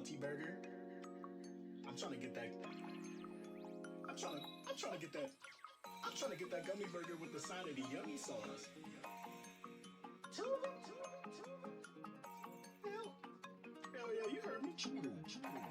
specialty burger. I'm trying to get that. I'm trying to get that. I'm trying to get that gummy burger with the side of the yummy sauce. Two of them. Hell yeah, you heard me. It's Yummy Too Gummy.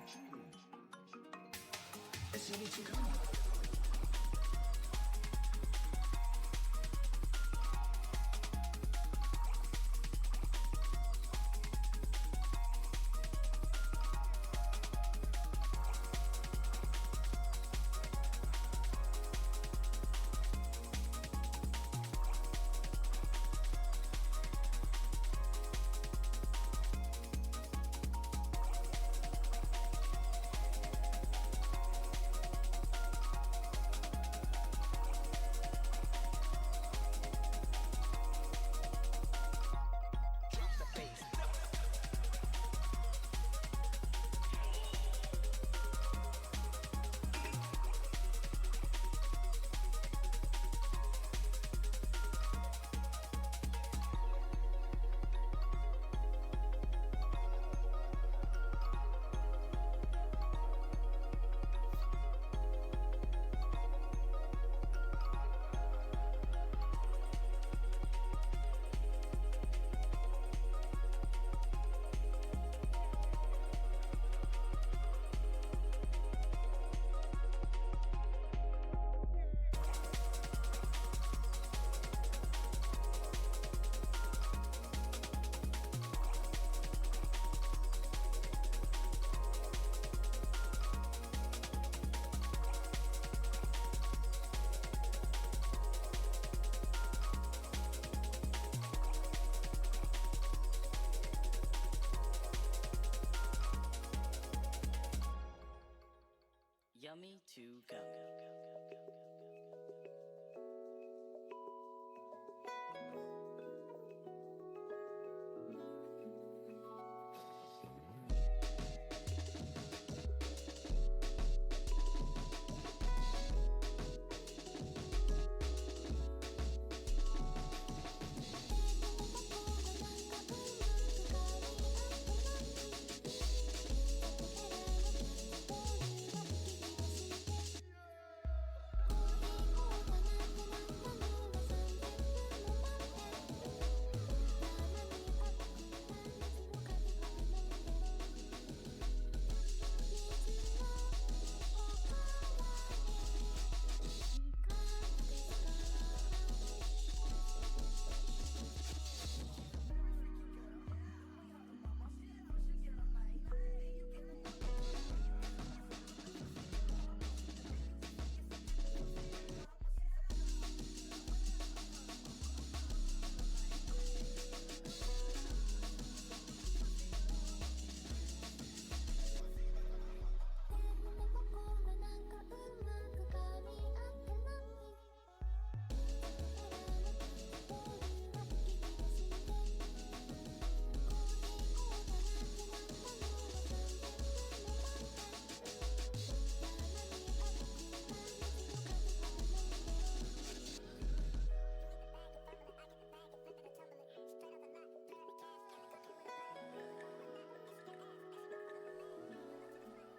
Yummy to go.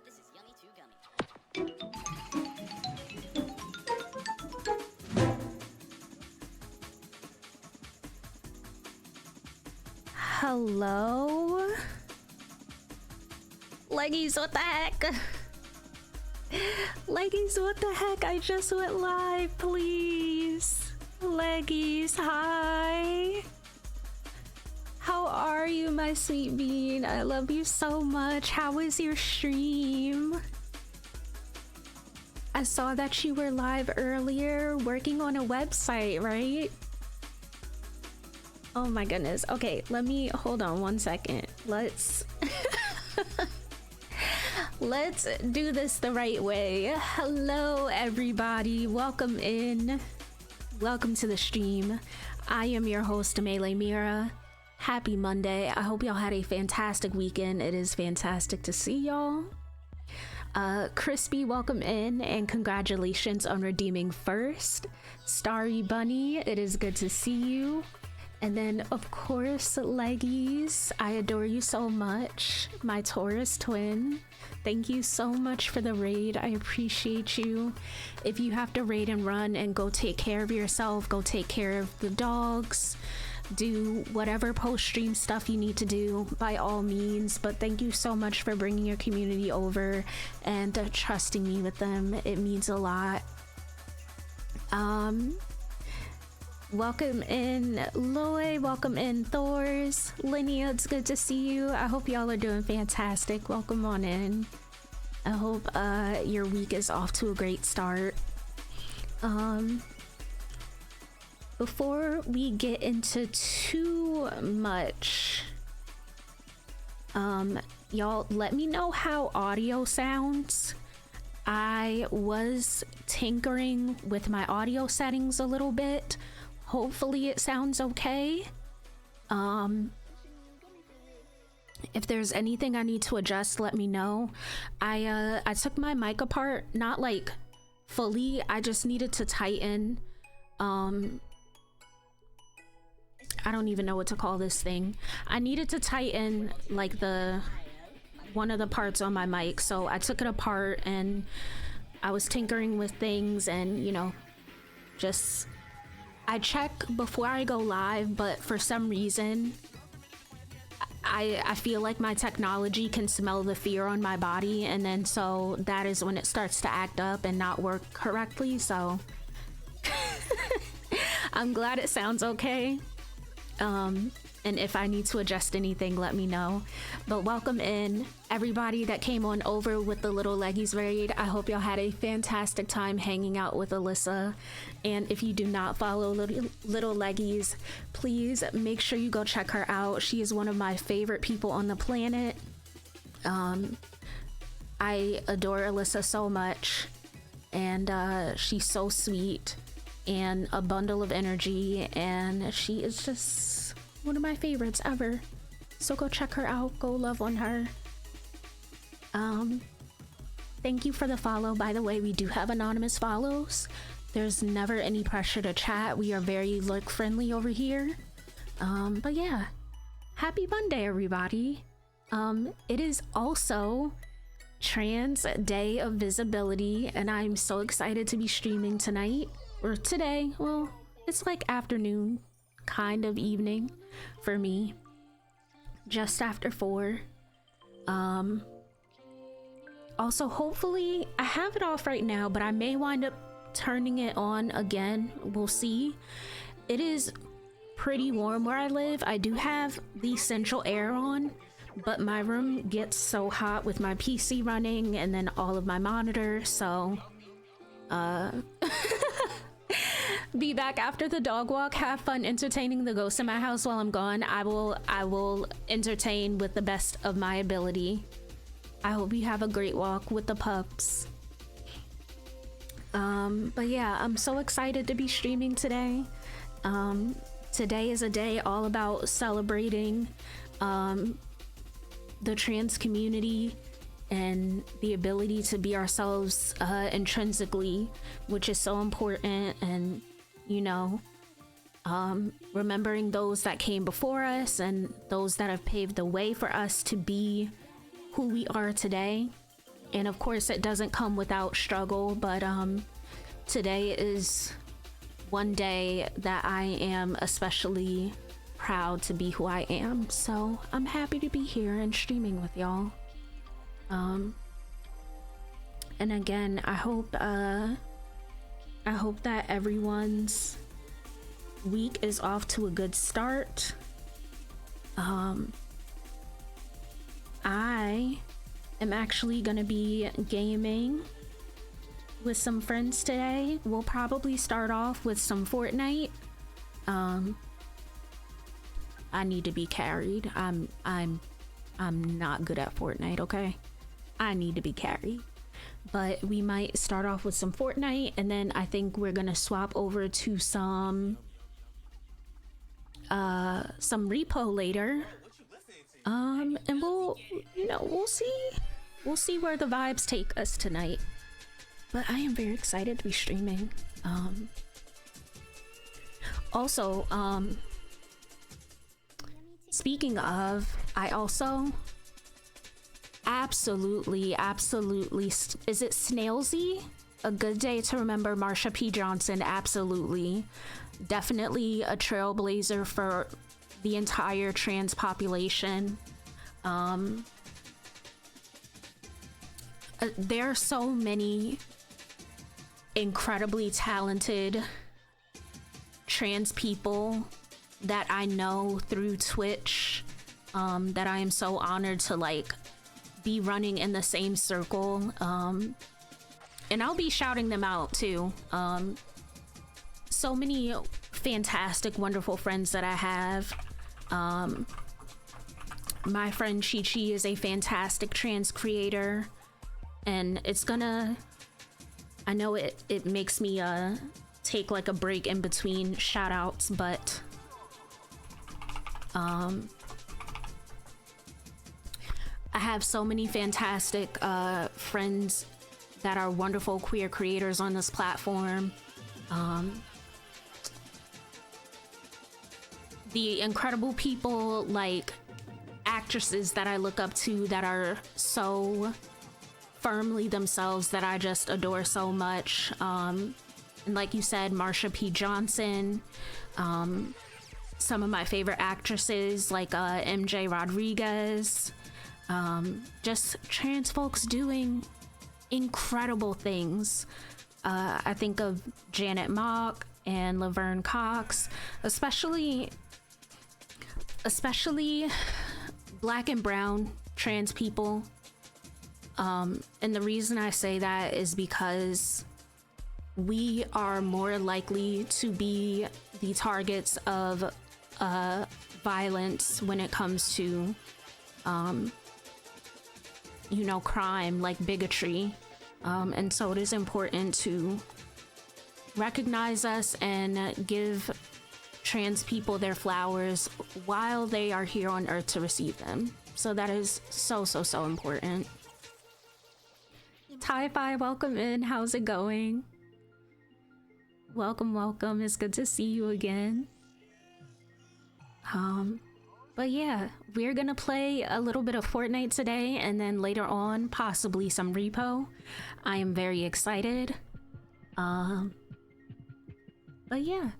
This is Yummy Too Gummy. Hello? Leggies, what the heck? Leggies, what the heck? I just went live, please. Leggies, hi. How are you, my sweet bean? I love you so much. How was your stream? I saw that you were live earlier working on a website, right? Oh my goodness. Okay, let me hold on one second. Let's let's do this the right way. Hello everybody. Welcome in. Welcome to the stream. I am your host, Melee Mira. Happy Monday. I hope y'all had a fantastic weekend. It is fantastic to see y'all. Crispy, welcome in and congratulations on redeeming first. Starry Bunny, it is good to see you. And then, of course, Leggies, I adore you so much. My Taurus twin, thank you so much for the raid. I appreciate you. If you have to raid and run and go take care of yourself, go take care of the dogs, do whatever post-stream stuff you need to do, by all means. But thank you so much for bringing your community over and trusting me with them. It means a lot. Welcome in Loy, welcome in Thors, Linnea, it's good to see you. I hope y'all are doing fantastic. Welcome on in. I hope your week is off to a great start. Before we get into too much, y'all let me know how audio sounds. I was tinkering with my audio settings a little bit. Hopefully it sounds okay. If there's anything I need to adjust, let me know. I took my mic apart, not like fully. I just needed to tighten. I don't even know what to call this thing. I needed to tighten like one of the parts on my mic. So I took it apart and I was tinkering with things and, you know, just I check before I go live, but for some reason I feel like my technology can smell the fear on my body, and then so that is when it starts to act up and not work correctly. So I'm glad it sounds okay. And if I need to adjust anything, let me know. But welcome in everybody that came on over with the Little Leggies raid. I hope y'all had a fantastic time hanging out with Alyssa. And if you do not follow Little Leggies, please make sure you go check her out. She is one of my favorite people on the planet. I adore Alyssa so much, and she's so sweet and a bundle of energy, and she is just one of my favorites ever. So go check her out, go love on her. Thank you for the follow. By the way, we do have anonymous follows. There's never any pressure to chat. We are very lurk friendly over here. But yeah, happy Monday, everybody. It is also Trans Day of Visibility, and I'm so excited to be streaming tonight, or today. Well, it's like afternoon, kind of evening for me, just after 4. Also, hopefully I have it off right now, but I may wind up turning it on again. We'll see. It is pretty warm where I live. I do have the central air on, but my room gets so hot with my PC running and then all of my monitors. So be back after the dog walk. Have fun entertaining the ghosts in my house while I'm gone. I will entertain with the best of my ability. I hope you have a great walk with the pups. But yeah, I'm so excited to be streaming today. Today is a day all about celebrating the trans community and the ability to be ourselves intrinsically, which is so important. And you know, remembering those that came before us and those that have paved the way for us to be who we are today. And of course it doesn't come without struggle, but today is one day that I am especially proud to be who I am. So I'm happy to be here and streaming with y'all. And again, I hope that everyone's week is off to a good start. I am actually gonna be gaming with some friends today. We'll probably start off with some Fortnite. I need to be carried. I'm not good at Fortnite, okay? I need to be carried. But we might start off with some Fortnite, and then I think we're gonna swap over to some repo later. And we'll see where the vibes take us tonight. But I am very excited to be streaming. Also, Speaking of, I also absolutely, is it Snailsy? A good day to remember Marsha P. Johnson, absolutely. Definitely a trailblazer for the entire trans population. There are so many incredibly talented trans people that I know through Twitch, that I am so honored to like be running in the same circle, and I'll be shouting them out too. So many fantastic, wonderful friends that I have. My friend Chi Chi is a fantastic trans creator, and I know it makes me take like a break in between shout outs, but I have so many fantastic friends that are wonderful queer creators on this platform. The incredible people like actresses that I look up to that are so firmly themselves that I just adore so much. And like you said, Marsha P. Johnson, some of my favorite actresses like MJ Rodriguez, just trans folks doing incredible things. I think of Janet Mock and Laverne Cox, especially Black and brown trans people. And the reason I say that is because we are more likely to be the targets of violence when it comes to crime like bigotry, and so it is important to recognize us and give trans people their flowers while they are here on earth to receive them. So that is so important. Ti-Fi, welcome in. How's it going? Welcome. It's good to see you again. But yeah, we're gonna play a little bit of Fortnite today, and then later on possibly some Repo. I am very excited. But yeah,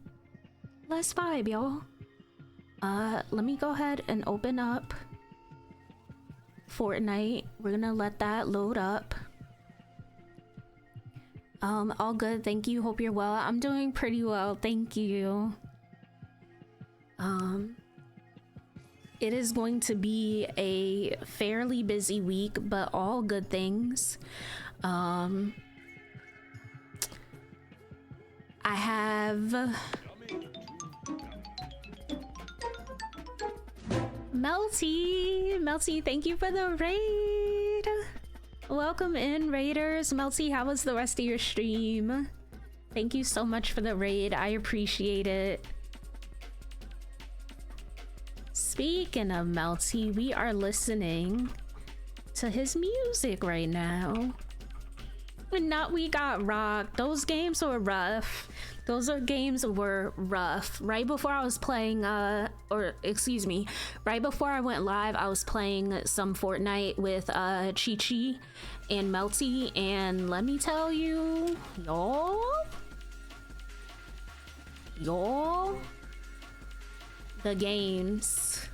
let's vibe, y'all. Let me go ahead and open up Fortnite. We're gonna let that load up. All good, thank you. Hope you're well. I'm doing pretty well, thank you. It is going to be a fairly busy week, but all good things. I have Melty, thank you for the raid. Welcome in, raiders. Melty, how was the rest of your stream? Thank you so much for the raid. I appreciate it. Speaking of Melty, we are listening to his music right now. And not We Got Rocked. Those games were rough. Games were rough. Right before I was playing, right before I went live, I was playing some Fortnite with Chi Chi and Melty, and let me tell you, y'all, the games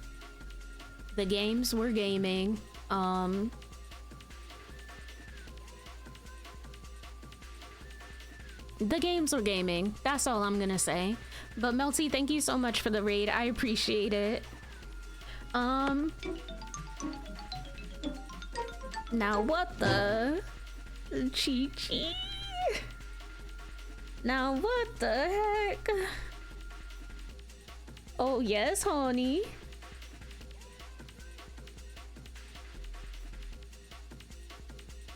were gaming. The games were gaming. That's all I'm gonna say. But Melty, thank you so much for the raid. I appreciate it. Now what the Chi Chi? Now what the heck? Oh yes, honey.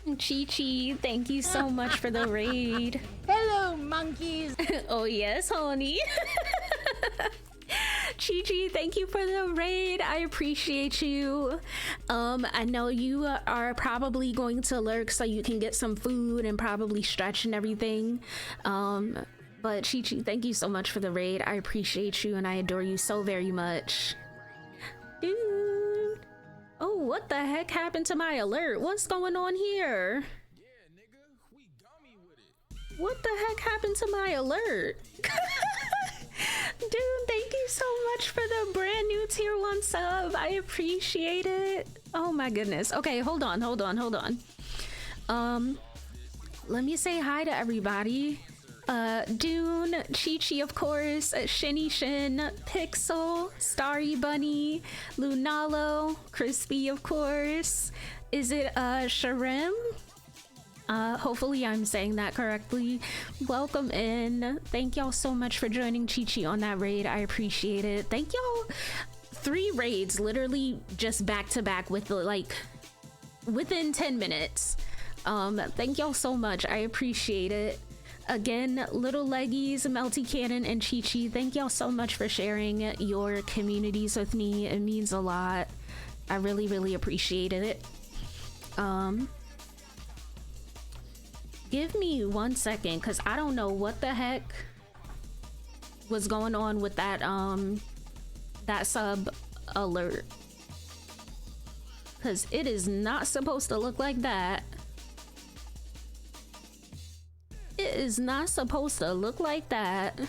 Chi Chi, thank you so much for the raid. Hello, monkeys. Oh yes, honey. Chi Chi, thank you for the raid. I appreciate you. I know you are probably going to lurk so you can get some food and probably stretch and everything. But Chi Chi, thank you so much for the raid. I appreciate you and I adore you so very much. Dude. Oh, what the heck happened to my alert? What's going on here? Yeah, nigga, we gummy with it. What the heck happened to my alert? Dude, thank you so much for the brand new tier 1 sub. I appreciate it. Oh my goodness. Okay, hold on. Let me say hi to everybody. Dune, Chi-Chi, of course, Shinny Shin, Pixel, Starry Bunny, Lunalo, Crispy, of course. Is it Sharim? Hopefully I'm saying that correctly. Welcome in. Thank y'all so much for joining Chi-Chi on that raid. I appreciate it. Thank y'all. 3 raids literally just back to back with like within 10 minutes. Thank y'all so much. I appreciate it. Again, Little Leggies, Melty Cannon, and Chi-Chi, thank y'all so much for sharing your communities with me. It means a lot. I really, really appreciated it. Give me 1 second, because I don't know what the heck was going on with that, that sub alert. Because it is not supposed to look like that. It is not supposed to look like that.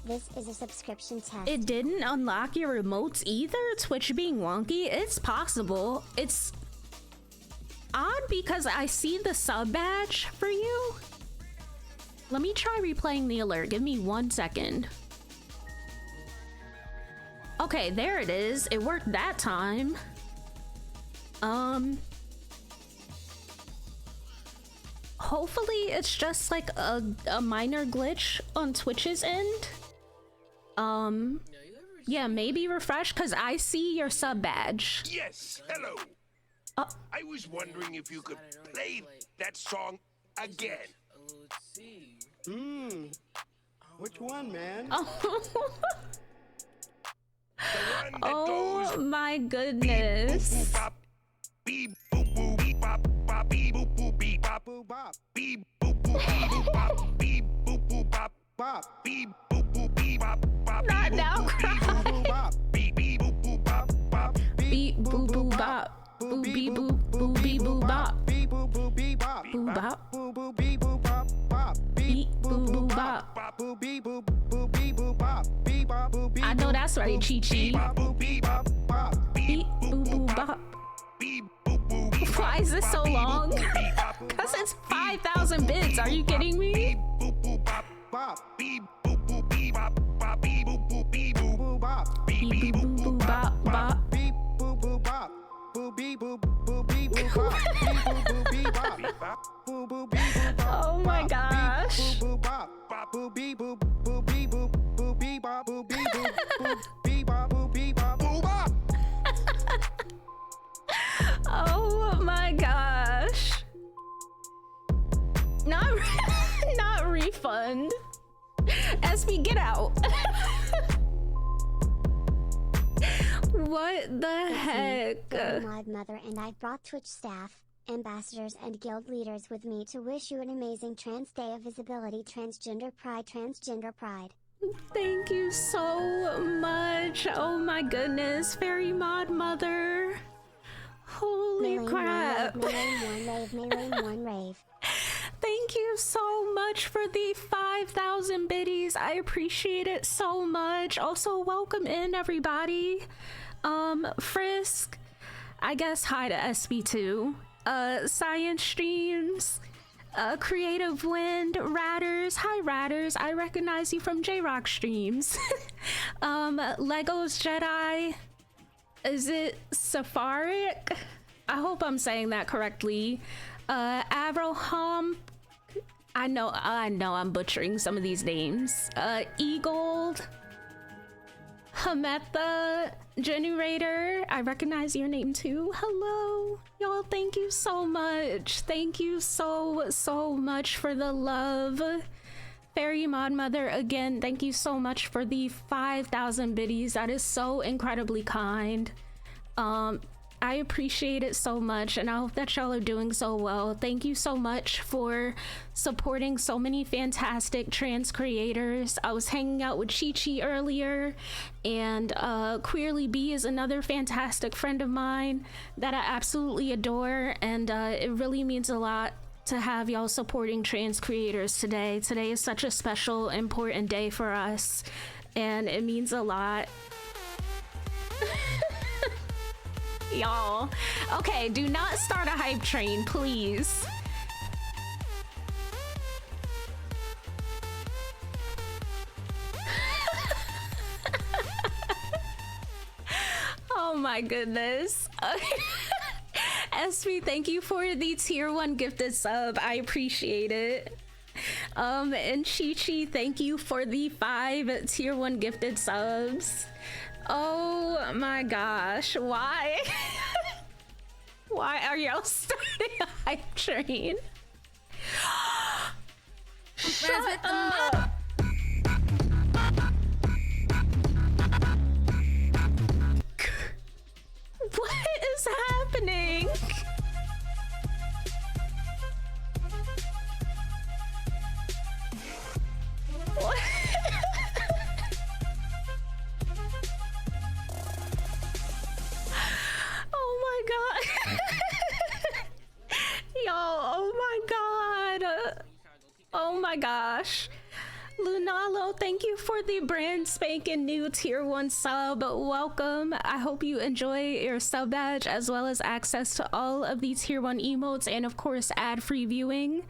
This is a subscription test. It didn't unlock your remotes either? Twitch being wonky? It's possible. It's odd because I see the sub badge for you. Let me try replaying the alert. Give me 1 second. Okay, there it is. It worked that time. Hopefully it's just like a minor glitch on Twitch's end. Yeah, maybe refresh, because I see your sub badge. Yes, hello. I was wondering if you could play that song again. Which one, man? Oh my goodness. Beep boop boop beep bop bop beep boop boop beep bop boop bop beep boop boop beep bop beep boop boop bop bop beep boop boop beep bop bop. Not now, cry. Beep beep boop boop bop bop Beep boop boop bop. Boo beep boop boop beep boop bop. Beep boop boop beep bop. Boo bop. Boop boop beep boop bop bop. Beep boop boop bop. Boop beep boop boop beep boop bop. Beep bop boop beep. I know that's right, Chi-Chi. Boop beep bop bop. Beep boop boop bop. Why is this so long? Because it's 5,000 bits. Are you kidding me? Beep boop bop bop. Beep boop boop beep bop bop. Beep boop boop beep boop boop bop. Beep boop boop bop bop. Beep boop boop bop. Boop beep boop boop beep boop bop. Beep boop boop beep bop. Boop boop beep boop bop. Oh my gosh. Boop boop bop. Boop beep boop boop beep boop boop beep bop. Boop beep boop boop beep bop. Boop beep bop boop bop. Oh my gosh. Not refund. SB, get out. What the heck? Mod Mother, and I've brought Twitch staff, ambassadors and guild leaders with me to wish you an amazing Trans Day of Visibility, Transgender Pride, Transgender Pride. Thank you so much. Oh my goodness, Fairy Mod Mother. Holy crap. One rave. Thank you so much for the 5,000 biddies. I appreciate it so much. Also, welcome in everybody. Frisk, I guess hi to SB2. Science Streams, Creative Wind, Ratters. Hi Ratters, I recognize you from J-Rock Streams. Legos Jedi. Is it Safaric? I hope I'm saying that correctly. Avrohom. I know I'm butchering some of these names. Eagold. Hametha Generator. I recognize your name too. Hello. Y'all, thank you so much. Thank you so much for the love. Fairy Mod Mother, again, thank you so much for the 5,000 biddies. That is so incredibly kind. I appreciate it so much, and I hope that y'all are doing so well. Thank you so much for supporting so many fantastic trans creators. I was hanging out with Chi Chi earlier, and Queerly B is another fantastic friend of mine that I absolutely adore, and it really means a lot to have y'all supporting trans creators today. Today is such a special, important day for us, and it means a lot. Y'all, okay, do not start a hype train, please. Oh my goodness. SB, thank you for the tier 1 gifted sub. I appreciate it. And Chi Chi, thank you for the 5 tier 1 gifted subs. Oh my gosh, why? Why are y'all starting a hype train? Shut up! What is happening? What? Oh my god. Yo, oh my god. Oh my gosh. Lunalo, thank you for the brand spanking new tier 1 sub. Welcome. I hope you enjoy your sub badge as well as access to all of the tier 1 emotes and of course ad-free viewing.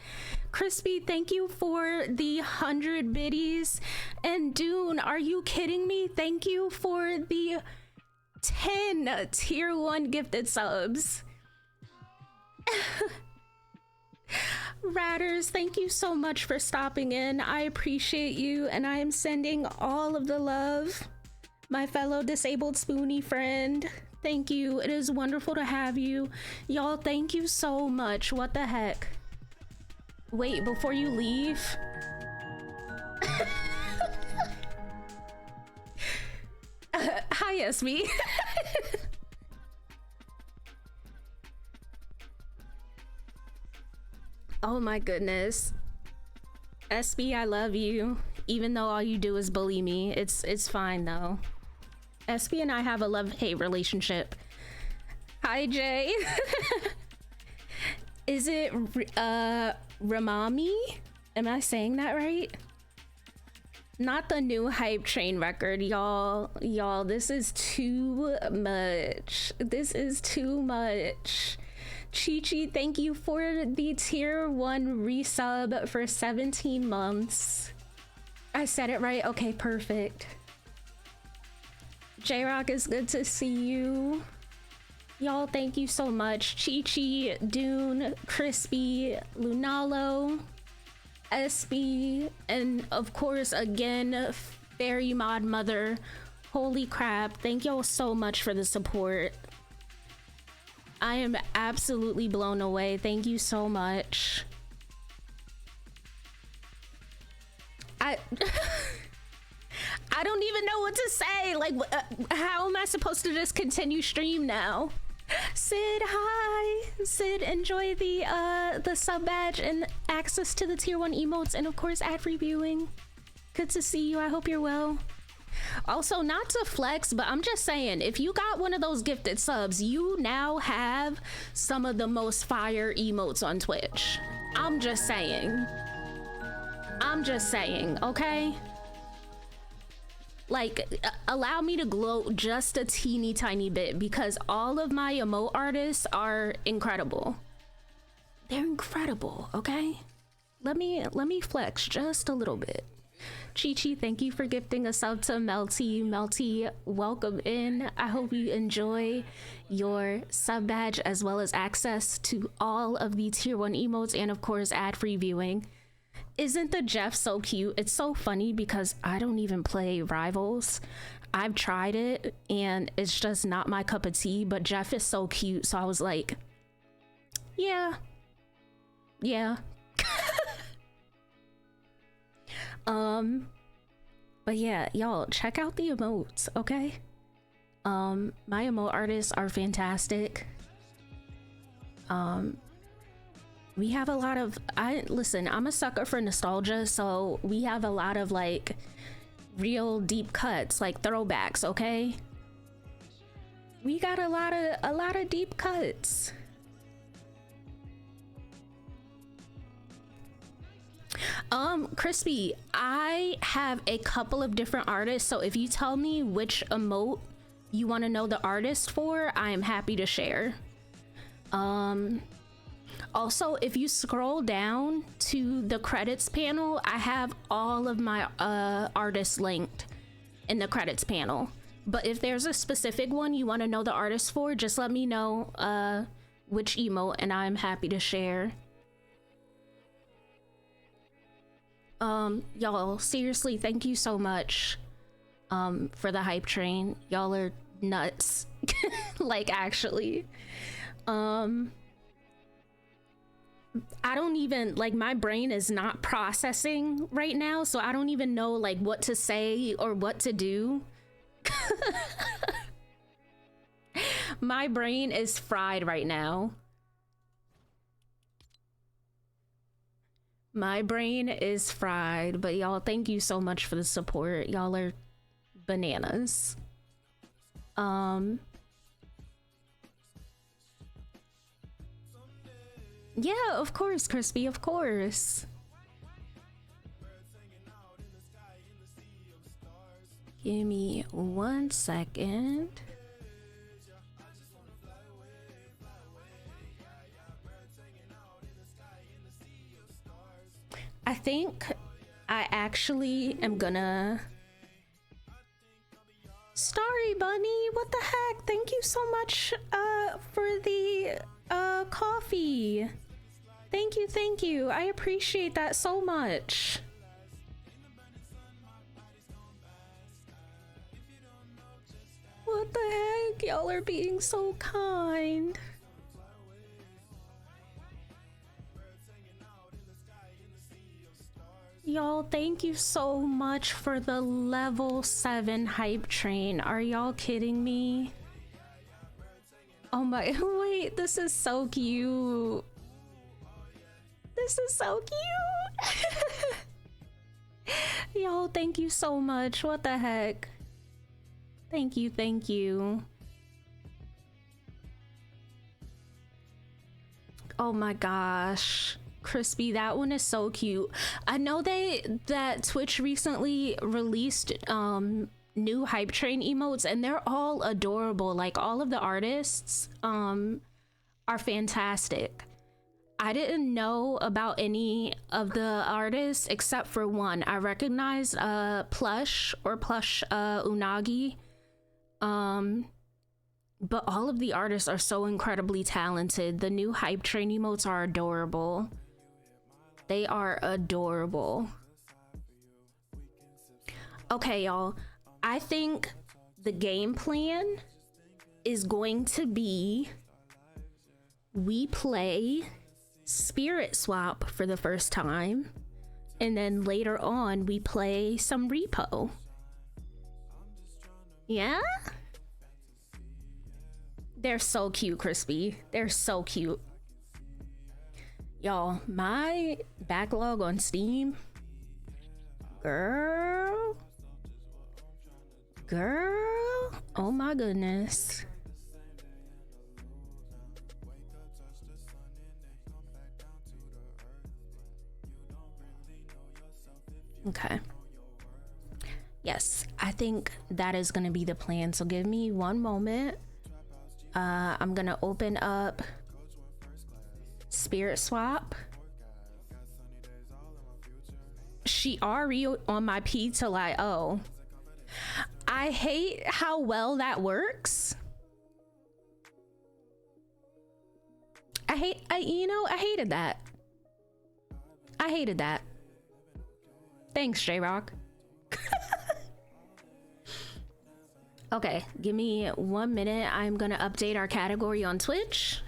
Crispy, thank you for the 100 biddies. And Dune, are you kidding me? Thank you for the 10 tier 1 gifted subs. Ratters, thank you so much for stopping in. I appreciate you, and I am sending all of the love. My fellow disabled Spoonie friend, thank you. It is wonderful to have you. Y'all, thank you so much. What the heck? Wait, before you leave. Hi, SB. Oh my goodness. SB, I love you. Even though all you do is bully me. It's fine though. SB and I have a love-hate relationship. Hi, Jay. Is it Ramami? Am I saying that right? Not the new hype train record, y'all. Y'all, this is too much. This is too much. Chi Chi, thank you for the tier 1 resub for 17 months. I said it right? Okay, perfect. J-Rock, is good to see you. Y'all, thank you so much. Chi Chi, Dune, Crispy, Lunalo, SB, and of course, again, Fairy Mod Mother. Holy crap, thank y'all so much for the support. I am absolutely blown away. Thank you so much. I don't even know what to say. Like, how am I supposed to just continue stream now? Sid, hi. Sid, enjoy the sub badge and access to the tier 1 emotes and of course ad-free viewing. Good to see you. I hope you're well. Also, not to flex, but I'm just saying, if you got one of those gifted subs, you now have some of the most fire emotes on Twitch. I'm just saying. I'm just saying, okay? Like, allow me to gloat just a teeny tiny bit because all of my emote artists are incredible. They're incredible, okay? Let me flex just a little bit. Chi Chi, thank you for gifting a sub to Melty. Melty, welcome in. I hope you enjoy your sub badge as well as access to all of the tier 1 emotes and of course ad-free viewing. Isn't the Jeff so cute? It's so funny because I don't even play Rivals. I've tried it and it's just not my cup of tea, but Jeff is so cute, so I was like, yeah. But yeah, y'all check out the emotes, okay? My emote artists are fantastic. We have a lot of, listen, I'm a sucker for nostalgia, so we have a lot of like real deep cuts, like throwbacks, okay? We got a lot of deep cuts. Crispy, I have a couple of different artists, so if you tell me which emote you want to know the artist for, I am happy to share. Also, if you scroll down to the credits panel, I have all of my artists linked in the credits panel. But if there's a specific one you want to know the artist for, just let me know which emote and I'm happy to share. Y'all, seriously, thank you so much for the hype train. Y'all are nuts. Like, actually. I don't even, like, my brain is not processing right now, so I don't even know like what to say or what to do. My brain is fried right now. My brain is fried, but y'all, thank you so much for the support. Y'all are bananas. Yeah, of course, Crispy, of course. Give me 1 second. I think I actually am gonna... Starry Bunny, what the heck? Thank you so much for the coffee. Thank you. I appreciate that so much. What the heck? Y'all are being so kind. Y'all, thank you so much for the level 7 hype train. Are y'all kidding me? Oh my, wait, this is so cute. This is so cute. Y'all, thank you so much. What the heck? Thank you. Oh my gosh. Crispy, that one is so cute. I know that Twitch recently released new hype train emotes and they're all adorable. Like, all of the artists are fantastic. I didn't know about any of the artists except for one. I recognized Plush Unagi. But all of the artists are so incredibly talented. The new hype train emotes are adorable. They are adorable. Okay, y'all. I think the game plan is going to be we play Spirit Swap for the first time, and then later on we play some Repo. Yeah? They're so cute, Crispy. They're so cute. Y'all, my backlog on Steam, girl, oh my goodness. Okay. Yes, I think that is gonna be the plan. So give me 1 moment. I'm gonna open up Spirit Swap. She Ari on my P till I O. I hate how well that works. I hated that. I hated that. Thanks, J-Rock. Okay, give me 1 minute. I'm gonna update our category on Twitch.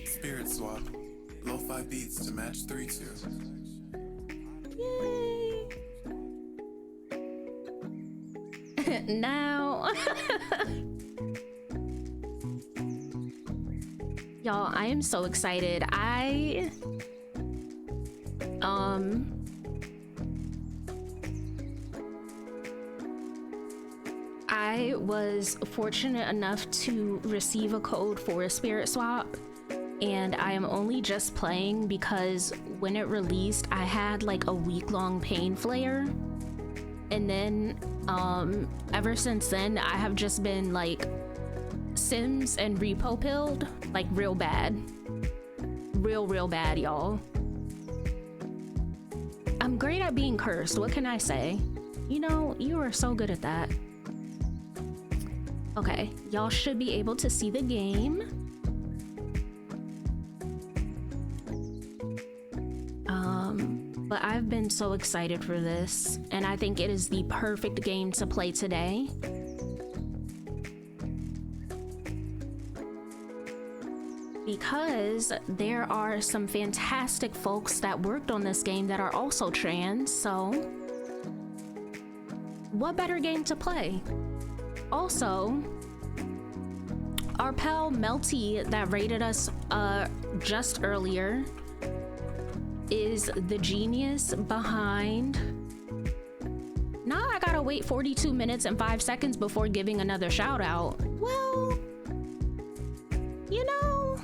Spirit Swap. Lo-fi beats to match 3-2. Yay! Now, y'all, I am so excited. I was fortunate enough to receive a code for a Spirit Swap, and I am only just playing because when it released, I had like a week-long pain flare, and then ever since then, I have just been like Sims and repo pilled, like real bad, real bad, y'all. I'm great at being cursed. What can I say? You know, you are so good at that. Okay, y'all should be able to see the game. But I've been so excited for this, and I think it is the perfect game to play today. Because there are some fantastic folks that worked on this game that are also trans, so what better game to play? Also, our pal Melty that rated us just earlier is the genius behind... Now I gotta wait 42 minutes and 5 seconds before giving another shout out. Well, you know...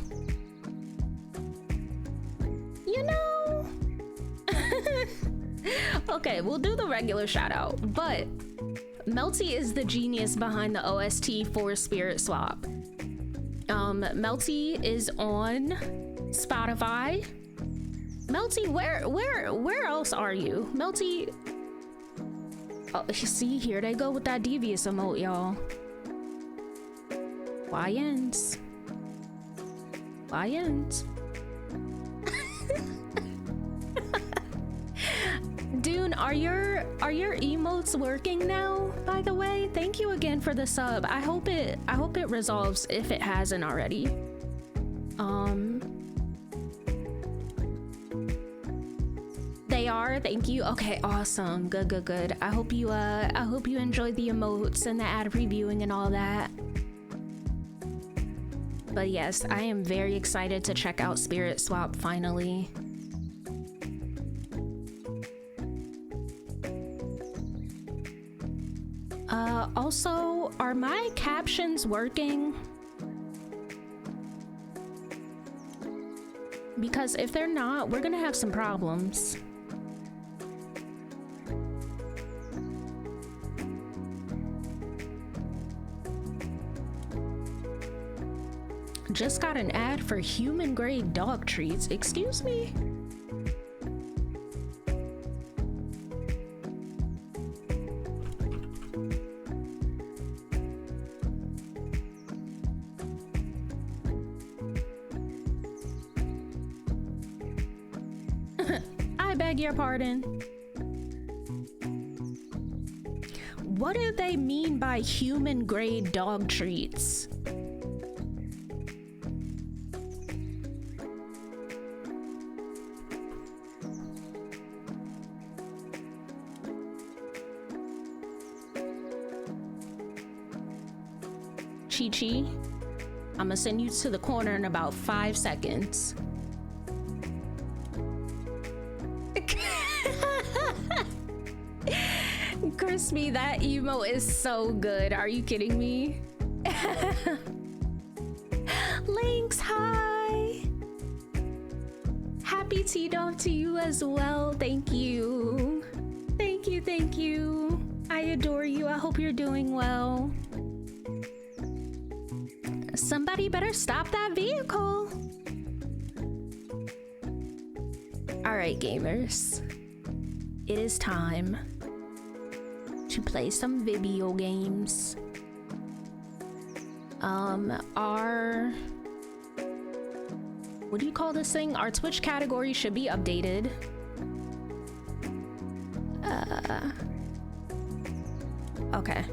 Okay, we'll do the regular shout out, but Melty is the genius behind the OST for Spirit Swap. Melty is on Spotify. Melty, where else are you? Melty, oh, see, here they go with that devious emote, y'all. YNs. Dune, are your emotes working now, by the way? Thank you again for the sub. I hope it resolves if it hasn't already. They are, thank you. Okay, awesome. Good. I hope you enjoyed the emotes and the ad previewing and all that. But yes, I am very excited to check out Spirit Swap finally. Also, are my captions working? Because if they're not, we're gonna have some problems. Just got an ad for human grade dog treats. Excuse me? I beg your pardon. What do they mean by human grade dog treats? Chi-Chi, I'm gonna send you to the corner in about 5 seconds. Crispy, that emo is so good. Are you kidding me? Links, hi. Happy T-Dog to you as well. Thank you. Thank you. I adore you. I hope you're doing well. Somebody better stop that vehicle. All right, gamers. It is time to play some video games. Our... what do you call this thing? Our Twitch category should be updated. Okay.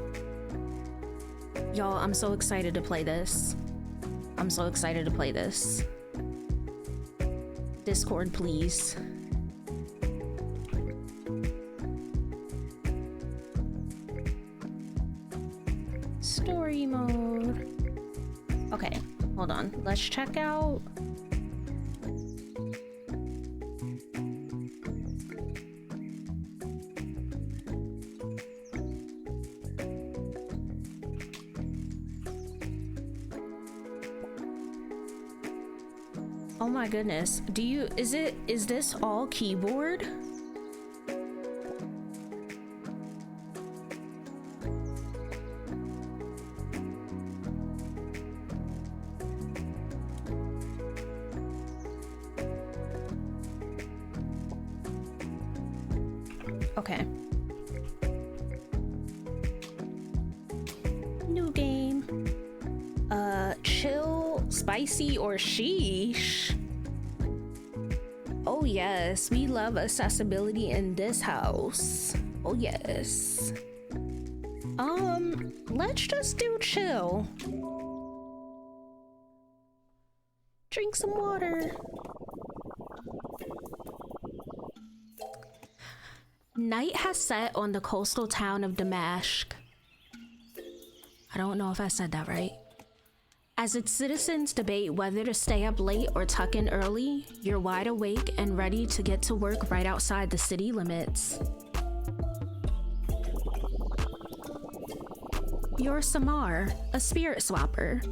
Y'all, I'm so excited to play this. Discord, please. Story mode. Okay, hold on. Let's check out. Oh my goodness. Is this all keyboard? Okay. New game. Chill, spicy, or sheesh? Oh yes, we love accessibility in this house. Oh yes. Let's just do chill. Drink some water. Night has set on the coastal town of Damashq. I don't know if I said that right. As its citizens debate whether to stay up late or tuck in early, you're wide awake and ready to get to work right outside the city limits. You're Samar, a spirit swapper,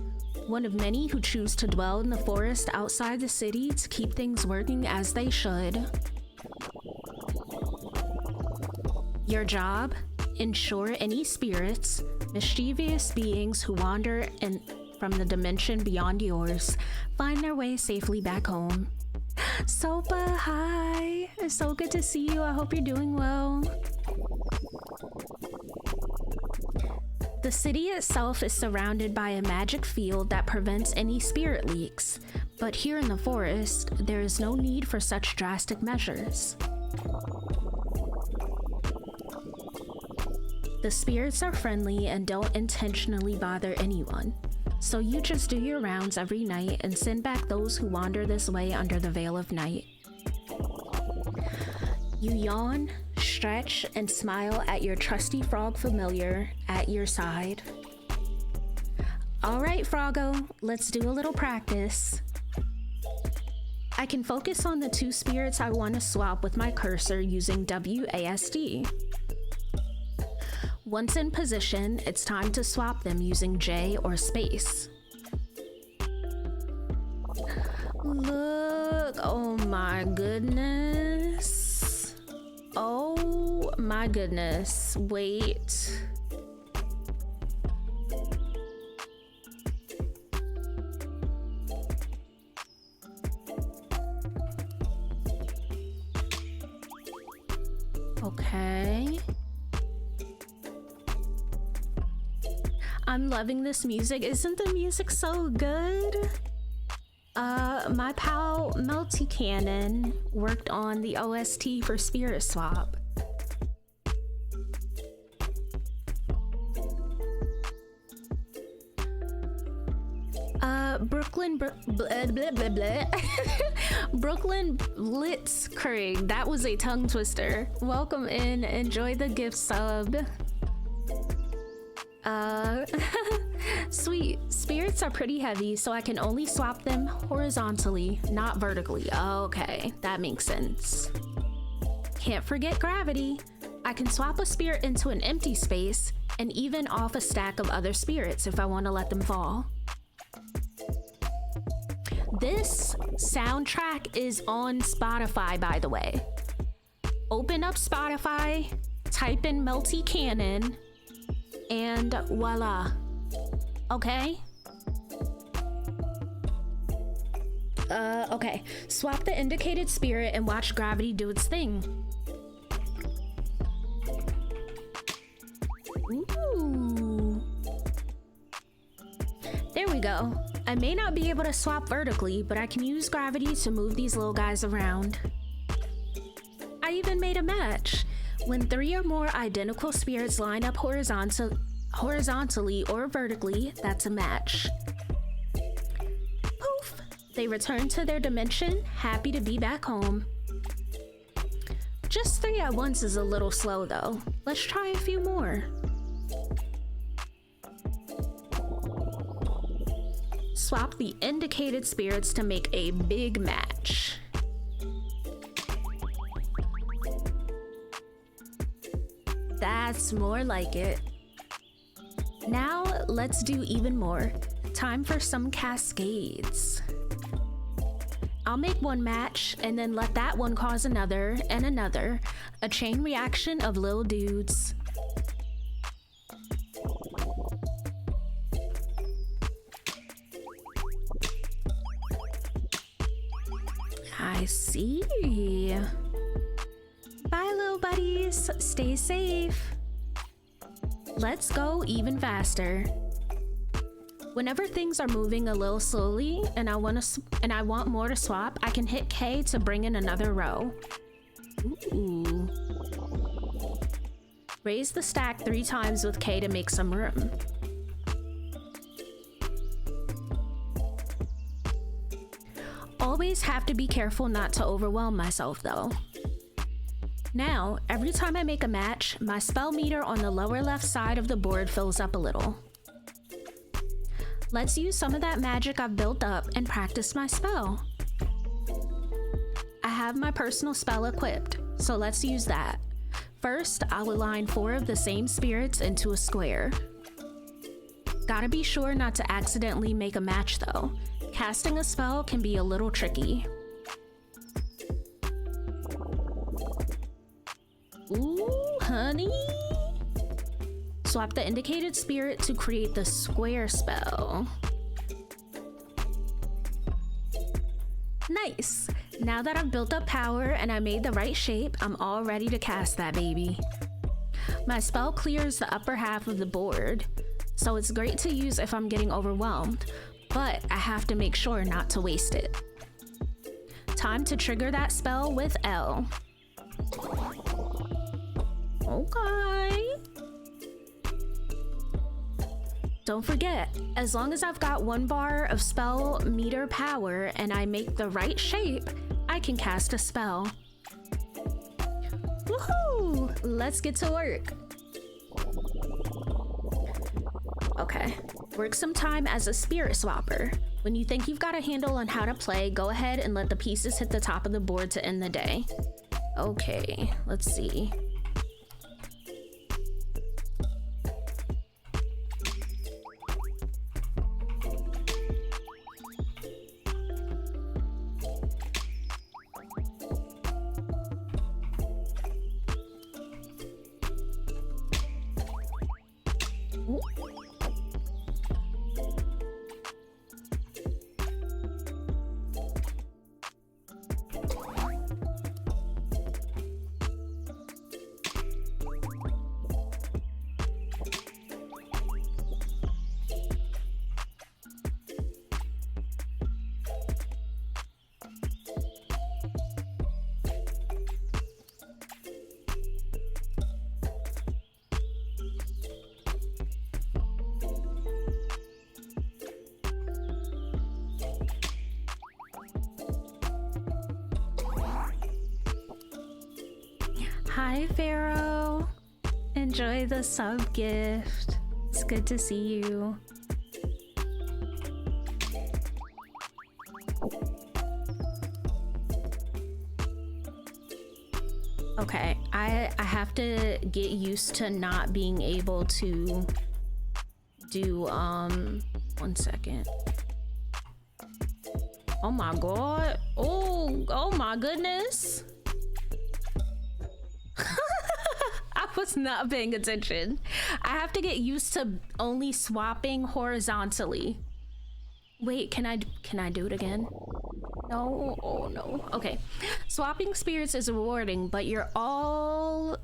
one of many who choose to dwell in the forest outside the city to keep things working as they should. Your job? Ensure any spirits, mischievous beings who wander from the dimension beyond yours, find their way safely back home. Sopa, hi! It's so good to see you. I hope you're doing well. The city itself is surrounded by a magic field that prevents any spirit leaks, but here in the forest, there is no need for such drastic measures. The spirits are friendly and don't intentionally bother anyone, so you just do your rounds every night and send back those who wander this way under the veil of night. You yawn, stretch, and smile at your trusty frog familiar at your side. All right, Froggo, let's do a little practice. I can focus on the two spirits I want to swap with my cursor using WASD. Once in position, it's time to swap them using J or space. Look, oh my goodness. Oh my goodness, wait. Okay. I'm loving this music. Isn't the music so good? My pal Melty Cannon worked on the OST for Spirit Swap. Brooklyn Brooklyn Blitzkrieg. That was a tongue twister. Welcome in. Enjoy the gift sub. Sweet. Spirits are pretty heavy, so I can only swap them horizontally, not vertically. Okay, that makes sense. Can't forget gravity. I can swap a spirit into an empty space and even off a stack of other spirits if I want to let them fall. This soundtrack is on Spotify, by the way. Open up Spotify, type in Melty Cannon, and voila. Okay? Okay. Swap the indicated spirit and watch gravity do its thing. Ooh. There we go. I may not be able to swap vertically, but I can use gravity to move these little guys around. I even made a match. When 3 or more identical spirits line up horizontally or vertically, that's a match. Poof! They return to their dimension, happy to be back home. Just 3 at once is a little slow though. Let's try a few more. Swap the indicated spirits to make a big match. That's more like it. Now let's do even more. Time for some cascades. I'll make one match and then let that one cause another and another. A chain reaction of little dudes. I see. Bye, little buddies. Stay safe. Let's go even faster. Whenever things are moving a little slowly and I want more to swap, I can hit K to bring in another row. Ooh. Raise the stack 3 times with K to make some room. Always have to be careful not to overwhelm myself though. Now, every time I make a match, my spell meter on the lower left side of the board fills up a little. Let's use some of that magic I've built up and practice my spell. I have my personal spell equipped, so let's use that. First, I'll align 4 of the same spirits into a square. Gotta be sure not to accidentally make a match though. Casting a spell can be a little tricky. Ooh, honey. Swap the indicated spirit to create the square spell. Nice. Now that I've built up power and I made the right shape, I'm all ready to cast that baby. My spell clears the upper half of the board, so it's great to use if I'm getting overwhelmed, but I have to make sure not to waste it. Time to trigger that spell with L. Okay. Don't forget, as long as I've got 1 bar of spell meter power and I make the right shape, I can cast a spell. Woohoo! Let's get to work. Okay, work some time as a spirit swapper. When you think you've got a handle on how to play, go ahead and let the pieces hit the top of the board to end the day. Okay, let's see. Hi, Pharaoh. Enjoy the sub gift. It's good to see you. Okay, I have to get used to not being able to do, 1 second. Oh my god. Oh my goodness. I was not paying attention. I have to get used to only swapping horizontally. Wait, can I do it again? No, oh no. Okay. Swapping spirits is rewarding, but all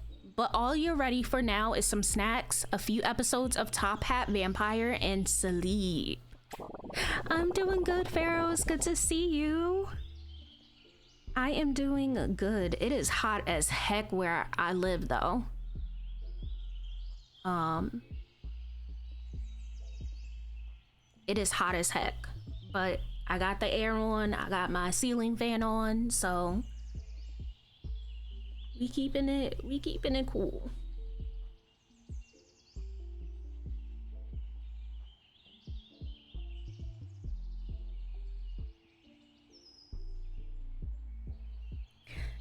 you're ready for now is some snacks, a few episodes of Top Hat Vampire, and sleep. I'm doing good, Pharaoh. It's good to see you. I am doing good. It is hot as heck where I live though. It is hot as heck, but I got the air on, I got my ceiling fan on, so we keeping it cool.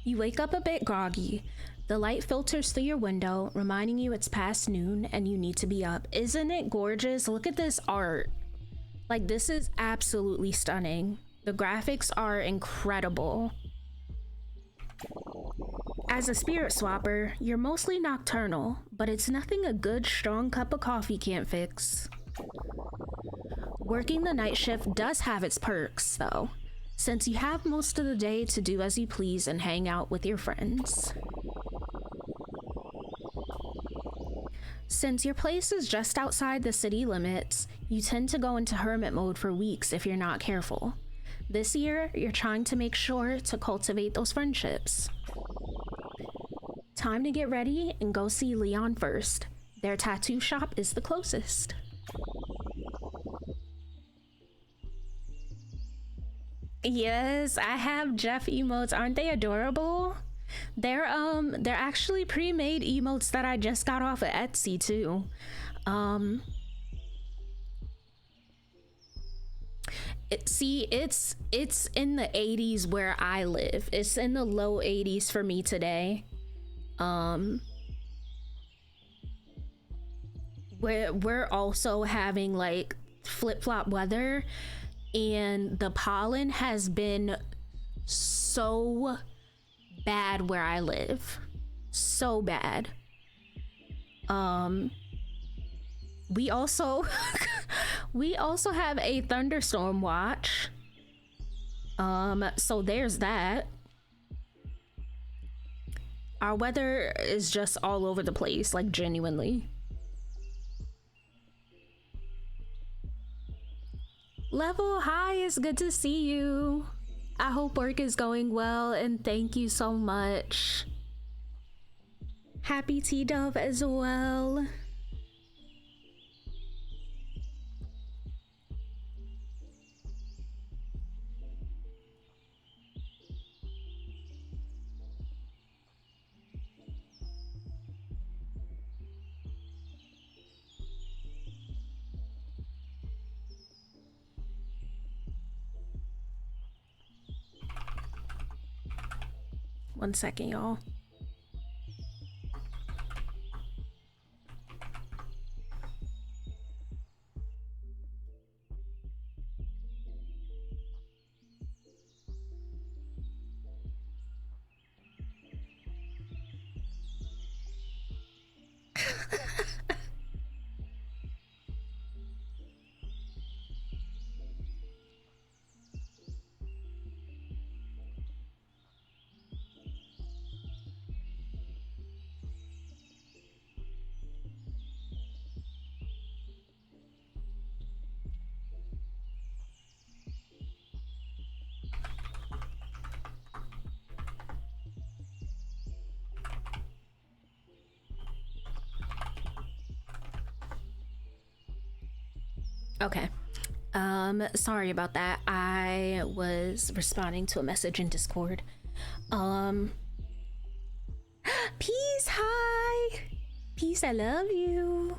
You wake up a bit groggy. The light filters through your window, reminding you it's past noon and you need to be up. Isn't it gorgeous? Look at this art. Like, this is absolutely stunning. The graphics are incredible. As a spirit swapper, you're mostly nocturnal, but it's nothing a good, strong cup of coffee can't fix. Working the night shift does have its perks, though, since you have most of the day to do as you please and hang out with your friends. Since your place is just outside the city limits, you tend to go into hermit mode for weeks if you're not careful. This year, you're trying to make sure to cultivate those friendships. Time to get ready and go see Leon first. Their tattoo shop is the closest. Yes, I have Jeff emotes. Aren't they adorable? They're actually pre-made emotes that I just got off of Etsy too. It's in the 80s where I live. It's in the low 80s for me today. We're also having like flip-flop weather, and the pollen has been so bad where I live. So bad. We also have a thunderstorm watch. So there's that. Our weather is just all over the place, like genuinely. Level, hi, it's good to see you. I hope work is going well, and thank you so much. Happy T-Dove as well. One second, y'all. Okay. Sorry about that. I was responding to a message in Discord. Peace, hi. Peace, I love you.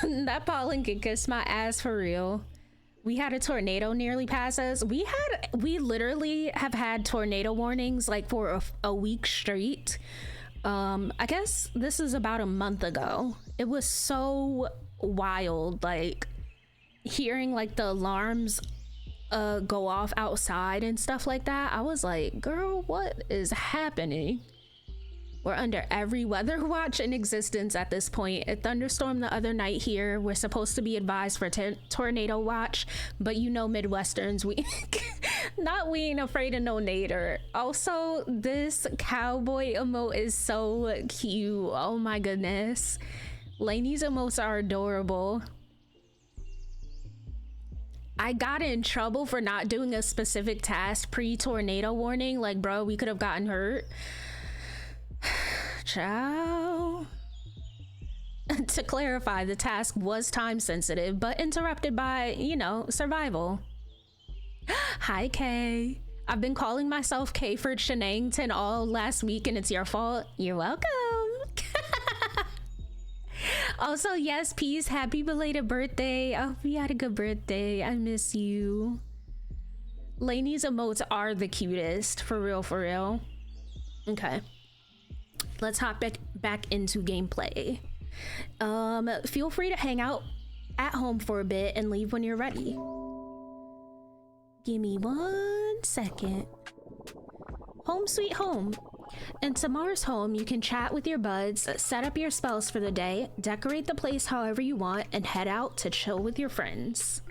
That pollen could kiss my ass for real. We had a tornado nearly pass us. We literally have had tornado warnings like for a week straight. I guess this is about a month ago. It was so wild, like hearing like the alarms go off outside and stuff like that. I was like, girl, what is happening? We're under every weather watch in existence at this point. A thunderstorm the other night here. We're supposed to be advised for tornado watch, but you know Midwesterns, we ain't afraid of no nader. Also, this cowboy emote is so cute. Oh my goodness. Lainey's emotes are adorable. I got in trouble for not doing a specific task pre-tornado warning. Like, bro, we could have gotten hurt. Ciao. To clarify, the task was time sensitive, but interrupted by, you know, survival. Hi, Kay. I've been calling myself Kayford Shenanigton all last week, and it's your fault. You're welcome. Also, yes, peace. Happy belated birthday. I hope you had a good birthday. I miss you. Lainey's emotes are the cutest. For real, for real. Okay. Let's hop back into gameplay. Feel free to hang out at home for a bit and leave when you're ready. Give me 1 second. Home sweet home. In Tamar's home, you can chat with your buds, set up your spells for the day, decorate the place however you want, and head out to chill with your friends.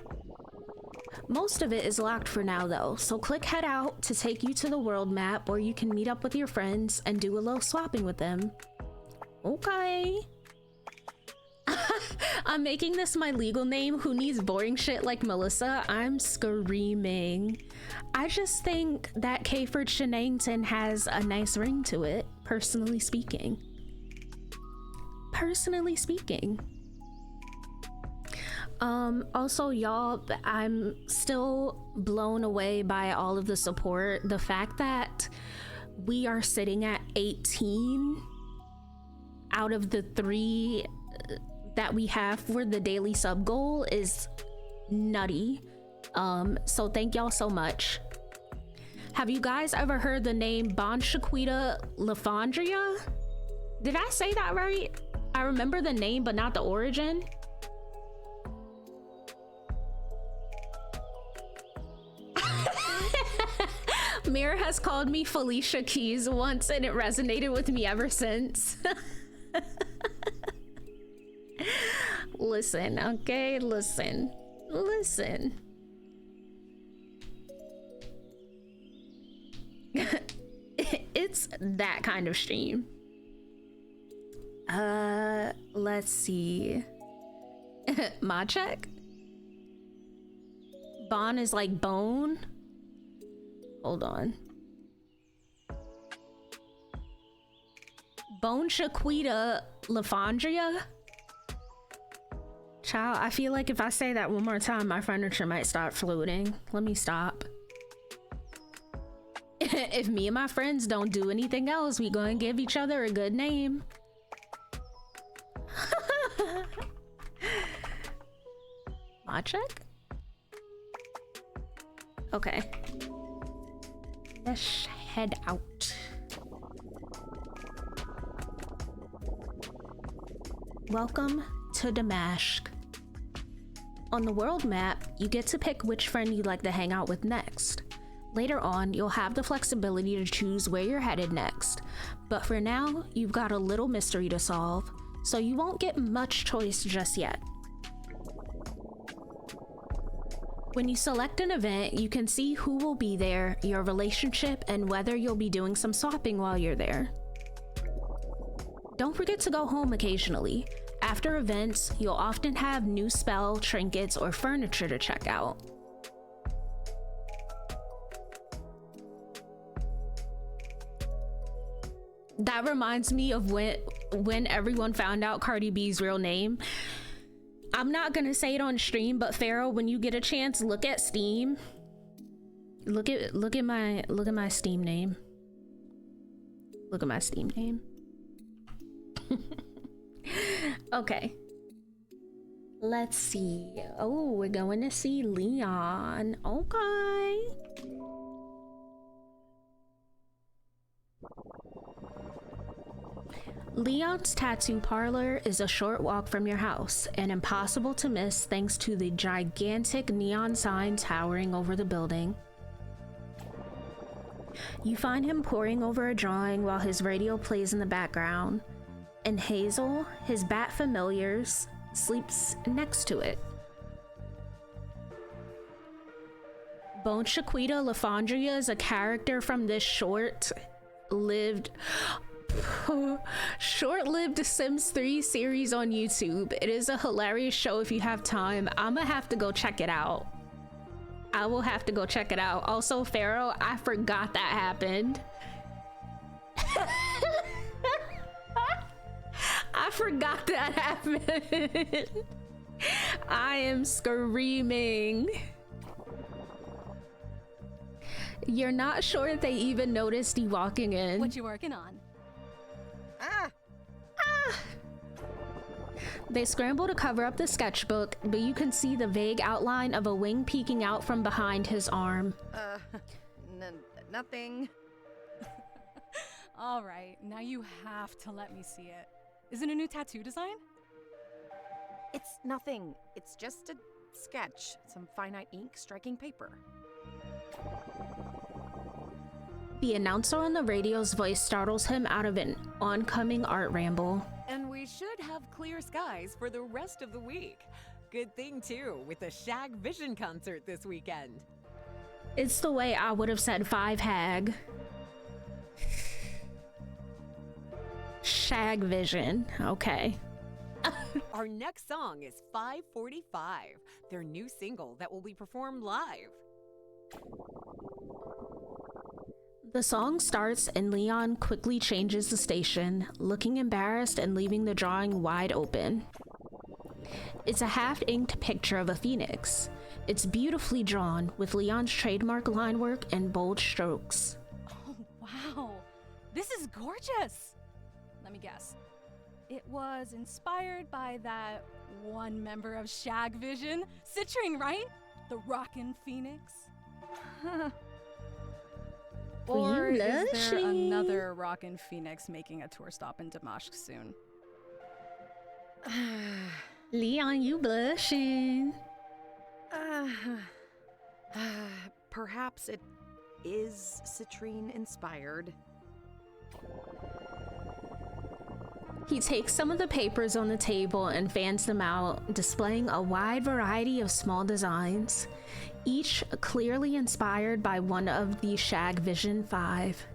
Most of it is locked for now though, so click head out to take you to the world map where you can meet up with your friends and do a little swapping with them. Okay. I'm making this my legal name. Who needs boring shit like Melissa? I'm screaming. I just think that Kayford Shenanigton has a nice ring to it, personally speaking. Personally speaking. Also, y'all, I'm still blown away by all of the support. The fact that we are sitting at 18 out of the 3 that we have for the daily sub goal is nutty. So thank y'all so much. Have you guys ever heard the name Bon Shaquita Lafondria? Did I say that right? I remember the name but not the origin. Mira has called me Felicia Keys once and it resonated with me ever since. Listen, okay? Listen. It's that kind of stream. Let's see. Ma check? Bon is like bone? Hold on. Bone Shaquita Lafondria? Child, I feel like if I say that one more time, my furniture might start floating. Let me stop. If me and my friends don't do anything else, we gonna give each other a good name. Ma check? Okay. Let's head out. Welcome to Damashq. On the world map, you get to pick which friend you'd like to hang out with next. Later on, you'll have the flexibility to choose where you're headed next, but for now, you've got a little mystery to solve, so you won't get much choice just yet. When you select an event, you can see who will be there, your relationship, and whether you'll be doing some swapping while you're there. Don't forget to go home occasionally. After events, you'll often have new spell, trinkets, or furniture to check out. That reminds me of when everyone found out Cardi B's real name. I'm not gonna say it on stream, but Pharaoh, when you get a chance, look at Steam. Look at my Steam name. Look at my Steam name. Okay. Let's see. Oh, we're going to see Leon. Okay. Leon's Tattoo Parlor is a short walk from your house and impossible to miss thanks to the gigantic neon sign towering over the building. You find him poring over a drawing while his radio plays in the background, and Hazel, his bat familiars, sleeps next to it. Bone Shaquita Lafondria is a character from this short-lived Sims 3 series on YouTube. It is a hilarious show if you have time. I'm gonna have to go check it out. I will have to go check it out. Also, Pharaoh, I forgot that happened. I forgot that happened. I am screaming. You're not sure they even noticed you walking in. What you working on? They scramble to cover up the sketchbook, but you can see the vague outline of a wing peeking out from behind his arm. Nothing. All right, now you have to let me see it. Is it a new tattoo design? It's nothing. It's just a sketch. Some finite ink striking paper. The announcer on the radio's voice startles him out of an oncoming art ramble. And we should have clear skies for the rest of the week. Good thing, too, with the Shag Vision concert this weekend. It's the way I would have said 5 hag. Shag Vision, okay. Our next song is 545, their new single that will be performed live. The song starts and Leon quickly changes the station, looking embarrassed and leaving the drawing wide open. It's a half-inked picture of a phoenix. It's beautifully drawn, with Leon's trademark line work and bold strokes. Oh, wow. This is gorgeous. Let me guess. It was inspired by that one member of Shag Vision, Citrine, right? The Rockin' Phoenix. Or is there another Rockin' Phoenix making a tour stop in Damashq soon? Leon, you blushing. Perhaps it is Citrine inspired. He takes some of the papers on the table and fans them out, displaying a wide variety of small designs, each clearly inspired by one of the Shag Vision 5.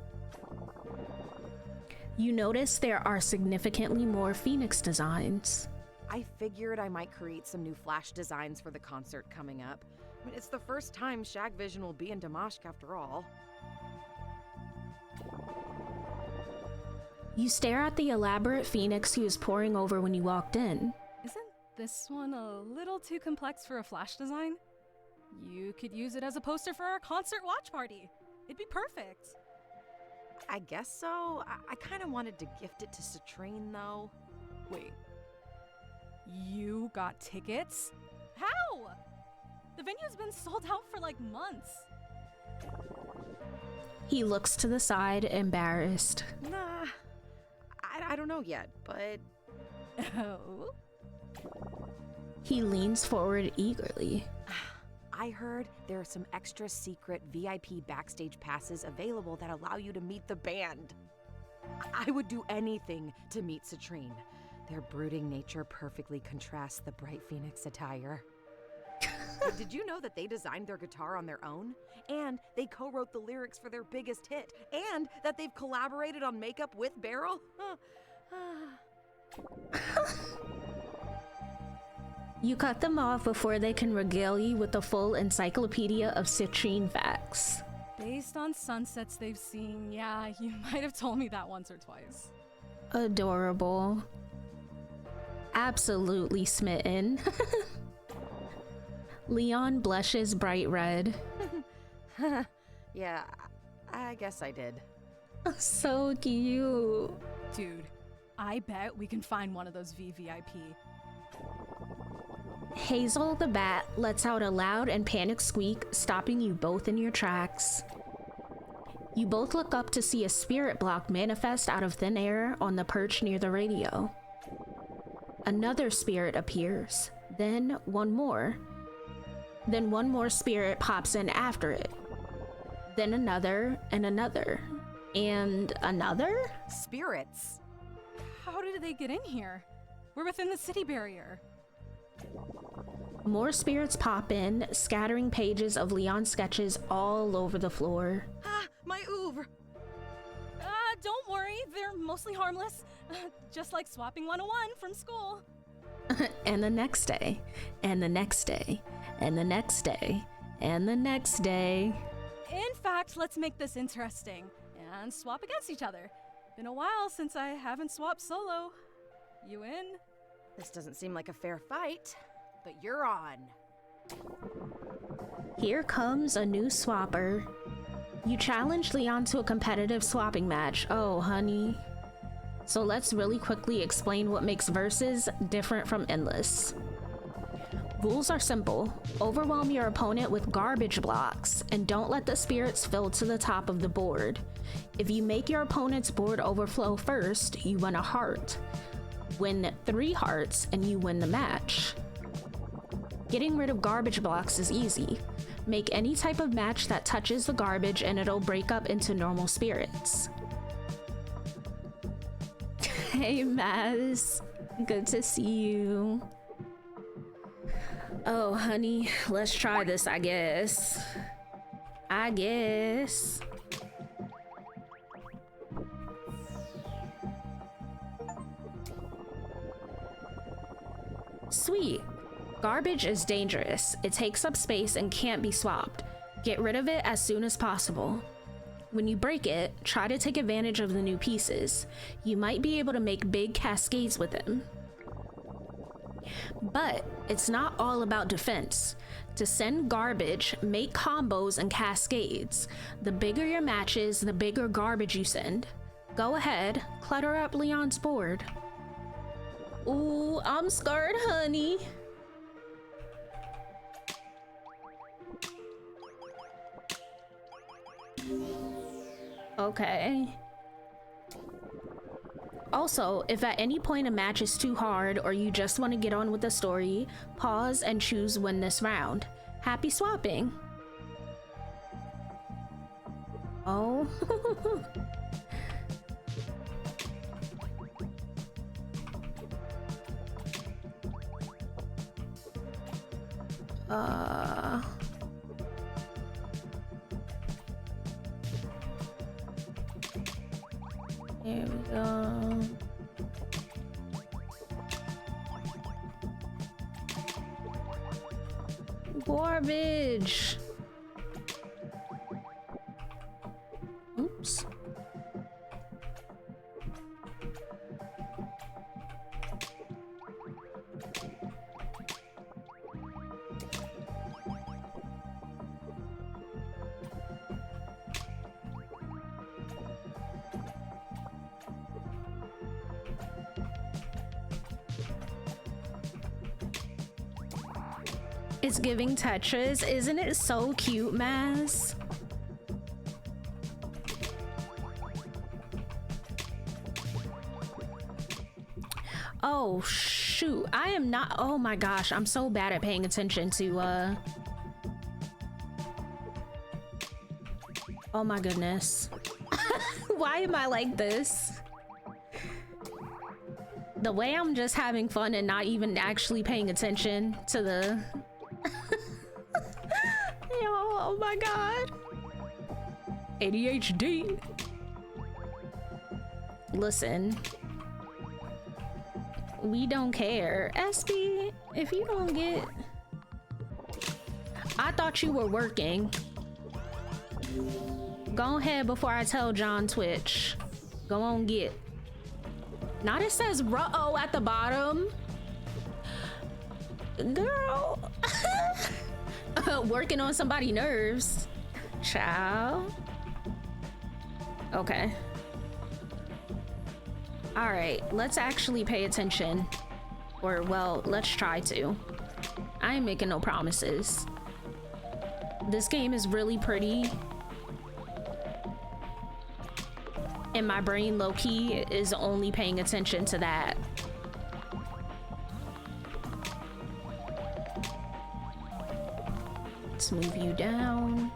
You notice there are significantly more Phoenix designs. I figured I might create some new flash designs for the concert coming up. I mean, it's the first time Shag Vision will be in Damashq after all. You stare at the elaborate phoenix he was poring over when you walked in. Isn't this one a little too complex for a flash design? You could use it as a poster for our concert watch party. It'd be perfect. I guess so. I kind of wanted to gift it to Citrine, though. Wait. You got tickets? How? The venue's been sold out for like months. He looks to the side, embarrassed. Nah, I don't know yet, but... Oh? He leans forward eagerly. I heard there are some extra secret VIP backstage passes available that allow you to meet the band. I would do anything to meet Citrine. Their brooding nature perfectly contrasts the bright Phoenix attire. Did you know that they designed their guitar on their own? And they co-wrote the lyrics for their biggest hit? And that they've collaborated on makeup with Beryl? You cut them off before they can regale you with the full encyclopedia of Citrine facts. Based on sunsets they've seen, yeah, you might have told me that once or twice. Adorable. Absolutely smitten. Leon blushes bright red. Yeah, I guess I did. So cute. Dude, I bet we can find one of those VVIP. Hazel the bat lets out a loud and panicked squeak, stopping you both in your tracks. You both look up to see a spirit block manifest out of thin air on the perch near the radio. Another spirit appears, then one more. Then one more spirit pops in after it. Then another, and another, and another? Spirits? How did they get in here? We're within the city barrier. More spirits pop in, scattering pages of Leon's sketches all over the floor. Ah, my oeuvre! Don't worry, they're mostly harmless. Just like swapping 101 from school. And the next day, and the next day, and the next day, and the next day. In fact, let's make this interesting and swap against each other. Been a while since I haven't swapped solo. You in? This doesn't seem like a fair fight, but you're on. Here comes a new swapper. You challenge Leon to a competitive swapping match. Oh, honey. So let's really quickly explain what makes Versus different from Endless. Rules are simple. Overwhelm your opponent with garbage blocks, and don't let the spirits fill to the top of the board. If you make your opponent's board overflow first, you win a heart. Win 3 hearts, and you win the match. Getting rid of garbage blocks is easy. Make any type of match that touches the garbage and it'll break up into normal spirits. Hey Maz, good to see you. Oh honey, let's try this, I guess. Sweet. Garbage is dangerous. It takes up space and can't be swapped. Get rid of it as soon as possible. When you break it, try to take advantage of the new pieces. You might be able to make big cascades with them. But it's not all about defense. To send garbage, make combos and cascades. The bigger your matches, the bigger garbage you send. Go ahead, clutter up Leon's board. Ooh, I'm scared, honey. Okay. Also, if at any point a match is too hard or you just want to get on with the story, pause and choose win this round. Happy swapping! Oh. Here we go. Garbage. Oops. It's giving Tetris. Isn't it so cute, Maz? Oh, shoot. I am not. Oh my gosh. I'm so bad at paying attention to, Oh my goodness. Why am I like this? The way I'm just having fun and not even actually paying attention to the... Oh my god. ADHD. Listen. We don't care. SB, if you don't get... I thought you were working. Go ahead before I tell John Twitch. Go on, get. Not it says ruh-oh at the bottom. Girl. Working on somebody's nerves. Child. Okay. All right, let's actually pay attention. Or, well, let's try to. I ain't making no promises. This game is really pretty. And my brain low-key is only paying attention to that. Let's move you down.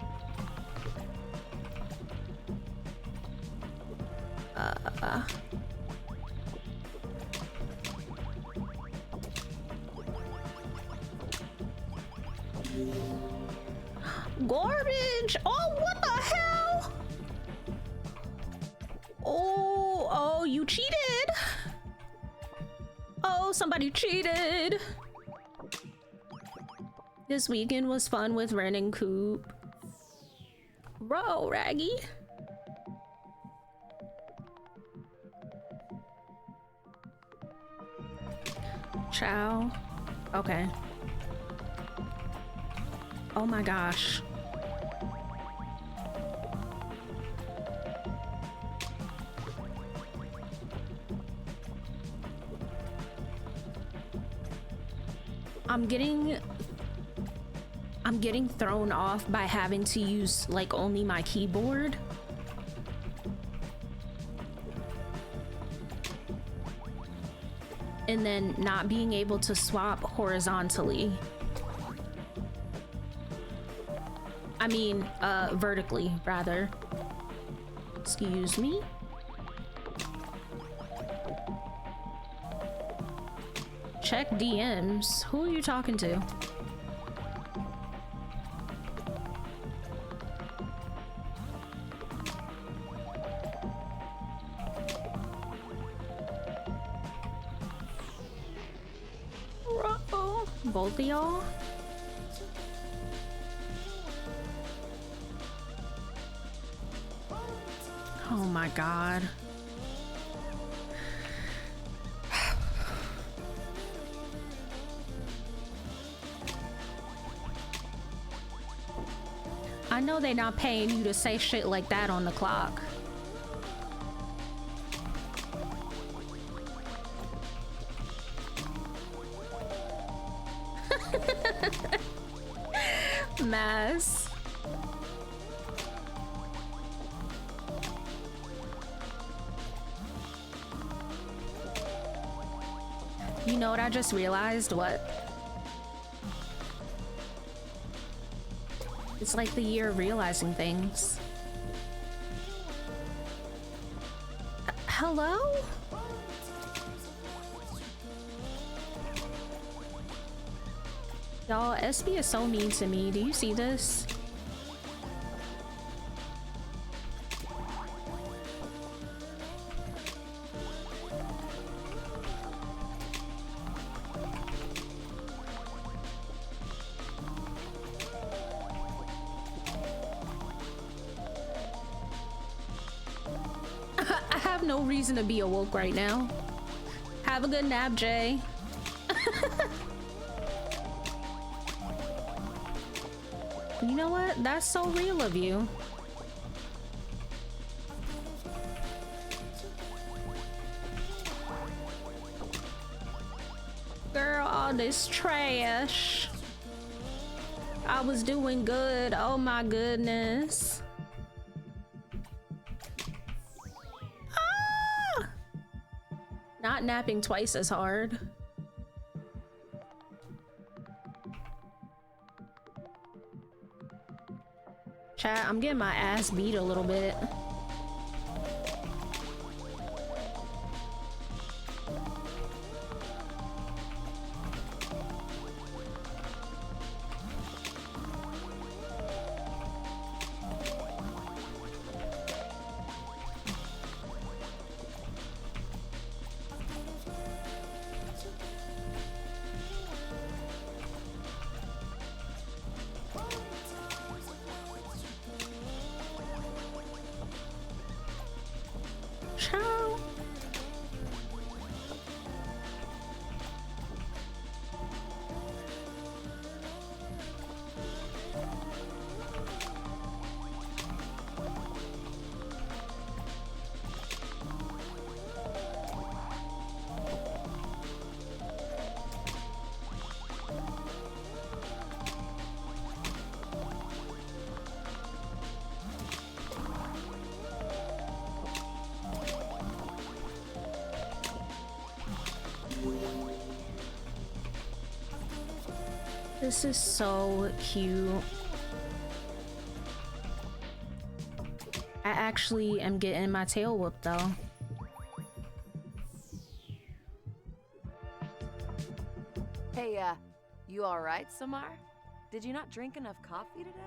Garbage! Oh, what the hell? Oh, you cheated. Oh, somebody cheated. This weekend was fun with Ren and Coop. Bro, Raggy. Chow. Okay. Oh my gosh. I'm getting thrown off by having to use like only my keyboard. And then not being able to swap horizontally. I mean, vertically, rather. Excuse me? Check DMs. Who are you talking to? Both of y'all? Oh my god. I know they're not paying you to say shit like that on the clock. Mess. You know what I just realized? What? It's like the year of realizing things. Hello? Y'all, SB is so mean to me. Do you see this? I have no reason to be awoke right now. Have a good nap, Jay. You know what? That's so real of you. Girl, all this trash. I was doing good. Oh my goodness. Ah! Not napping twice as hard. Chat, I'm getting my ass beat a little bit. Ciao. This is so cute. I actually am getting my tail whooped though. Hey, you alright, Samar? Did you not drink enough coffee today?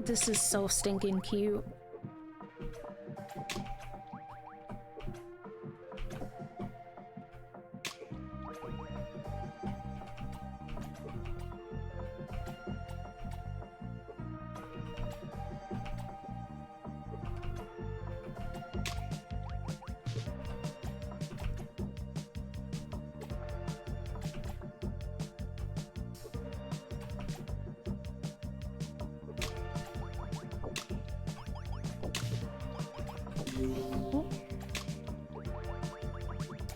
This is so stinking cute.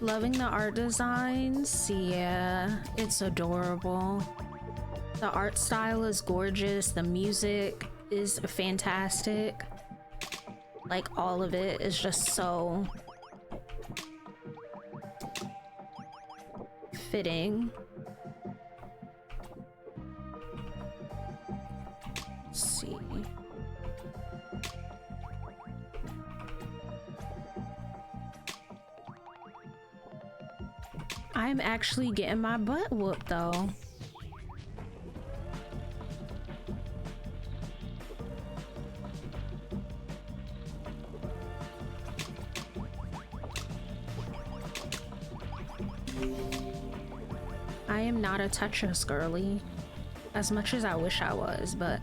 Loving the art designs. Yeah, it's adorable. The art style is gorgeous. The music is fantastic. Like, all of it is just so fitting. Let's see. I'm actually getting my butt whooped though. I am not a Tetris girly, as much as I wish I was, but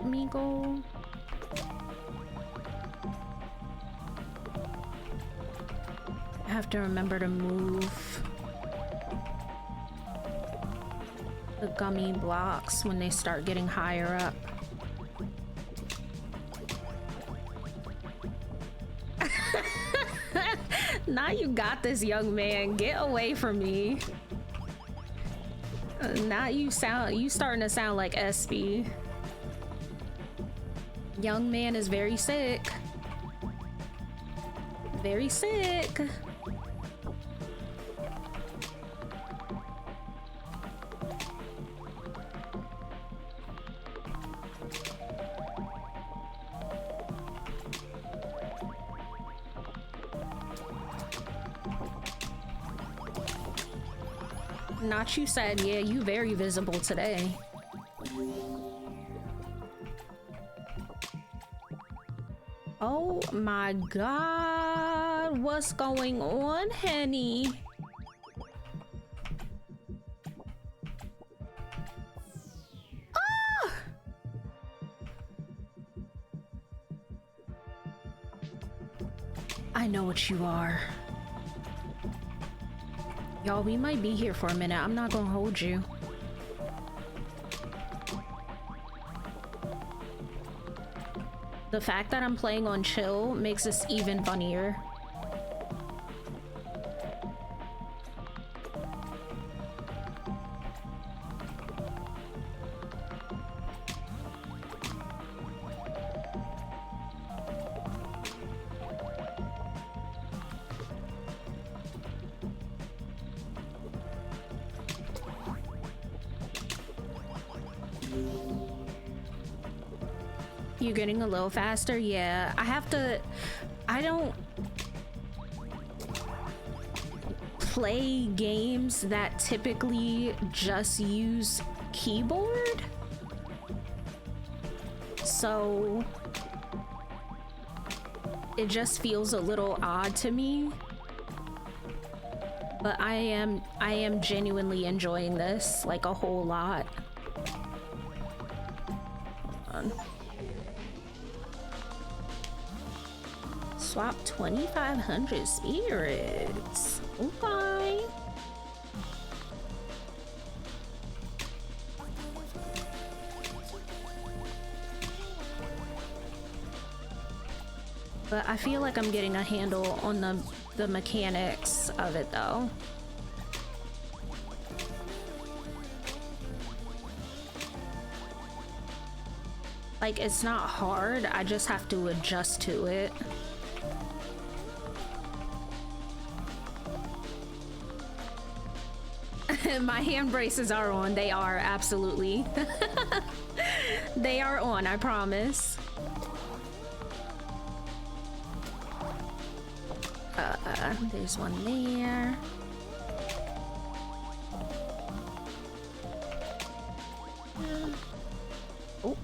Meagle. I have to remember to move the gummy blocks when they start getting higher up. Now you got this, young man. Get away from me. Now you starting to sound like SB. Young man is very sick. Very sick. Not you said, yeah, you very visible today. Oh my God, what's going on, Henny? Ah! I know what you are. Y'all, we might be here for a minute. I'm not gonna hold you. The fact that I'm playing on chill makes this even funnier. You're getting a little faster? Yeah, I don't play games that typically just use keyboard. So it just feels a little odd to me. But I am genuinely enjoying this, like, a whole lot. Hold on. Swap 2,500 spirits. Okay. But I feel like I'm getting a handle on the mechanics of it though. Like, it's not hard, I just have to adjust to it. My hand braces are on. They are, absolutely. They are on, I promise. There's one there. Oh.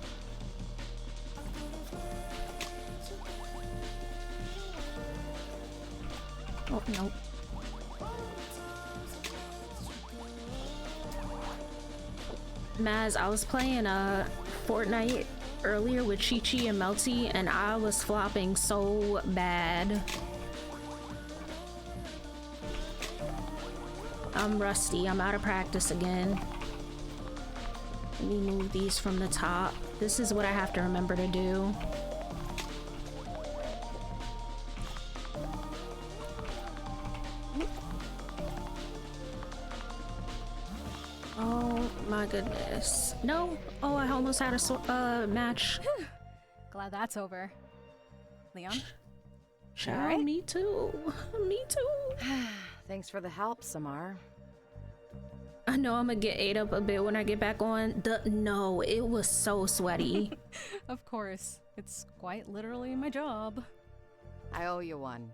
Oh, no. Maz, I was playing Fortnite earlier with Chi Chi and Melty, and I was flopping so bad. I'm rusty. I'm out of practice again. Let me move these from the top. This is what I have to remember to do. Oh my goodness. No. Oh, I almost had a match. Glad that's over. Leon? Child, Alright. me too. Me too. Thanks for the help, Samar. I know I'm gonna get ate up a bit when I get back on. No, it was so sweaty. Of course. It's quite literally my job. I owe you one.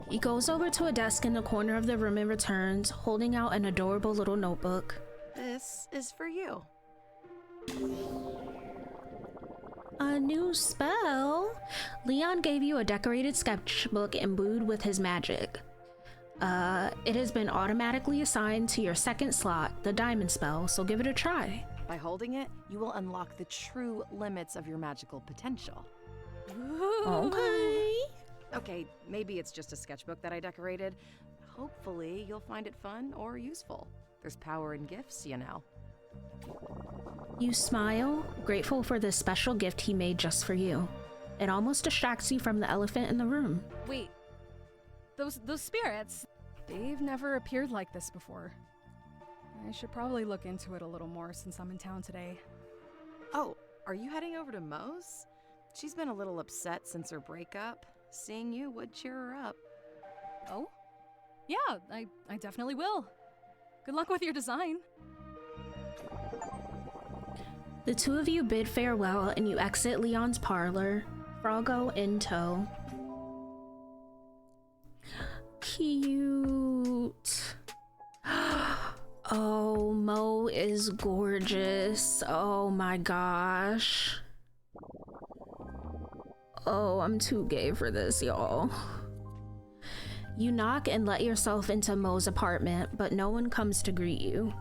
He goes over to a desk in the corner of the room and returns, holding out an adorable little notebook. This is for you. A new spell? Leon gave you a decorated sketchbook imbued with his magic. It has been automatically assigned to your second slot, the diamond spell, so give it a try. By holding it, you will unlock the true limits of your magical potential. Okay. Okay, maybe it's just a sketchbook that I decorated. Hopefully, you'll find it fun or useful. There's power in gifts, you know. You smile, grateful for this special gift he made just for you. It almost distracts you from the elephant in the room. Wait. Those spirits, they've never appeared like this before. I should probably look into it a little more since I'm in town today. Oh, are you heading over to Mo's? She's been a little upset since her breakup. Seeing you would cheer her up. Oh? Yeah, I definitely will. Good luck with your design. The two of you bid farewell and you exit Leon's parlor, Froggo in tow. Cute. Oh, Mo is gorgeous. Oh my gosh. Oh, I'm too gay for this, y'all. You knock and let yourself into Mo's apartment, but no one comes to greet you.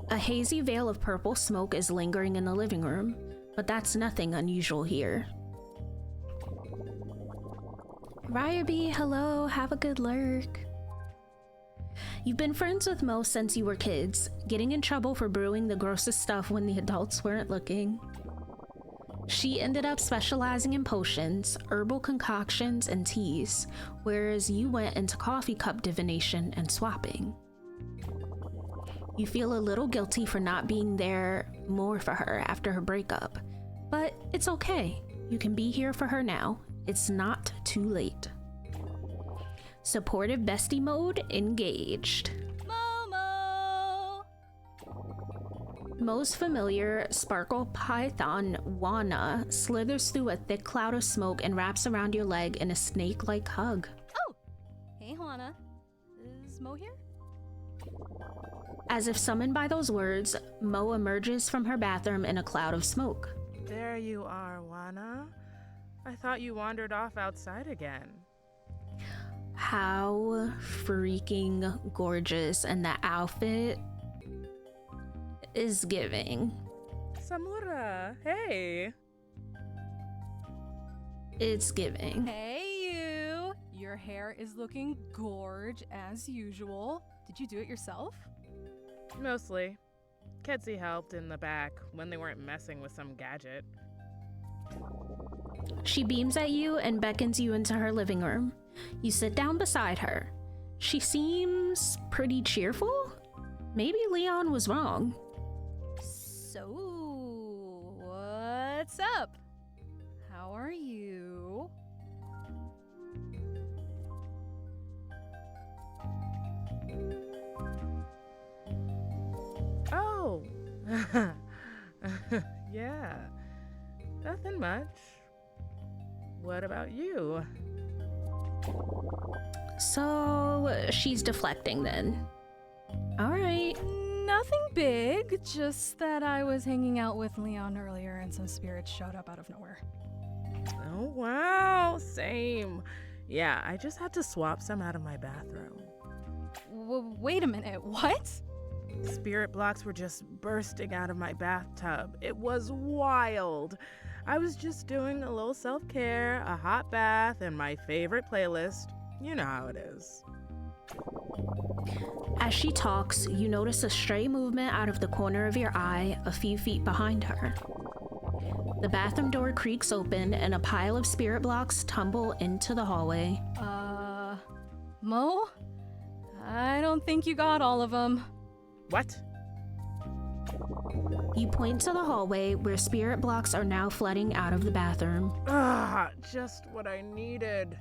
A hazy veil of purple smoke is lingering in the living room, but that's nothing unusual here. Ryaby, hello, have a good lurk. You've been friends with Mo since you were kids, getting in trouble for brewing the grossest stuff when the adults weren't looking. She ended up specializing in potions, herbal concoctions, and teas, whereas you went into coffee cup divination and swapping. You feel a little guilty for not being there more for her after her breakup, but it's okay. You can be here for her now. It's not too late. Supportive bestie mode engaged. Momo! Mo's familiar sparkle python, Wana, slithers through a thick cloud of smoke and wraps around your leg in a snake-like hug. Oh! Hey, Juana. Is Mo here? As if summoned by those words, Mo emerges from her bathroom in a cloud of smoke. There you are, Wana. I thought you wandered off outside again. How freaking gorgeous, and that outfit is giving. Samura, hey. It's giving. Hey, you! Your hair is looking gorge as usual. Did you do it yourself? Mostly. Ketsi helped in the back when they weren't messing with some gadget. She beams at you and beckons you into her living room. You sit down beside her. She seems pretty cheerful? Maybe Leon was wrong. So, what's up? How are you? Oh! Yeah. Nothing much. What about you? So, she's deflecting then. Alright. Nothing big, just that I was hanging out with Leon earlier and some spirits showed up out of nowhere. Oh, wow. Same. Yeah, I just had to swap some out of my bathroom. Wait a minute, what? Spirit blocks were just bursting out of my bathtub. It was wild. I was just doing a little self-care, a hot bath, and my favorite playlist. You know how it is. As she talks, you notice a stray movement out of the corner of your eye a few feet behind her. The bathroom door creaks open and a pile of spirit blocks tumble into the hallway. Mo? I don't think you got all of them. What? You point to the hallway where spirit blocks are now flooding out of the bathroom. Ah, just what I needed.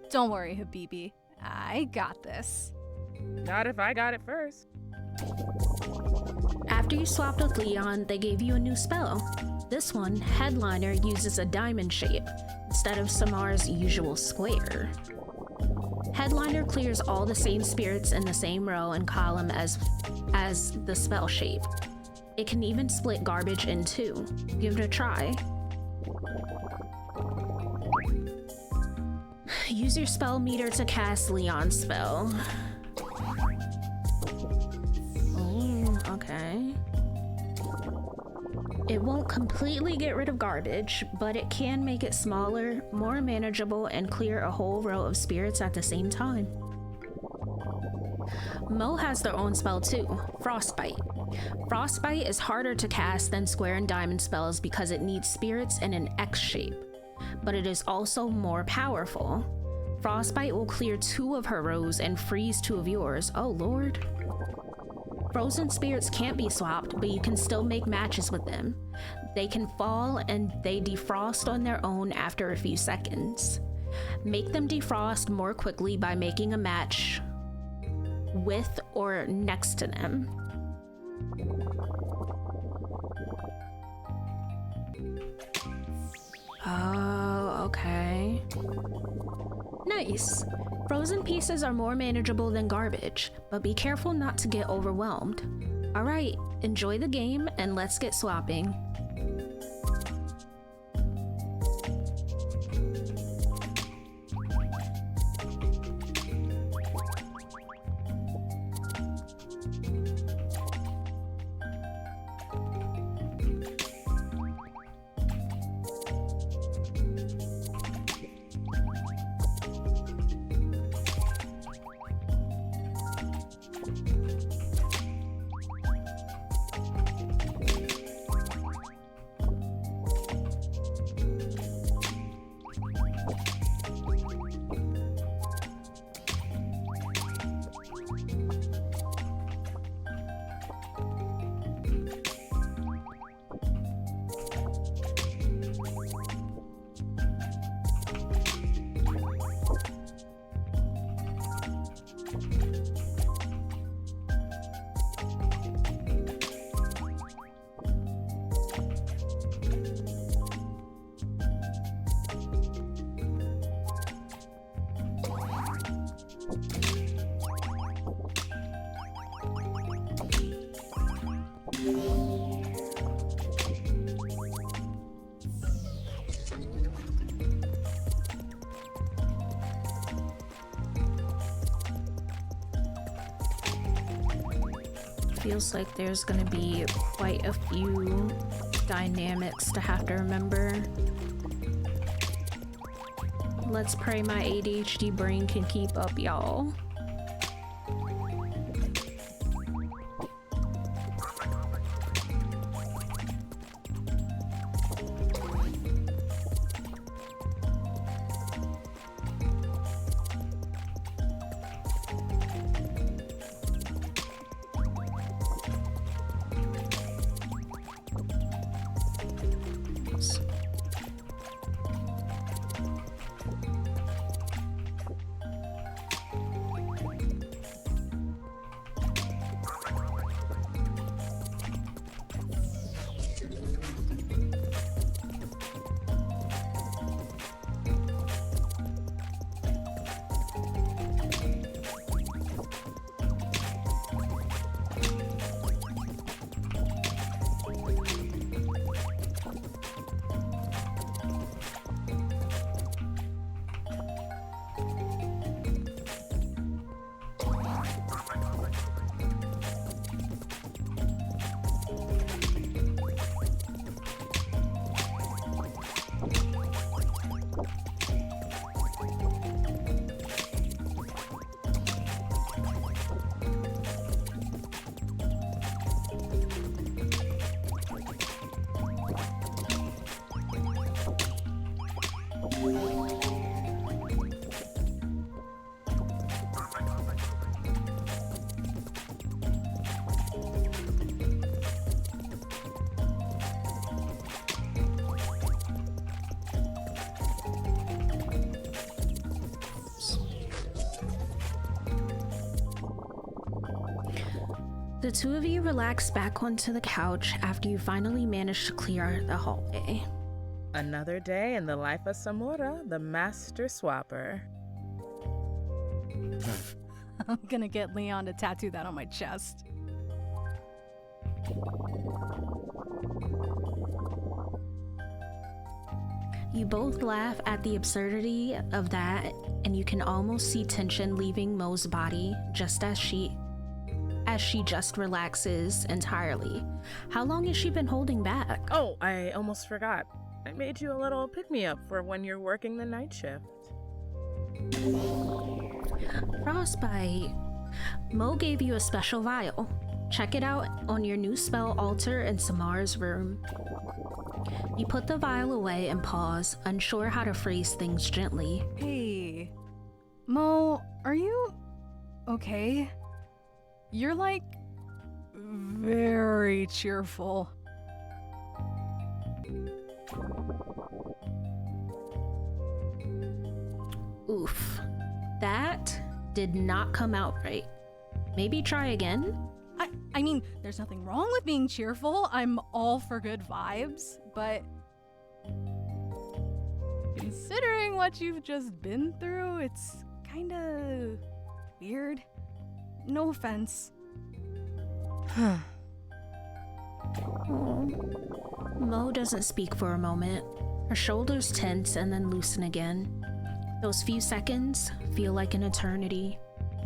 Don't worry, Habibi. I got this. Not if I got it first. After you swapped with Leon, they gave you a new spell. This one, Headliner, uses a diamond shape instead of Samar's usual square. Headliner clears all the same spirits in the same row and column as the spell shape. It can even split garbage in two. Give it a try. Use your spell meter to cast Leon's spell. Oh, okay. It won't completely get rid of garbage, but it can make it smaller, more manageable, and clear a whole row of spirits at the same time. Mo has their own spell too, Frostbite. Frostbite is harder to cast than square and diamond spells because it needs spirits in an X shape, but it is also more powerful. Frostbite will clear 2 of her rows and freeze 2 of yours. Oh lord. Frozen spirits can't be swapped, but you can still make matches with them. They can fall and they defrost on their own after a few seconds. Make them defrost more quickly by making a match with or next to them. Oh, okay. Nice. Frozen pieces are more manageable than garbage, but be careful not to get overwhelmed. Alright, enjoy the game and let's get swapping. Feels like there's gonna be quite a few dynamics to have to remember. Let's pray my ADHD brain can keep up, y'all. The two of you relax back onto the couch after you finally manage to clear the hallway. Another day in the life of Samura, the master swapper. I'm gonna get Leon to tattoo that on my chest. You both laugh at the absurdity of that, and you can almost see tension leaving Mo's body just as she just relaxes entirely. How long has she been holding back? Oh, I almost forgot. I made you a little pick-me-up for when you're working the night shift. Frostbite. Mo gave you a special vial. Check it out on your new spell altar in Samar's room. You put the vial away and pause, unsure how to phrase things gently. Hey, Mo, are you okay? You're like very cheerful. Oof. That did not come out right. Maybe try again? I mean, there's nothing wrong with being cheerful. I'm all for good vibes, but considering what you've just been through, it's kinda weird. No offense. Mo doesn't speak for a moment. Her shoulders tense and then loosen again. Those few seconds feel like an eternity.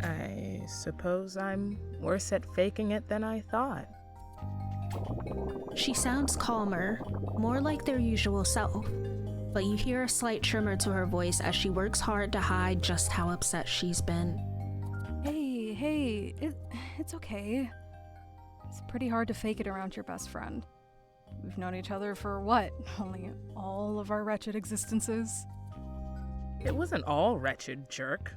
I suppose I'm worse at faking it than I thought. She sounds calmer, more like their usual self, but you hear a slight tremor to her voice as she works hard to hide just how upset she's been. Hey, it's okay. It's pretty hard to fake it around your best friend. We've known each other for what? Only all of our wretched existences? It wasn't all wretched, jerk.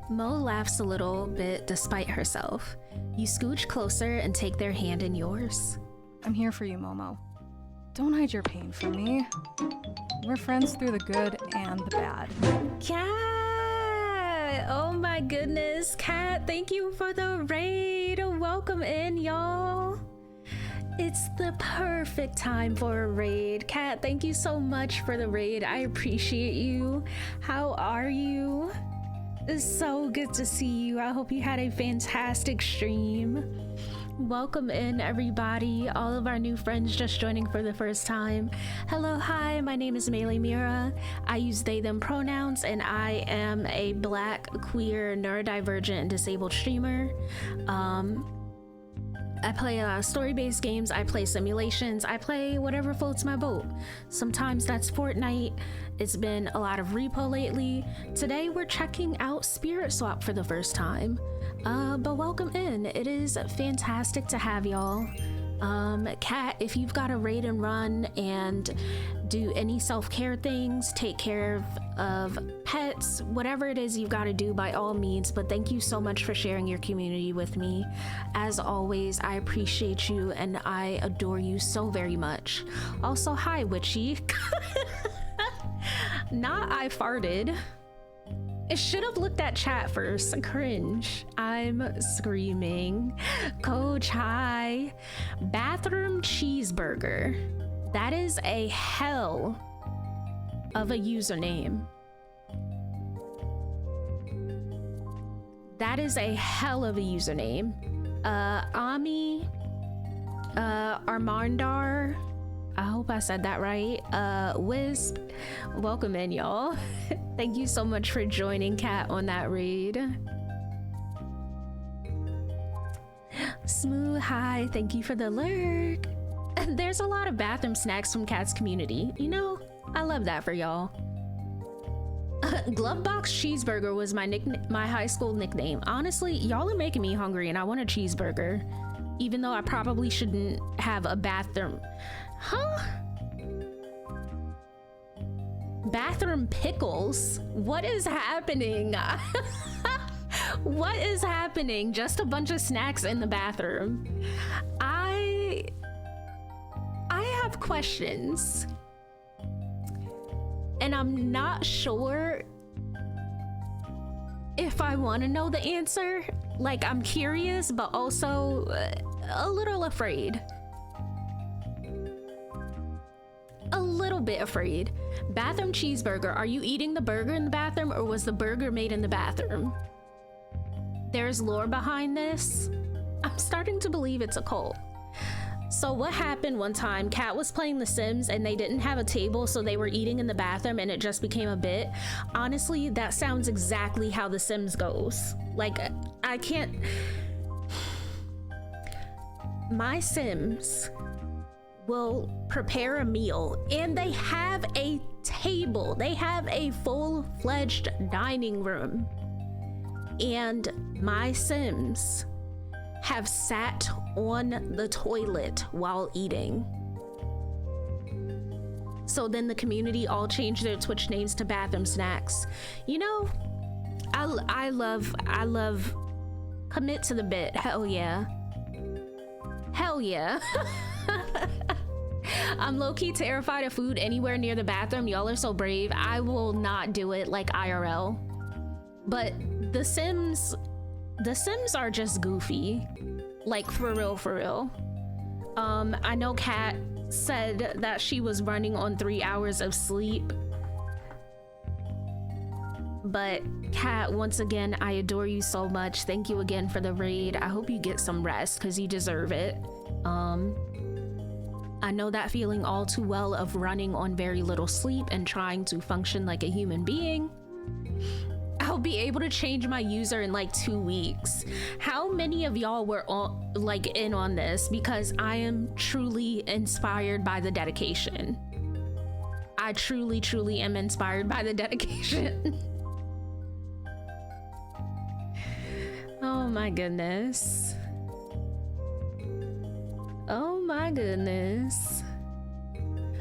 Mo laughs a little bit despite herself. You scooch closer and take their hand in yours. I'm here for you, Momo. Don't hide your pain from me. We're friends through the good and the bad. Cat! Oh my goodness, Cat, thank you for the raid. Welcome in, y'all. It's the perfect time for a raid. Cat, thank you so much for the raid. I appreciate you. How are you? It's so good to see you. I hope you had a fantastic stream. Welcome in, everybody. All of our new friends just joining for the first time. Hello, hi, my name is Melee Mira. I use they, them pronouns, and I am a Black, queer, neurodivergent, and disabled streamer. I play a lot of story-based games, I play simulations, I play whatever floats my boat. Sometimes that's Fortnite. It's been a lot of repo lately. Today we're checking out Spirit Swap for the first time. But welcome in. It is fantastic to have y'all. Kat, if you've got to raid and run and do any self-care things, take care of pets, whatever it is you've got to do, by all means. But thank you so much for sharing your community with me. As always, I appreciate you and I adore you so very much. Also, hi, Witchy. Not I farted. It should have looked at chat first. Cringe. I'm screaming. Coach, hi. Bathroom cheeseburger. That is a hell of a username. That is a hell of a username. Ami, Armandar, I hope I said that right. Wisp, welcome in, y'all. Thank you so much for joining Kat on that raid. Smooth, hi, thank you for the lurk. There's a lot of bathroom snacks from Kat's community. You know, I love that for y'all. Glovebox cheeseburger was my high school nickname. Honestly, y'all are making me hungry and I want a cheeseburger. Even though I probably shouldn't have a bathroom. Huh? bathroom pickles. What is happening? What is happening? Just a bunch of snacks in the bathroom. I have questions, and I'm not sure if I want to know the answer. Like, I'm curious, but also a little afraid. A little bit afraid. Bathroom cheeseburger. Are you eating the burger in the bathroom, or was the burger made in the bathroom? There's lore behind this. I'm starting to believe it's a cult. So what happened one time, Kat was playing The Sims and they didn't have a table, so they were eating in the bathroom and it just became a bit. Honestly, that sounds exactly how The Sims goes. Like, I can't... My Sims will prepare a meal and they have a table. They have a full-fledged dining room. And my Sims have sat on the toilet while eating. So then the community all changed their Twitch names to Bathroom Snacks. You know, I love commit to the bit. Hell yeah. Hell yeah. I'm low-key terrified of food anywhere near the bathroom. Y'all are so brave. I will not do it like IRL. But The Sims are just goofy. Like, for real. I know Kat said that she was running on 3 hours of sleep. But Kat, once again, I adore you so much. Thank you again for the raid. I hope you get some rest because you deserve it. I know that feeling all too well of running on very little sleep and trying to function like a human being. I'll be able to change my user in like 2 weeks. How many of y'all were in on this? Because I am truly inspired by the dedication. I truly am inspired by the dedication. Oh my goodness. Oh my goodness.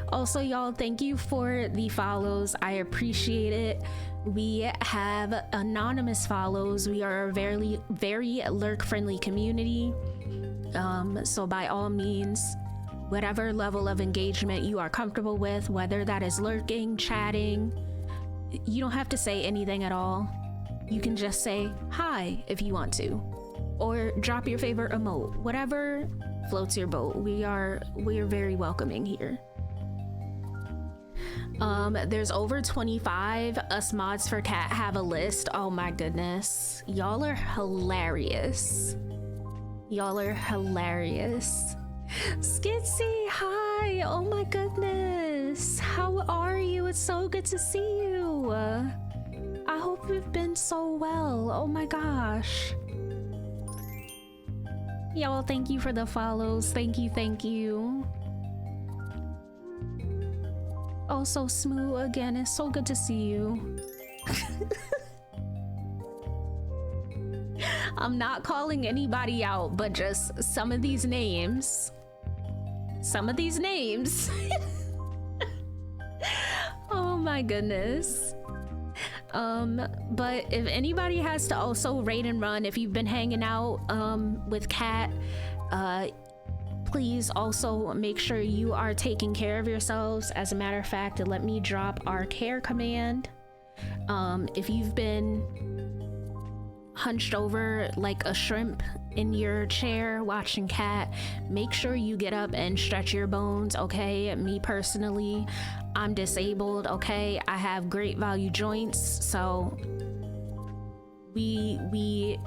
Also, y'all, thank you for the follows. I appreciate it. We have anonymous follows. We are a very lurk-friendly community. So by all means, whatever level of engagement you are comfortable with, whether that is lurking, chatting, you don't have to say anything at all. You can just say hi if you want to, or drop your favorite emote. Whatever floats your boat. We are very welcoming here. There's over 25. Us mods for Cat have a list. Oh my goodness. Y'all are hilarious. Y'all are hilarious. Skitsy, hi. Oh my goodness. How are you? It's so good to see you. I hope you've been so well. Oh my gosh. Y'all, thank you for the follows. Thank you. Also, Smoo, again, it's so good to see you. I'm not calling anybody out, but just some of these names. Oh my goodness. But if anybody has to also raid and run, if you've been hanging out with Kat, please also make sure you are taking care of yourselves. As a matter of fact, let me drop our care command. If you've been hunched over like a shrimp in your chair watching Kat, make sure you get up and stretch your bones, okay? Me personally, I'm disabled, okay? I have great value joints, so we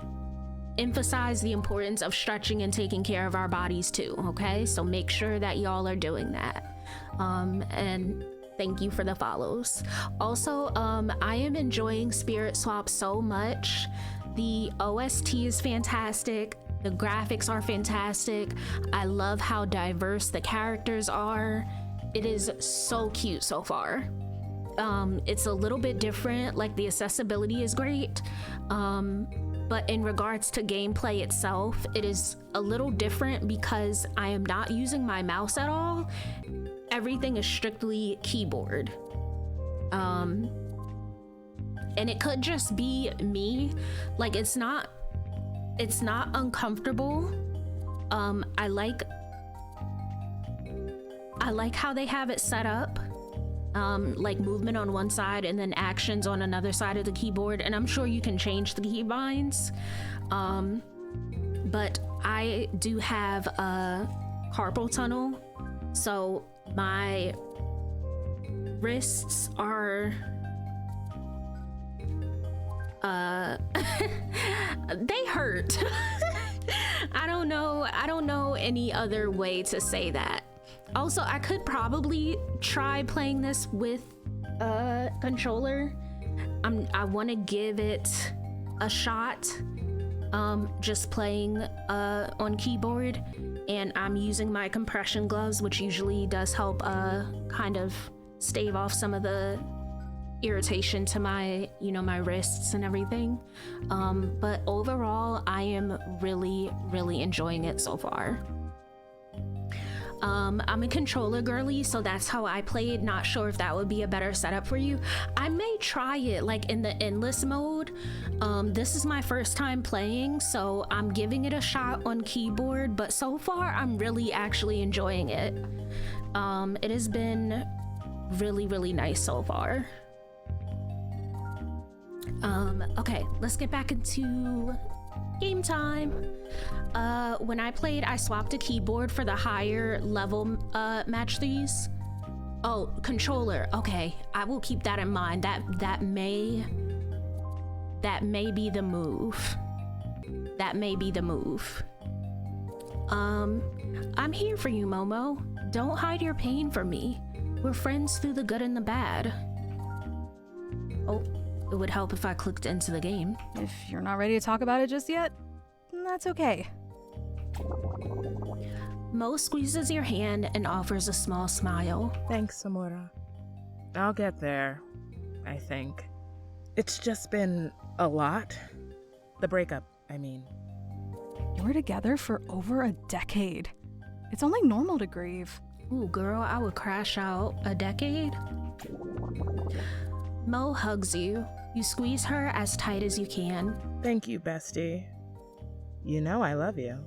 emphasize the importance of stretching and taking care of our bodies too, okay? So make sure that y'all are doing that. And thank you for the follows. Also, I am enjoying Spirit Swap so much. The OST is fantastic. The graphics are fantastic. I love how diverse the characters are. It is so cute so far. It's a little bit different, like the accessibility is great. But in regards to gameplay itself, it is a little different because I am not using my mouse at all. Everything is strictly keyboard. And it could just be me. Like, it's not uncomfortable. I like how they have it set up. Like movement on one side and then actions on another side of the keyboard, and I'm sure you can change the keybinds. But I do have a carpal tunnel, so my wrists are they hurt. I don't know any other way to say that. Also, I could probably try playing this with a controller. I want to give it a shot, just playing on keyboard, and I'm using my compression gloves, which usually does help kind of stave off some of the irritation to my wrists and everything. But overall, I am really enjoying it so far. I'm a controller girly, so that's how I played. Not sure if that would be a better setup for you. I may try it like in the endless mode. This is my first time playing, so I'm giving it a shot on keyboard, but so far I'm really actually enjoying it. It has been really nice so far. Okay, let's get back into game time. When I played, I swapped a keyboard for the higher level match 3s. Oh, controller. Okay, I will keep that in mind. That may be the move. That may be the move. I'm here for you, Momo. Don't hide your pain from me. We're friends through the good and the bad. Oh, it would help if I clicked into the game. If you're not ready to talk about it just yet, that's okay. Mo squeezes your hand and offers a small smile. Thanks, Samura. I'll get there, I think. It's just been a lot. The breakup, I mean. You were together for over a decade. It's only normal to grieve. Ooh, girl, I would crash out. A decade? Mo hugs you. You squeeze her as tight as you can. Thank you, bestie. You know I love you.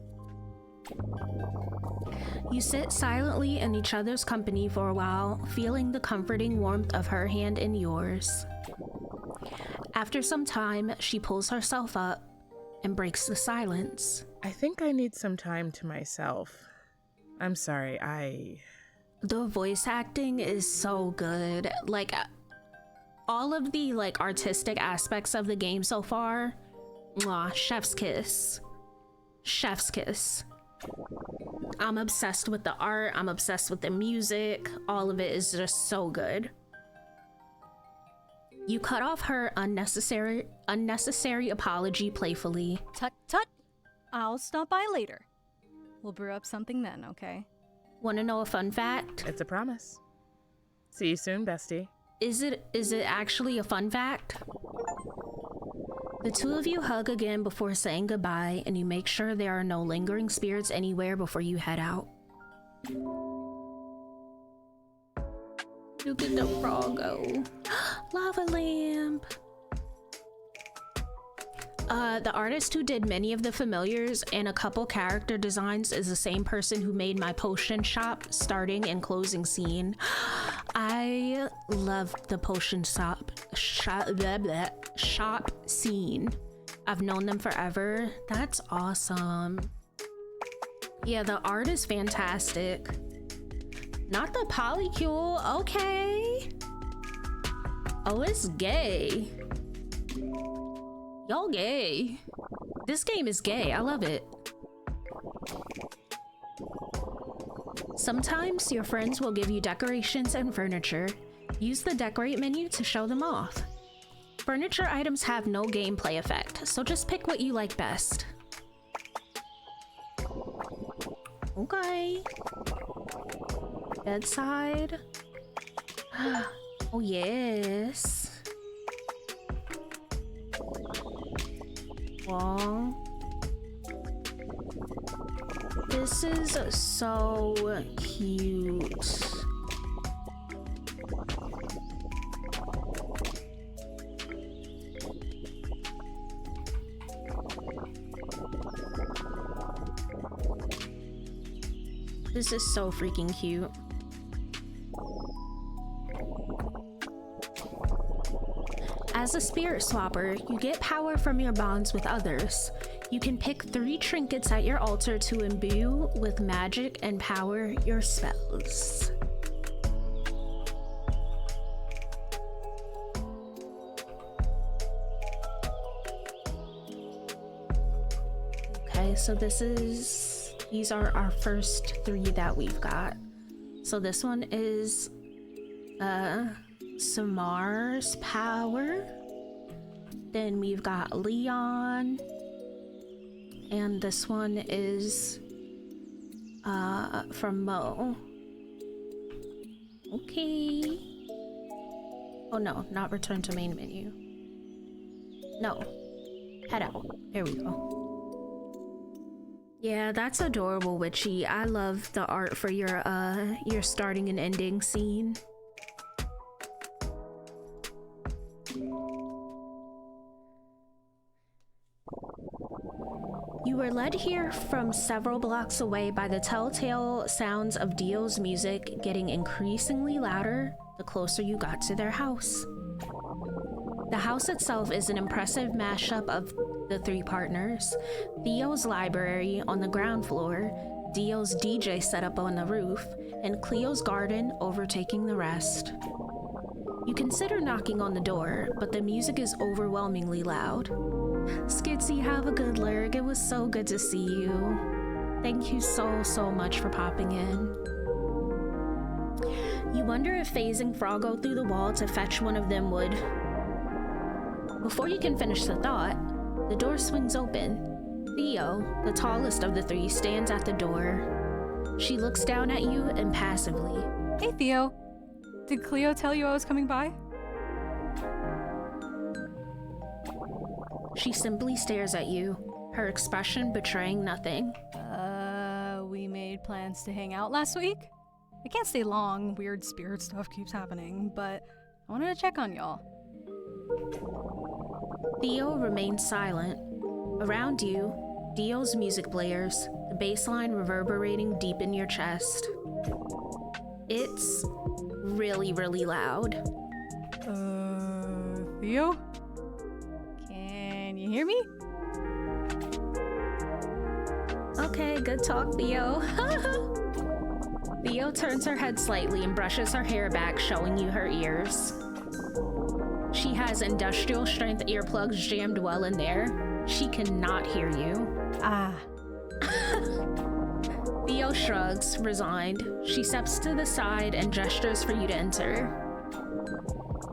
You sit silently in each other's company for a while, feeling the comforting warmth of her hand in yours. After some time, she pulls herself up and breaks the silence. I think I need some time to myself. I'm sorry, The voice acting is so good. Like, all of the artistic aspects of the game so far, mwah, chef's kiss. Chef's kiss. I'm obsessed with the art, I'm obsessed with the music, all of it is just so good. You cut off her unnecessary apology playfully. Tut. I'll stop by later. We'll brew up something then, okay? Want to know a fun fact? It's a promise. See you soon, bestie. Is it actually a fun fact? The two of you hug again before saying goodbye, and you make sure there are no lingering spirits anywhere before you head out. Look at the frog go. Lava lamp. The artist who did many of the familiars and a couple character designs is the same person who made my potion shop starting and closing scene. I love the potion shop scene. I've known them forever. That's awesome. Yeah, the art is fantastic. Not the polycule, okay. Oh, it's gay. Y'all gay. This game is gay, I love it. Sometimes your friends will give you decorations and furniture. Use the decorate menu to show them off. Furniture items have no gameplay effect, so just pick what you like best. Okay. Bedside. Oh yes. Wow. This is so cute. This is so freaking cute. As a spirit swapper, you get power from your bonds with others. You can pick 3 trinkets at your altar to imbue with magic and power your spells. Okay, so these are our first 3 that we've got. So this one is Samar's power. Then we've got Leon. And this one is from Mo. Okay. Oh no, not return to main menu. No. Head out. There we go. Yeah, that's adorable, Witchy. I love the art for your starting and ending scene. You were led here from several blocks away by the telltale sounds of Dio's music getting increasingly louder the closer you got to their house. The house itself is an impressive mashup of the 3 partners: Theo's library on the ground floor, Dio's DJ setup on the roof, and Cleo's garden overtaking the rest. You consider knocking on the door, but the music is overwhelmingly loud. Skitsy, have a good lurk. It was so good to see you. Thank you so much for popping in. You wonder if phasing Froggo through the wall to fetch one of them would... Before you can finish the thought, the door swings open. Theo, the tallest of the 3, stands at the door. She looks down at you impassively. Hey, Theo. Did Cleo tell you I was coming by? She simply stares at you, her expression betraying nothing. We made plans to hang out last week? I can't stay long, weird spirit stuff keeps happening, but I wanted to check on y'all. Theo remains silent. Around you, Dio's music blares, the bass line reverberating deep in your chest. It's really loud. Theo? Can you hear me? Okay, good talk, Theo. Theo turns her head slightly and brushes her hair back, showing you her ears. She has industrial strength earplugs jammed well in there. She cannot hear you. Ah. Theo shrugs, resigned. She steps to the side and gestures for you to enter.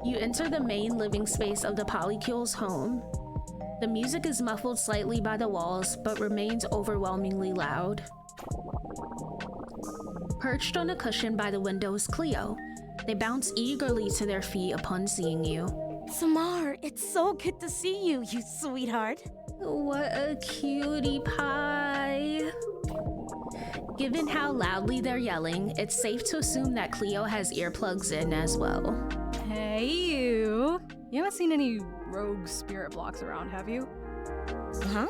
You enter the main living space of the Polycule's home. The music is muffled slightly by the walls, but remains overwhelmingly loud. Perched on a cushion by the window is Cleo. They bounce eagerly to their feet upon seeing you. Samar, it's so good to see you, you sweetheart. What a cutie pie. Given how loudly they're yelling, it's safe to assume that Cleo has earplugs in as well. Hey, you. You haven't seen any rogue spirit blocks around, have you? Huh?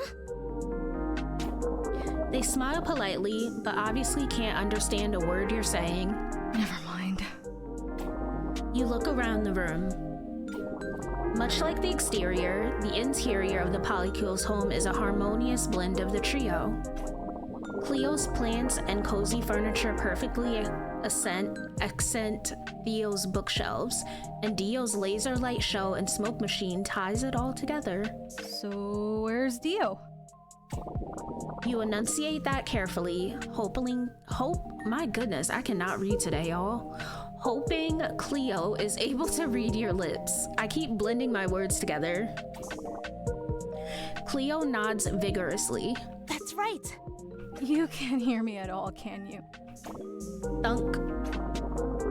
They smile politely, but obviously can't understand a word you're saying. Never mind. You look around the room. Much like the exterior, the interior of the Polycule's home is a harmonious blend of the trio. Cleo's plants and cozy furniture perfectly accent Theo's bookshelves, and Dio's laser light show and smoke machine ties it all together. So where's Dio? You enunciate that carefully, my goodness, I cannot read today, y'all. Hoping Cleo is able to read your lips. I keep blending my words together. Cleo nods vigorously. That's right. You can't hear me at all, can you? Thunk.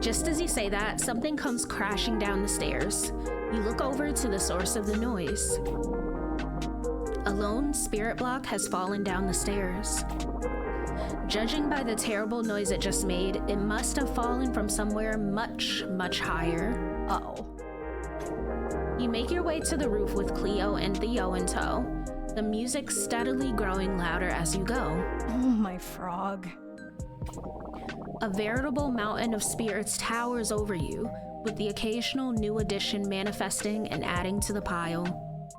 Just as you say that, something comes crashing down the stairs. You look over to the source of the noise. A lone spirit block has fallen down the stairs. Judging by the terrible noise it just made, it must have fallen from somewhere much higher. Uh-oh. You make your way to the roof with Cleo and Theo in tow, the music steadily growing louder as you go. Oh, my frog. A veritable mountain of spirits towers over you, with the occasional new addition manifesting and adding to the pile.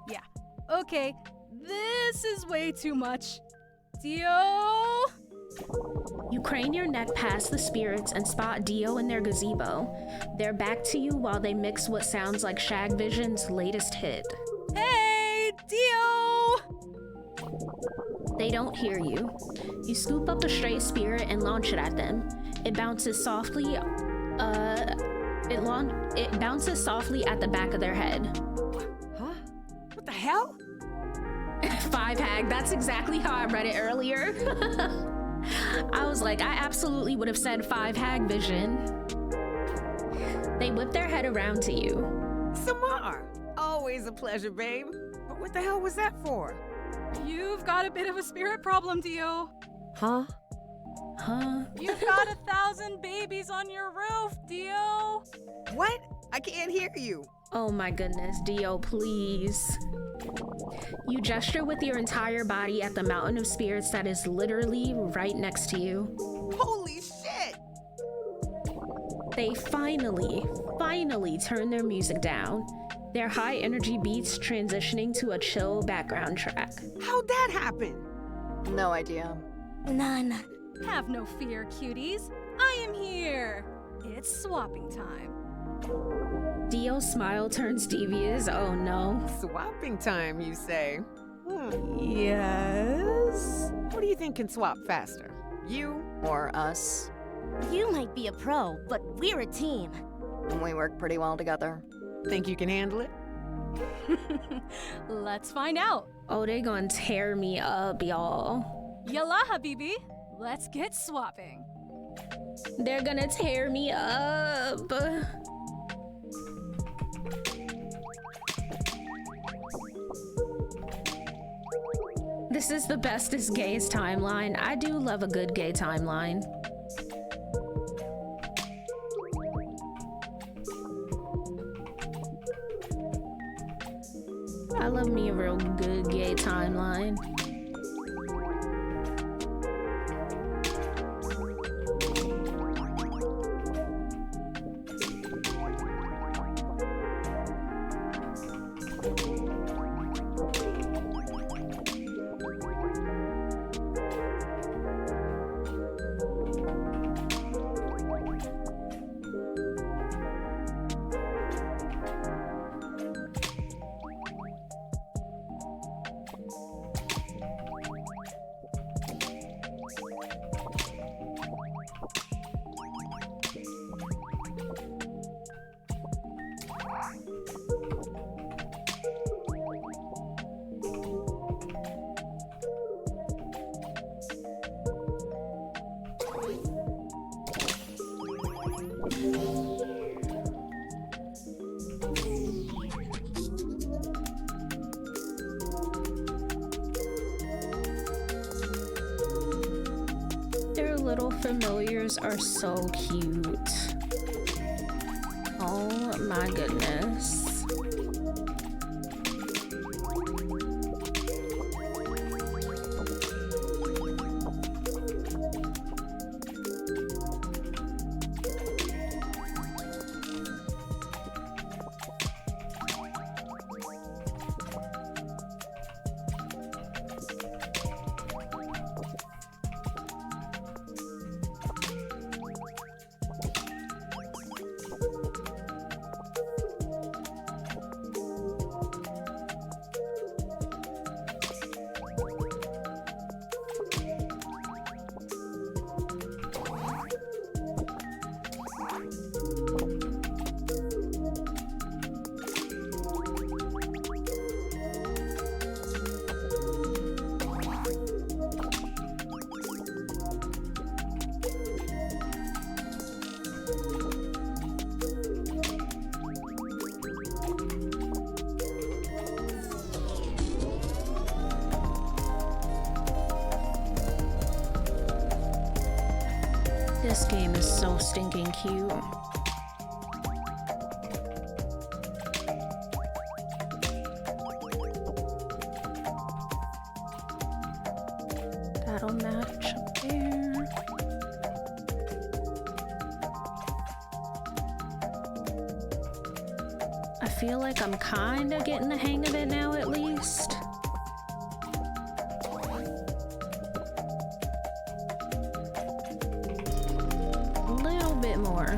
Yeah, okay, this is way too much. Dio! You crane your neck past the spirits and spot Dio in their gazebo. They're back to you while they mix what sounds like Shag Vision's latest hit. Hey, Dio! They don't hear you. You scoop up a stray spirit and launch it at them. It bounces softly, it bounces softly at the back of their head. Huh? What the hell? 5 Hag, that's exactly how I read it earlier. I was like, I absolutely would have said 5 Hag Vision. They whip their head around to you. Samar! Always a pleasure, babe. But what the hell was that for? You've got a bit of a spirit problem, Dio. Huh? Huh? You've got 1,000 babies on your roof, Dio. What? I can't hear you. Oh my goodness, Dio, please. You gesture with your entire body at the mountain of spirits that is literally right next to you. Holy shit! They finally turn their music down, their high energy beats transitioning to a chill background track. How'd that happen? No idea. None. Have no fear, cuties. I am here. It's swapping time. Dio's smile turns devious. Oh no. Swapping time, you say? Yes? What do you think can swap faster? You? Or us. You might be a pro, but we're a team. We work pretty well together. Think you can handle it? Let's find out. Oh, they gonna tear me up, y'all. Yalla, Habibi. Let's get swapping. They're gonna tear me up. This is the bestest gays timeline. I do love a good gay timeline. I love me a real good gay timeline. Their little familiars are so cute. Oh my goodness. This game is so stinking cute. That'll match up there. I feel like I'm kind of getting the hang of it now, at least. A little bit more.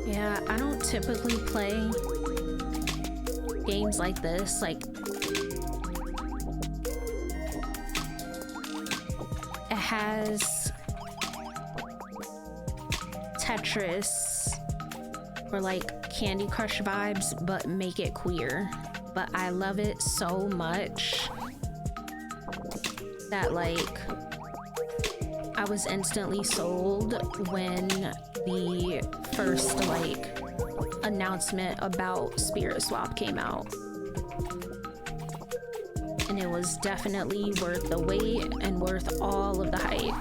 Yeah, I don't typically play games like this. Like, it has Tetris or like Candy Crush vibes, but make it queer. But I love it so much that like I was instantly sold when the first like announcement about Spirit Swap came out. And it was definitely worth the wait and worth all of the hype.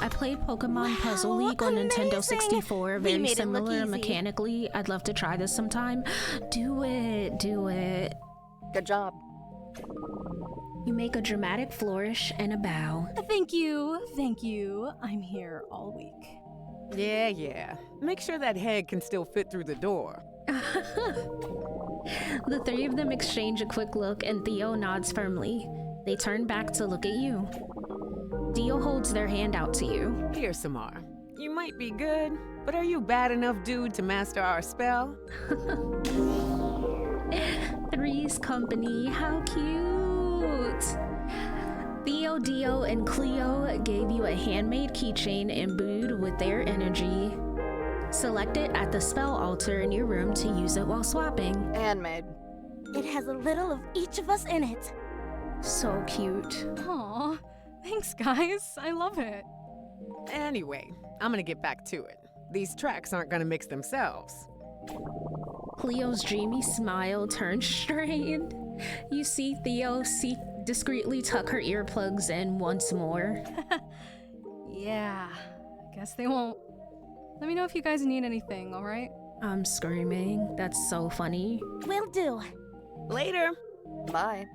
I played Pokemon Puzzle League on Nintendo 64, very similar mechanically. I'd love to try this sometime. Do it, do it. Good job. You make a dramatic flourish and a bow. Thank you. I'm here all week. Yeah. Make sure that head can still fit through the door. The three of them exchange a quick look and Theo nods firmly. They turn back to look at you. Dio holds their hand out to you. Here, Samar. You might be good, but are you bad enough, dude, to master our spell? Three's company, how cute! Theo, Dio, and Cleo gave you a handmade keychain imbued with their energy. Select it at the spell altar in your room to use it while swapping. Handmade. It has a little of each of us in it. So cute. Aw, thanks guys, I love it. Anyway, I'm gonna get back to it. These tracks aren't gonna mix themselves. Cleo's dreamy smile turns strained. You see Theo discreetly tuck her earplugs in once more. Yeah, guess they won't. Let me know if you guys need anything, alright? I'm screaming. That's so funny. Will do. Later. Bye.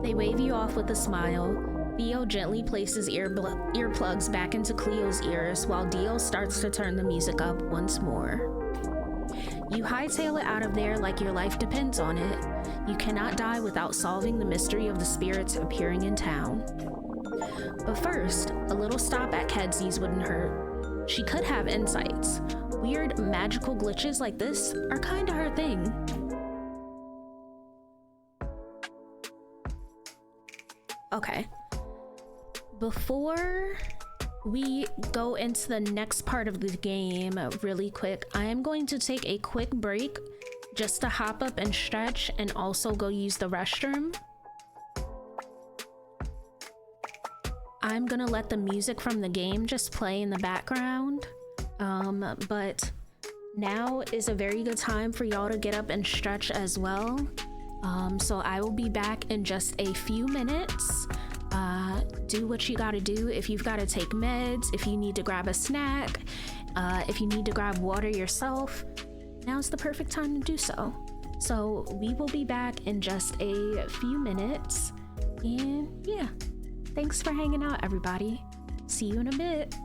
They wave you off with a smile. Theo gently places earplugs back into Cleo's ears while Dio starts to turn the music up once more. You hightail it out of there like your life depends on it. You cannot die without solving the mystery of the spirits appearing in town. But first, a little stop at Kedsy's wouldn't hurt. She could have insights. Weird magical glitches like this are kinda her thing. Okay. Before we go into the next part of the game really quick, I am going to take a quick break just to hop up and stretch and also go use the restroom. I'm gonna let the music from the game just play in the background, but now is a very good time for y'all to get up and stretch as well. So I will be back in just a few minutes. Do what you gotta do. If you've gotta take meds, if you need to grab a snack, if you need to grab water yourself, now's the perfect time to do so. So we will be back in just a few minutes. And yeah, thanks for hanging out, everybody. See you in a bit.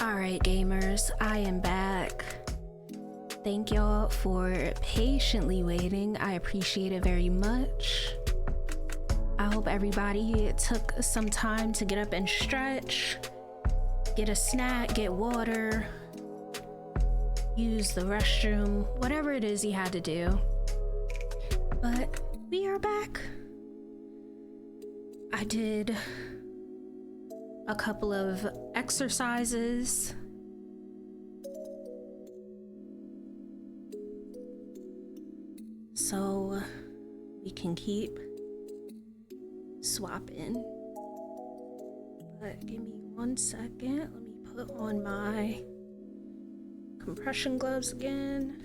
Alright, gamers, I am back. Thank y'all for patiently waiting. I appreciate it very much. I hope everybody took some time to get up and stretch, get a snack, get water, use the restroom, whatever it is you had to do. But we are back. I did a couple of exercises. So we can keep swapping. But give me 1 second. Let me put on my compression gloves again.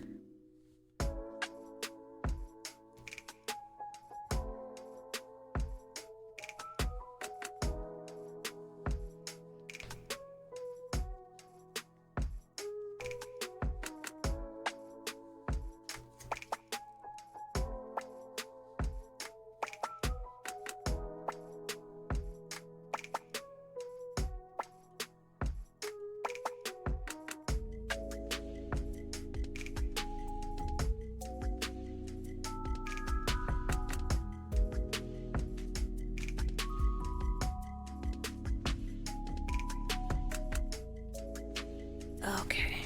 Okay.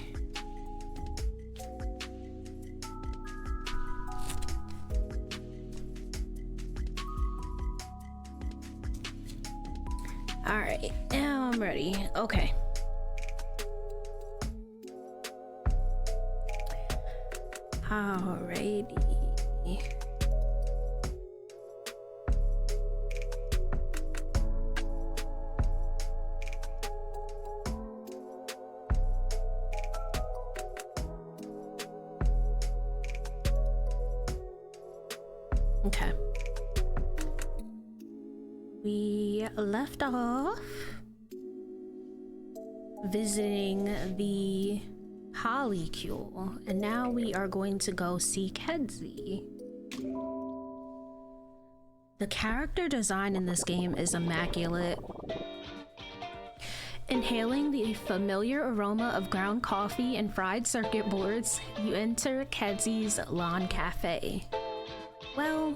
All right, now I'm ready. Okay. Alrighty. Okay. We left off visiting the Polycule, and now we are going to go see Kedzie. The character design in this game is immaculate. Inhaling the familiar aroma of ground coffee and fried circuit boards, you enter Kedzie's Lawn Cafe. Well,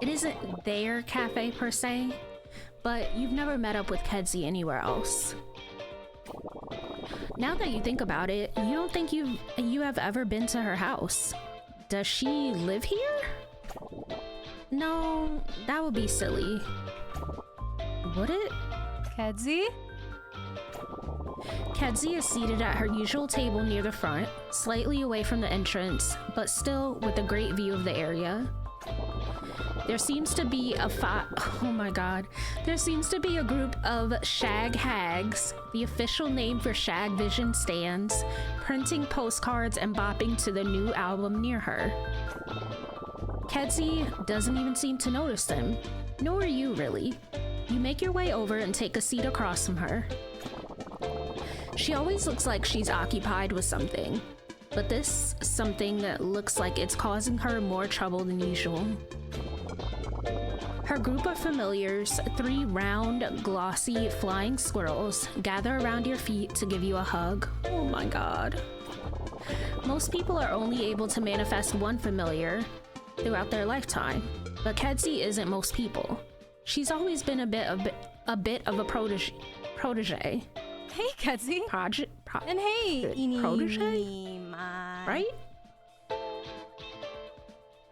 it isn't their cafe per se, but you've never met up with Kedzie anywhere else. Now that you think about it, you don't think you have ever been to her house. Does she live here? No, that would be silly. Would it? Kedzie? Kedzie is seated at her usual table near the front, slightly away from the entrance, but still with a great view of the area. There seems to be There seems to be a group of Shag Hags, the official name for Shag Vision stands, printing postcards and bopping to the new album near her. Kedzie doesn't even seem to notice them, nor you really. You make your way over and take a seat across from her. She always looks like she's occupied with something, but this something looks like it's causing her more trouble than usual. Her group of familiars, 3 round, glossy, flying squirrels, gather around your feet to give you a hug. Oh my god. Most people are only able to manifest one familiar throughout their lifetime, but Kedzie isn't most people. She's always been a bit of a protege. Hey, Kedzie. And hey, protege? Right?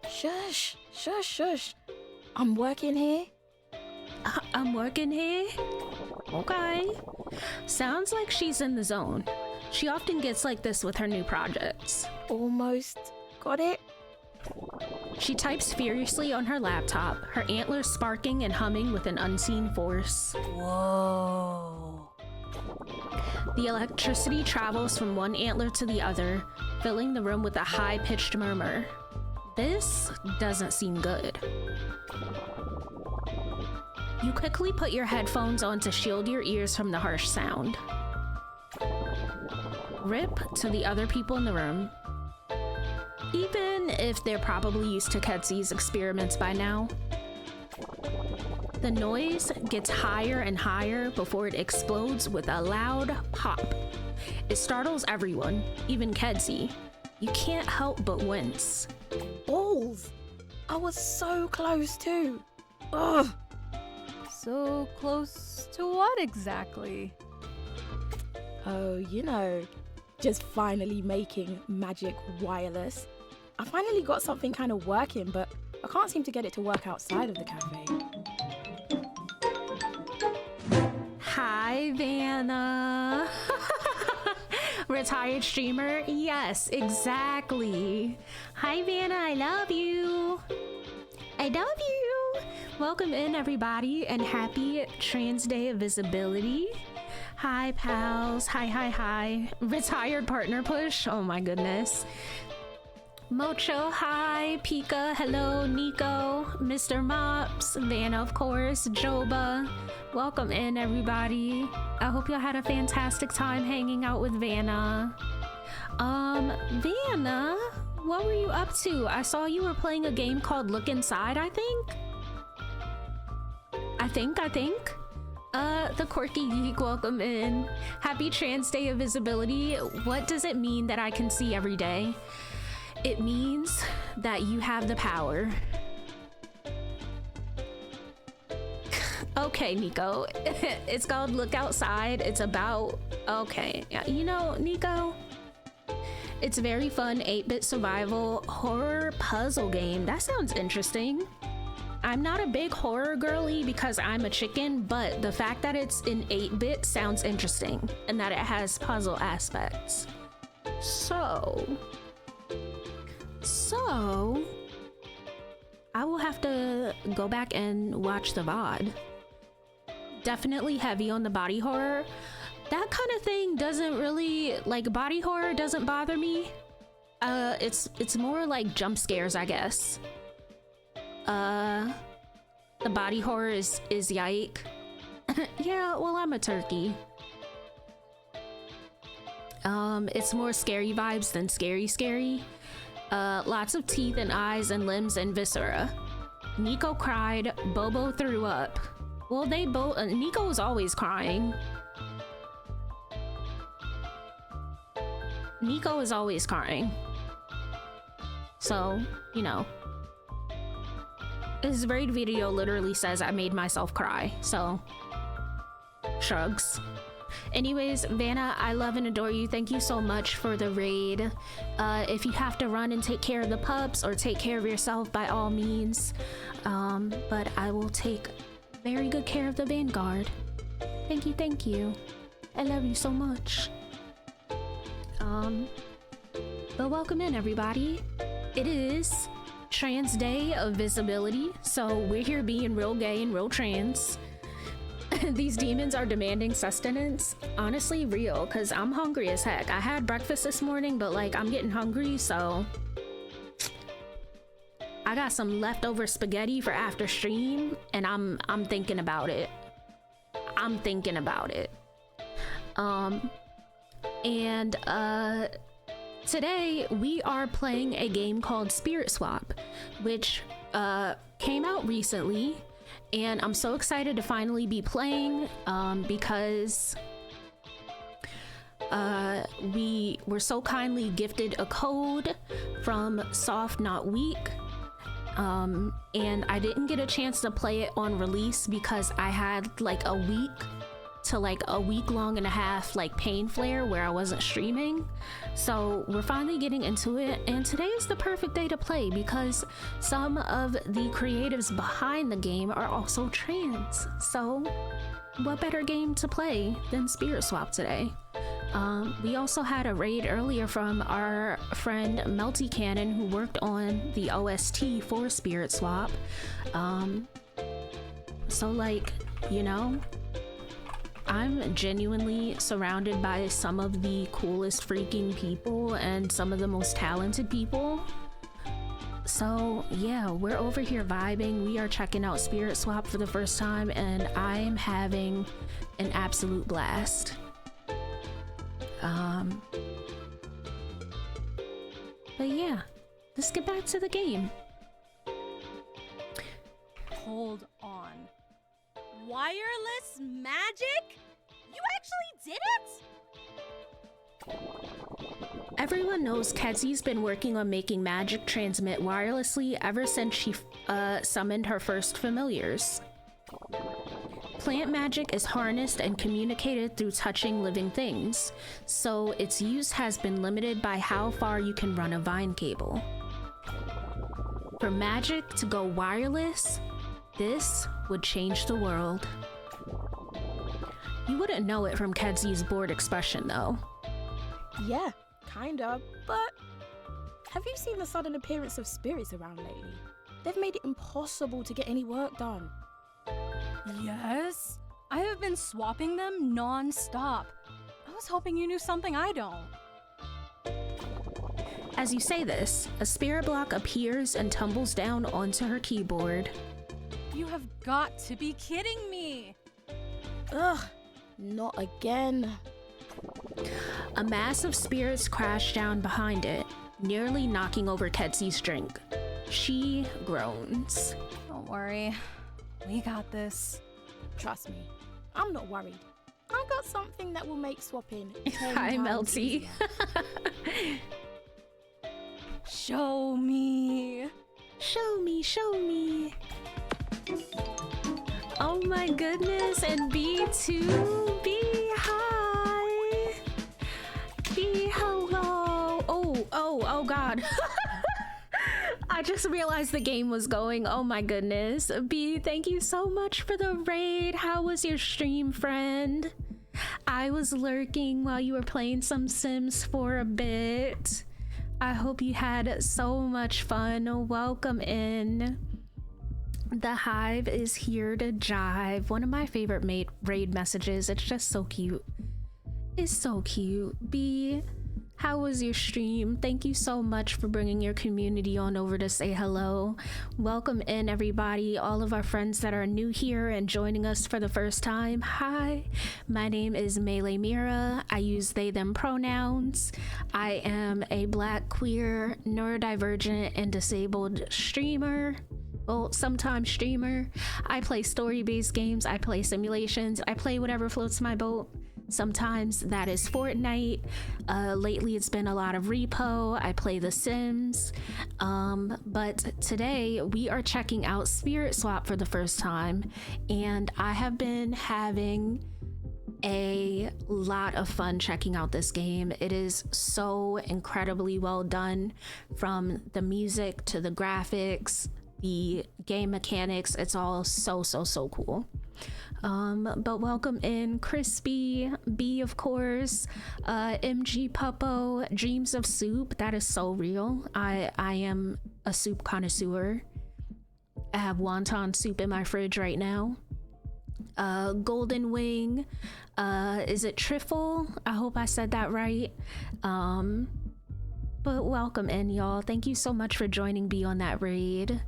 Shush, shush, shush. I'm working here. I'm working here? Okay. Sounds like she's in the zone. She often gets like this with her new projects. Almost got it. She types furiously on her laptop, her antlers sparking and humming with an unseen force. Whoa. The electricity travels from one antler to the other, filling the room with a high-pitched murmur. This doesn't seem good. You quickly put your headphones on to shield your ears from the harsh sound. Rip to the other people in the room. Even if they're probably used to Kedzie's experiments by now. The noise gets higher and higher before it explodes with a loud pop. It startles everyone, even Kedzie. You can't help but wince. Balls! I was so close too. Ugh! So close to what exactly? Oh, you know, just finally making magic wireless. I finally got something kind of working, but I can't seem to get it to work outside of the cafe. Hi, Vanna. Retired streamer? Yes, exactly. Hi, Vanna, I love you. I love you. Welcome in, everybody, and happy Trans Day of Visibility. Hi, pals. Hi. Retired partner push. Oh my goodness. Mocho, hi. Pika, hello. Nico, Mr. Mops, Vanna, of course, Joba. Welcome in, everybody. I hope y'all had a fantastic time hanging out with Vanna. Vanna, what were you up to? I saw you were playing a game called Look Inside, I think. The Quirky Geek, welcome in. Happy Trans Day of Visibility. What does it mean that I can see every day? It means that you have the power. Okay, Nico. It's called Look Outside. It's about... Okay. You know, Nico, it's a very fun 8-bit survival horror puzzle game. That sounds interesting. I'm not a big horror girly because I'm a chicken, but the fact that it's in 8-bit sounds interesting and that it has puzzle aspects. So I will have to go back and watch the VOD. Definitely heavy on the body horror. That kind of thing doesn't really, like, body horror doesn't bother me. It's more like jump scares, I guess. The body horror is yike. Yeah, well, I'm a turkey. It's more scary vibes than scary. Lots of teeth and eyes and limbs and viscera. Nico cried, Bobo threw up. Well, they both, Nico was always crying. Nico is always crying. So, you know. His raid video literally says I made myself cry, so shrugs. Anyways, Vanna, I love and adore you. Thank you so much for the raid. If you have to run and take care of the pups or take care of yourself, by all means. But I will take very good care of the Vanguard. Thank you. I love you so much. But welcome in, everybody. It is Trans Day of Visibility, so we're here being real gay and real trans. These demons are demanding sustenance. Honestly, real, because I'm hungry as heck. I had breakfast this morning, but like I'm getting hungry, so I got some leftover spaghetti for after stream, and I'm thinking about it. Today we are playing a game called Spirit Swap, which came out recently, and I'm so excited to finally be playing because we were so kindly gifted a code from Soft Not Weak, and I didn't get a chance to play it on release because I had like a week to like a week long and a half like pain flare where I wasn't streaming. So we're finally getting into it, and today is the perfect day to play because some of the creatives behind the game are also trans. So what better game to play than Spirit Swap today? We also had a raid earlier from our friend Melty Cannon, who worked on the OST for Spirit Swap. So like, you know, I'm genuinely surrounded by some of the coolest freaking people and some of the most talented people. So yeah, we're over here vibing. We are checking out Spirit Swap for the first time, and I am having an absolute blast. But yeah, let's get back to the game. Hold on. Wireless magic? You actually did it? Everyone knows Kedzy's been working on making magic transmit wirelessly ever since she summoned her first familiars. Plant magic is harnessed and communicated through touching living things, so its use has been limited by how far you can run a vine cable. For magic to go wireless, this would change the world. You wouldn't know it from Kedzy's bored expression, though. Yeah, kinda, but have you seen the sudden appearance of spirits around lately? They've made it impossible to get any work done. Yes. I have been swapping them non-stop. I was hoping you knew something I don't. As you say this, a spirit block appears and tumbles down onto her keyboard. You have got to be kidding me! Ugh, not again. A mass of spirits crash down behind it, nearly knocking over Kedzy's drink. She groans. Don't worry. We got this. Trust me, I'm not worried. I got something that will make swapping 10 Hi, times Melty. easier. Show me. Show me, show me. Oh my goodness, and B2, B, hi. B, hello. Oh God. I just realized the game was going. Oh my goodness. B, thank you so much for the raid. How was your stream, friend? I was lurking while you were playing some Sims for a bit. I hope you had so much fun. Welcome in. The Hive is here to jive. One of my favorite raid messages. It's just so cute. It's so cute. B, how was your stream? Thank you so much for bringing your community on over to say hello. Welcome in, everybody. All of our friends that are new here and joining us for the first time. Hi, my name is Melee Mira. I use they, them pronouns. I am a Black, queer, neurodivergent, and disabled streamer. Well, sometimes streamer. I play story-based games. I play simulations. I play whatever floats my boat. Sometimes that is Fortnite. Lately it's been a lot of Repo. I play The Sims. But today we are checking out Spirit Swap for the first time, and I have been having a lot of fun checking out this game. It is so incredibly well done, from the music to the graphics, the game mechanics. It's all so cool. But welcome in Crispy, B, of course, MG Puppo, Dreams of Soup. That is so real. I am a soup connoisseur. I have wonton soup in my fridge right now. Golden Wing, is it Trifle? I hope I said that right. But welcome in, y'all. Thank you so much for joining B on that raid.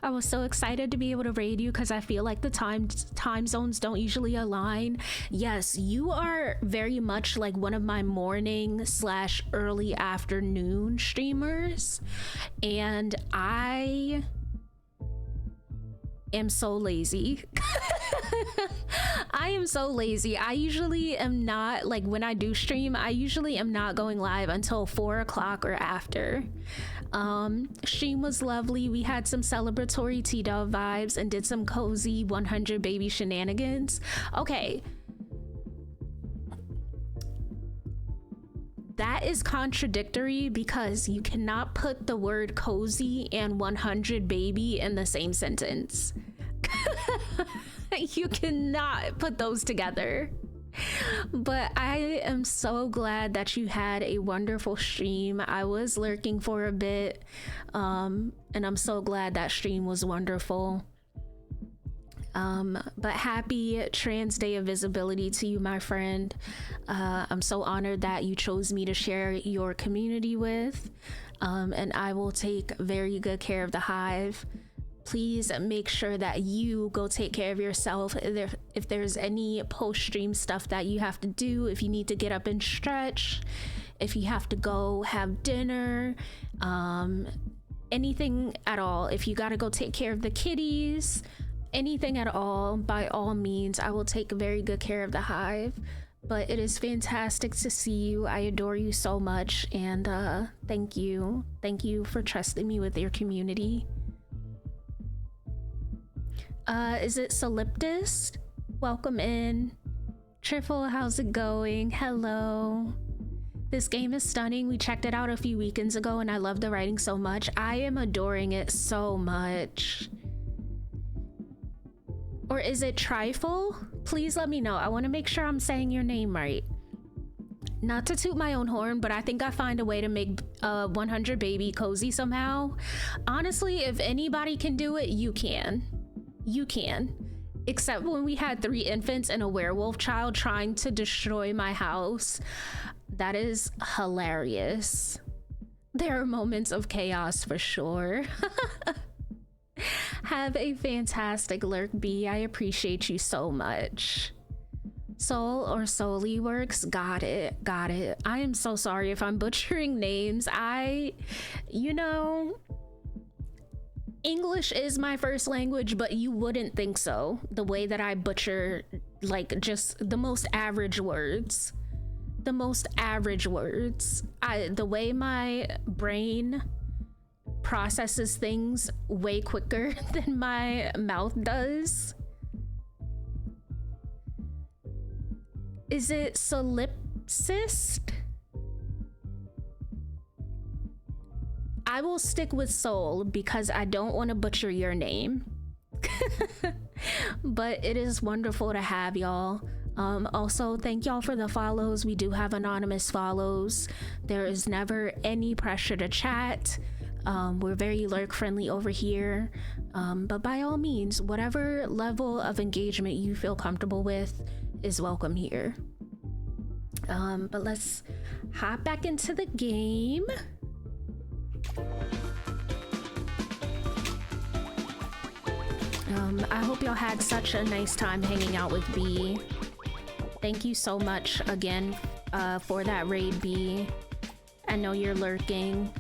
I was so excited to be able to raid you because I feel like the time zones don't usually align. Yes, you are very much like one of my morning / early afternoon streamers, and I am so lazy. I am so lazy. I usually am not, like, when I do stream, I usually am not going live until 4 o'clock or after. Stream was lovely. We had some celebratory T-Dove vibes and did some cozy 100 baby shenanigans. Okay. That is contradictory because you cannot put the word cozy and 100 baby in the same sentence. You cannot put those together. But I am so glad that you had a wonderful stream. I was lurking for a bit, and I'm so glad that stream was wonderful. But happy Trans Day of Visibility to you, my friend. I'm so honored that you chose me to share your community with, and I will take very good care of the Hive. Please make sure that you go take care of yourself. If there's any post-stream stuff that you have to do, if you need to get up and stretch, if you have to go have dinner, anything at all, if you gotta go take care of the kitties, anything at all, by all means, I will take very good care of the hive. But it is fantastic to see you. I adore you so much, and thank you. Thank you for trusting me with your community. Is it Soliptus? Welcome in. Triple, how's it going? Hello. This game is stunning. We checked it out a few weekends ago, and I love the writing so much. I am adoring it so much. Or is it Trifle? Please let me know. I want to make sure I'm saying your name right. Not to toot my own horn, but I think I find a way to make 100 baby cozy somehow. Honestly, if anybody can do it, you can. You can. Except when we had 3 infants and a werewolf child trying to destroy my house. That is hilarious. There are moments of chaos for sure. Have a fantastic lurk, B. I appreciate you so much. Soul or Soli works. Got it. I am so sorry if I'm butchering names. You know, English is my first language, but you wouldn't think so. The way that I butcher, like, just the most average words. The way my brain processes things way quicker than my mouth does. Is it solipsist? I will stick with Soul because I don't want to butcher your name. But it is wonderful to have y'all. Also, thank y'all for the follows. We do have anonymous follows. There is never any pressure to chat. We're very lurk friendly over here, but by all means, whatever level of engagement you feel comfortable with is welcome here. But let's hop back into the game. I hope y'all had such a nice time hanging out with B. Thank you so much again for that raid, B. I know you're lurking.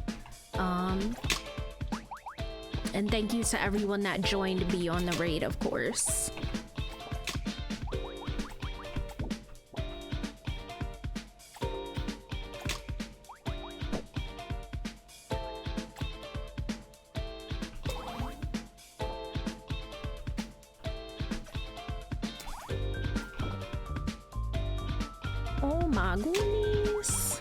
And thank you to everyone that joined B on the raid, of course. Oh my goodness.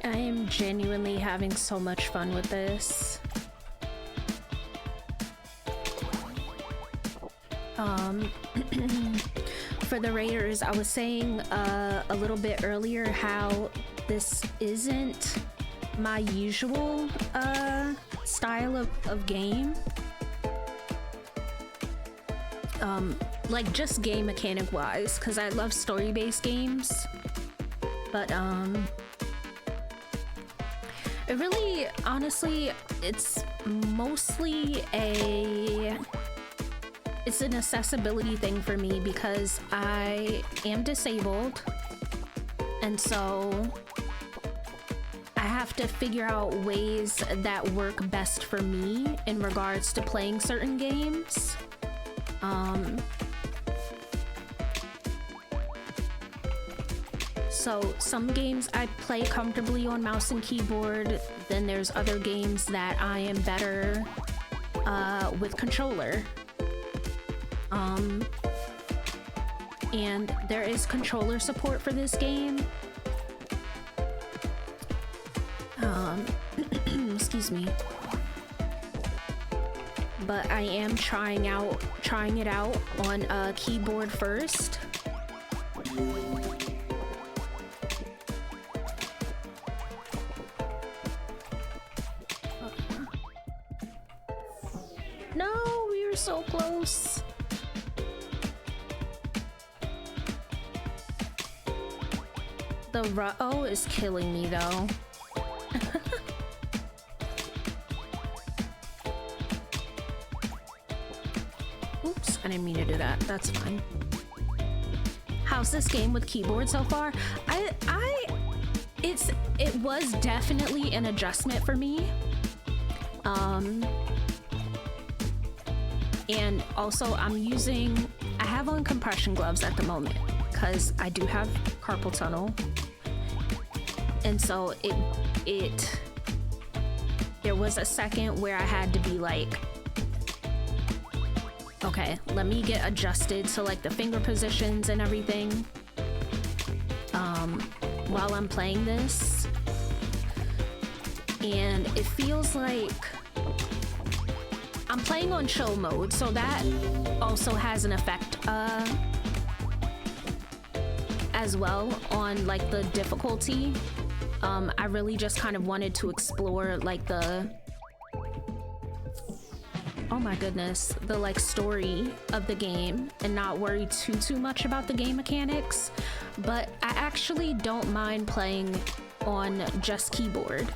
I am genuinely having so much fun with this. For the raiders, I was saying a little bit earlier how this isn't my usual style of game. Like just game mechanic wise, because I love story-based games, but it really, honestly, it's mostly it's an accessibility thing for me because I am disabled, and so I have to figure out ways that work best for me in regards to playing certain games. So some games I play comfortably on mouse and keyboard, then there's other games that I am better with controller. and there is controller support for this game. Excuse me. But I am trying it out on a keyboard first. No, we were so close. The Ruh-oh is killing me though. Oops, I didn't mean to do that. That's fine. How's this game with keyboard so far? It was definitely an adjustment for me. And also I have on compression gloves at the moment because I do have carpal tunnel. And so there was a second where I had to be like, okay, let me get adjusted to like the finger positions and everything while I'm playing this. And it feels like I'm playing on chill mode, so that also has an effect as well on like the difficulty. I really just kind of wanted to explore like the like story of the game and not worry too much about the game mechanics. But I actually don't mind playing on just keyboard.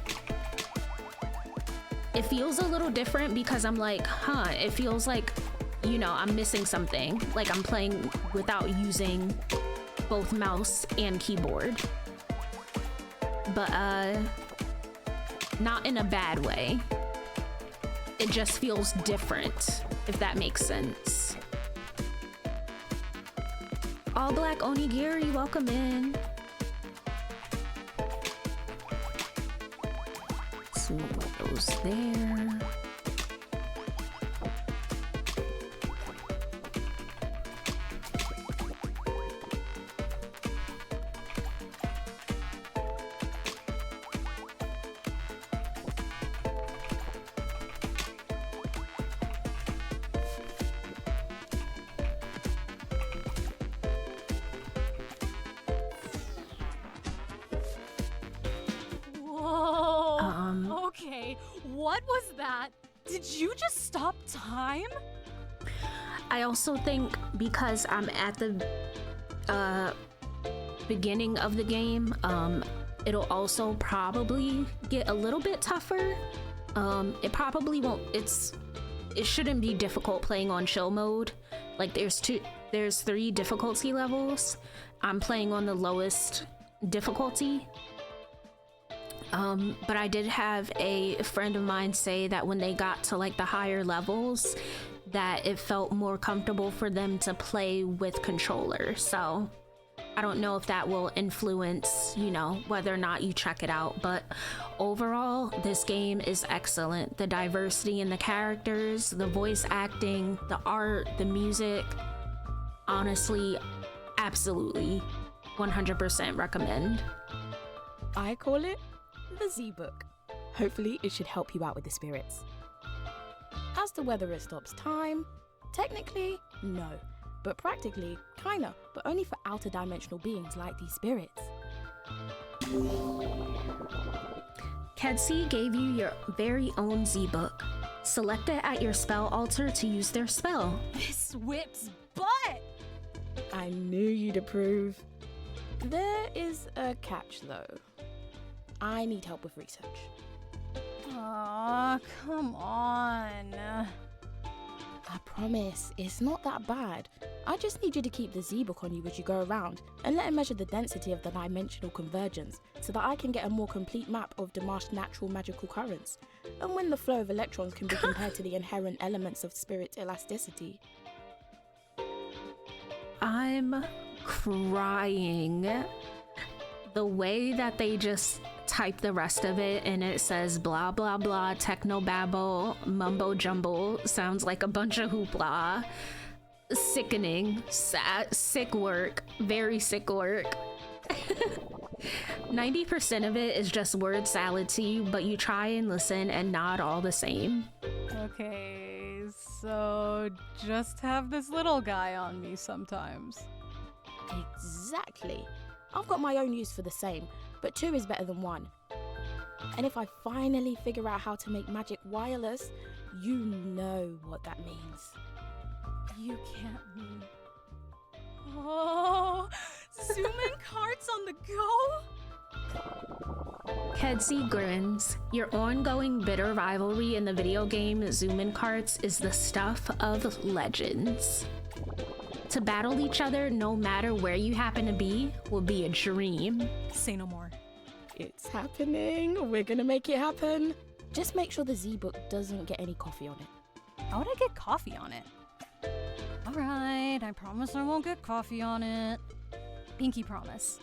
It feels a little different because I'm like, it feels like, you know, I'm missing something. Like I'm playing without using both mouse and keyboard. But not in a bad way. It just feels different, if that makes sense. All Black Onigiri, welcome in. So what goes there? What was that? Did you just stop time? I also think because I'm at the beginning of the game, it'll also probably get a little bit tougher. It probably won't. It shouldn't be difficult playing on chill mode. Like there's 3 difficulty levels. I'm playing on the lowest difficulty. But I did have a friend of mine say that when they got to like the higher levels, that it felt more comfortable for them to play with controller. So I don't know if that will influence, you know, whether or not you check it out. But overall, this game is excellent. The diversity in the characters, the voice acting, the art, the music. Honestly, absolutely 100% recommend. I call it the Z-Book. Hopefully it should help you out with the spirits. As to whether it stops time, technically, no. But practically, kinda, but only for outer dimensional beings like these spirits. Kedsey gave you your very own Z-Book. Select it at your spell altar to use their spell. This whips butt! I knew you'd approve. There is a catch though. I need help with research. Aw, come on. I promise, it's not that bad. I just need you to keep the Z-Book on you as you go around and let it measure the density of the dimensional convergence so that I can get a more complete map of Damashq's natural magical currents and when the flow of electrons can be compared to the inherent elements of spirit elasticity. I'm crying. The way that they just type the rest of it and it says blah blah blah techno babble mumbo jumbo sounds like a bunch of hoopla. Sickening. Sick work. Very sick work. 90% of it is just word salad to you, but you try and listen and nod all the same. Okay, so just have this little guy on me sometimes. Exactly. I've got my own use for the same, but 2 is better than 1. And if I finally figure out how to make magic wireless, you know what that means. You can't mean... Oh, zoom in carts on the go? Kedzie grins. Your ongoing bitter rivalry in the video game Zoom In Carts is the stuff of legends. To battle each other no matter where you happen to be will be a dream. Say no more. It's happening. We're gonna make it happen. Just make sure the Z-Book doesn't get any coffee on it. How would I get coffee on it? Alright, I promise I won't get coffee on it. Pinky promise.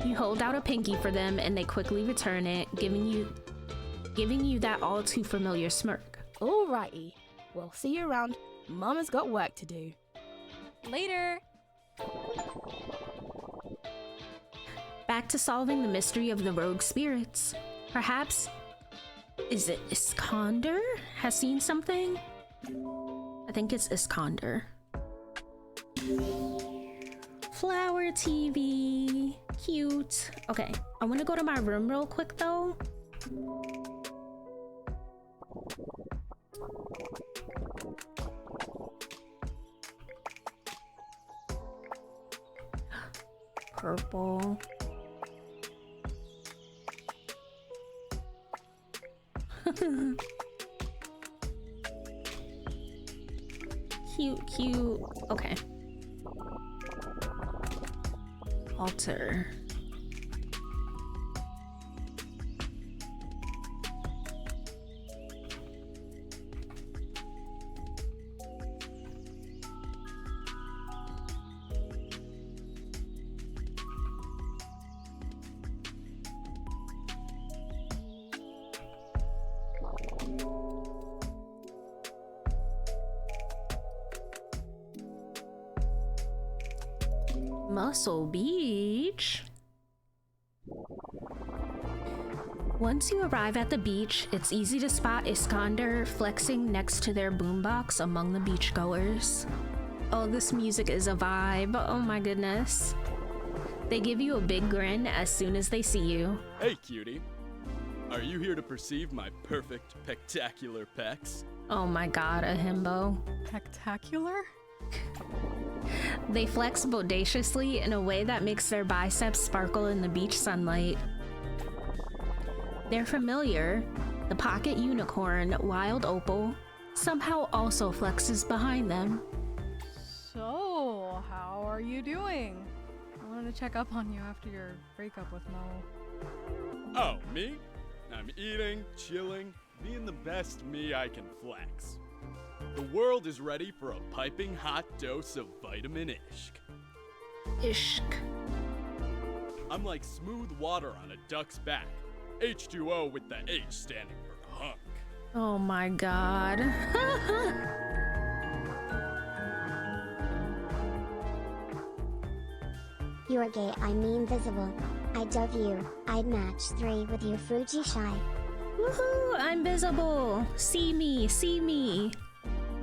You hold out a pinky for them and they quickly return it, giving you that all too familiar smirk. Alrighty. Well, see you around. Mama's got work to do. Later! Back to solving the mystery of the rogue spirits. Perhaps, is it Iskander has seen something? I think it's Iskander. Flower TV. Cute. Okay, I want to go to my room real quick though. Purple. Cute. Okay. Altar. Muscle Beach. Once you arrive at the beach, it's easy to spot Iskander flexing next to their boombox among the beachgoers. Oh, this music is a vibe. Oh my goodness. They give you a big grin as soon as they see you. Hey, cutie. Are you here to perceive my perfect, spectacular pecs? Oh my god, a himbo. Spectacular? They flex bodaciously in a way that makes their biceps sparkle in the beach sunlight. They're familiar. The pocket unicorn, Wild Opal, somehow also flexes behind them. So, how are you doing? I wanted to check up on you after your breakup with Mo. Oh, me? I'm eating, chilling, being the best me I can flex. The world is ready for a piping hot dose of vitamin Ishq. Ishq. I'm like smooth water on a duck's back. H2O with the H standing for hunk. Oh my god. You're gay, I mean visible. I dove you. I'd match 3 with you, Fuji Shy. Woohoo! I'm visible. See me, see me.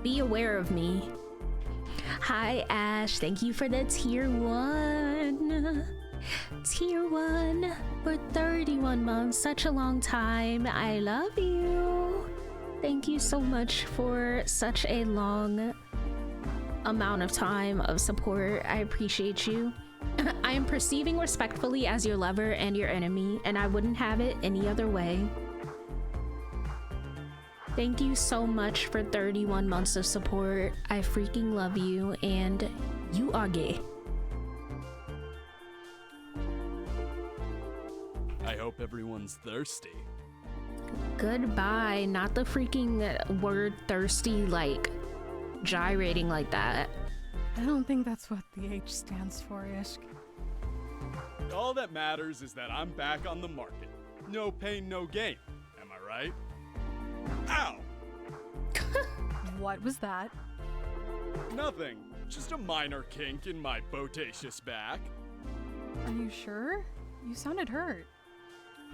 Be aware of me. Hi Ash, thank you for the tier 1. Tier 1 for 31 months, such a long time. I love you. Thank you so much for such a long amount of time of support. I appreciate you. I am perceiving respectfully as your lover and your enemy, and I wouldn't have it any other way. Thank you so much for 31 months of support. I freaking love you, and you are gay. I hope everyone's thirsty. Goodbye, not the freaking word thirsty, like gyrating like that. I don't think that's what the H stands for, Ishq. All that matters is that I'm back on the market. No pain, no gain. Am I right? Ow! What was that? Nothing. Just a minor kink in my bodacious back. Are you sure? You sounded hurt.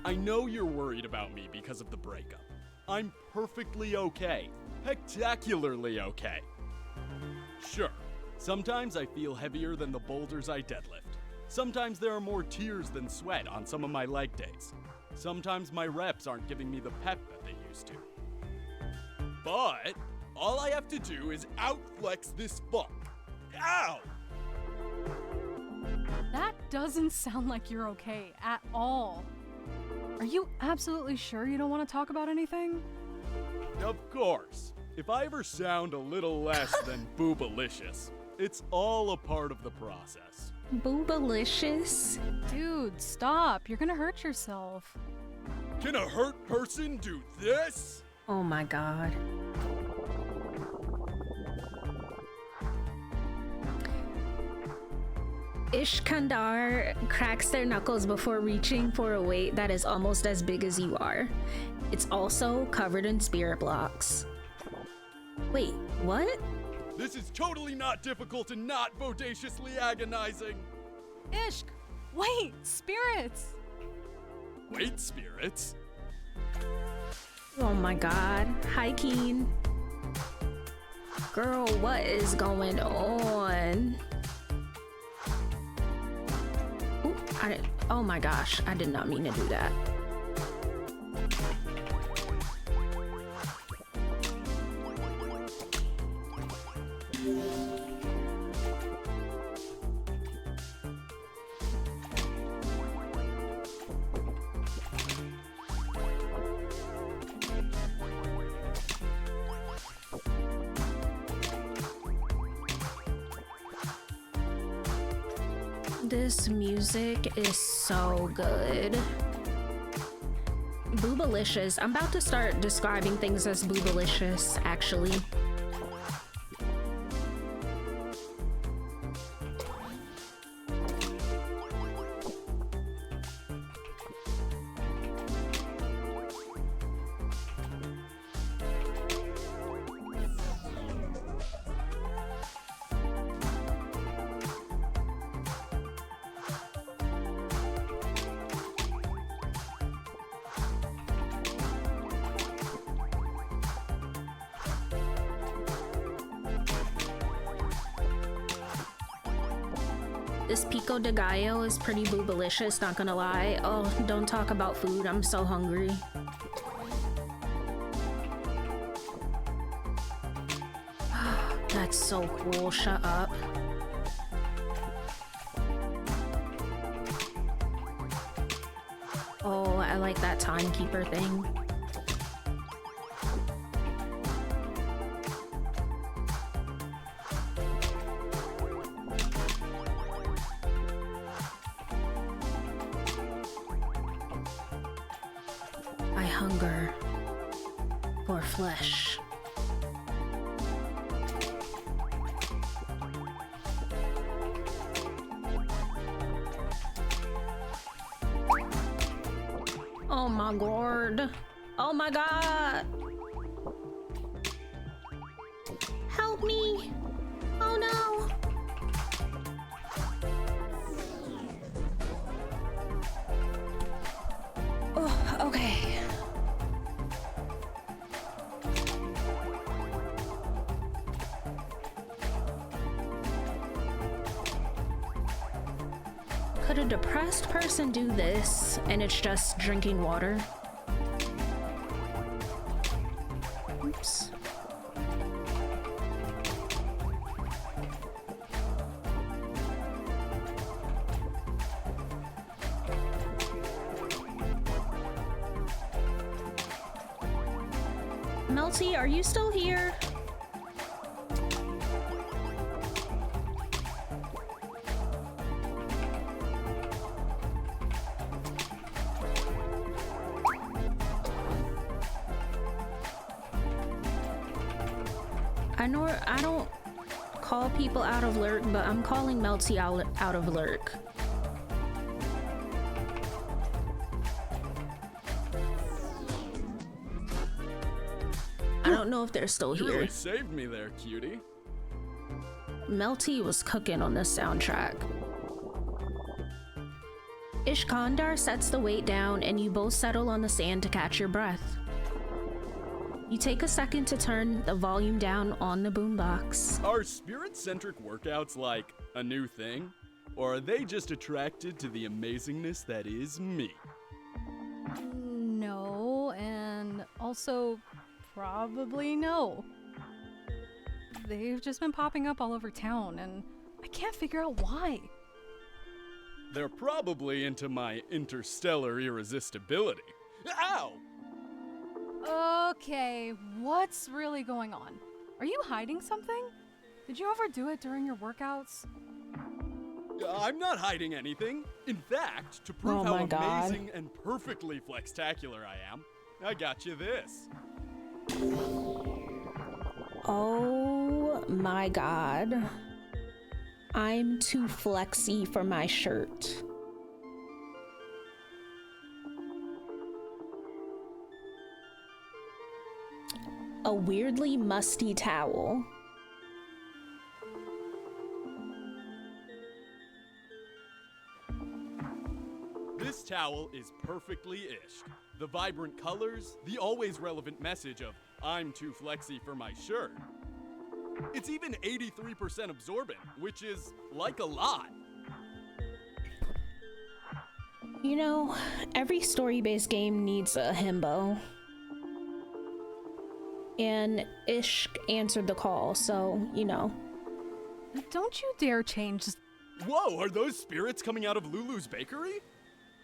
I know you're worried about me because of the breakup. I'm perfectly okay. Spectacularly okay. Sure, sometimes I feel heavier than the boulders I deadlift. Sometimes there are more tears than sweat on some of my leg days. Sometimes my reps aren't giving me the pep that they used to. But all I have to do is outflex this funk. Ow! That doesn't sound like you're okay at all. Are you absolutely sure you don't want to talk about anything? Of course. If I ever sound a little less than boobalicious, it's all a part of the process. Boobalicious? Dude, stop. You're gonna hurt yourself. Can a hurt person do this? Oh my god. Ishkandar cracks their knuckles before reaching for a weight that is almost as big as you are. It's also covered in spirit blocks. Wait, what? This is totally not difficult and not bodaciously agonizing. Ishk, wait, spirits! Wait, spirits? Oh my god. Hi, Keen. Girl, what is going on? Ooh, oh my gosh, I did not mean to do that. This music is so good. Boobalicious. I'm about to start describing things as boobalicious, actually. This pico de gallo is pretty boobalicious, not gonna lie. Oh, don't talk about food, I'm so hungry. That's so cool, shut up. Oh, I like that timekeeper thing. I hunger for flesh. Oh my god. Oh my god. Help me. Oh no. Oh, okay. Could a depressed person do this and it's just drinking water? Oops. Melty, are you still here? I know I don't call people out of lurk, but I'm calling Melty out of lurk. I don't know if they're still You here. really saved me there, cutie. Melty was cooking on this soundtrack. Ishkandar sets the weight down and you both settle on the sand to catch your breath. You take a second to turn the volume down on the boombox. Are spirit-centric workouts like a new thing? Or are they just attracted to the amazingness that is me? No, and also probably no. They've just been popping up all over town, and I can't figure out why. They're probably into my interstellar irresistibility. Ow! Okay, what's really going on? Are you hiding something? Did you overdo it during your workouts? I'm not hiding anything. In fact, to prove how amazing and perfectly flextacular I am, I got you this. Oh my god. I'm too flexy for my shirt. A weirdly musty towel. This towel is perfectly ish. The vibrant colors, the always relevant message of I'm too flexy for my shirt. It's even 83% absorbent, which is like a lot. You know, every story-based game needs a himbo. And Ishk answered the call, so, you know. Don't you dare change. Whoa, are those spirits coming out of Lulu's bakery?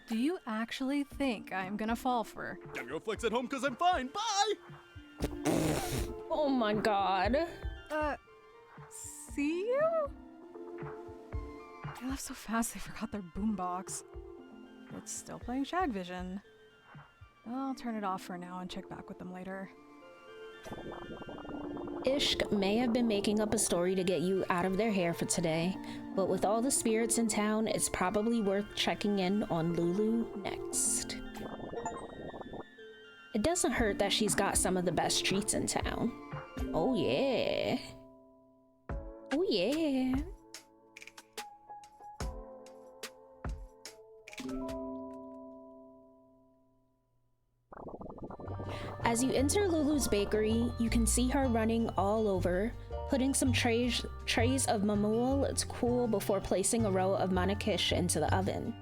Do you actually think I'm gonna fall for? Gotta go flex at home because I'm fine. Bye! Oh my god. See you? They left so fast they forgot their boombox. It's still playing Shag Vision. I'll turn it off for now and check back with them later. Ishk may have been making up a story to get you out of their hair for today, but with all the spirits in town, it's probably worth checking in on Lulu next. It doesn't hurt that she's got some of the best treats in town. Oh yeah. Oh yeah. As you enter Lulu's bakery, you can see her running all over, putting some trays of mamul to cool before placing a row of manakish into the oven.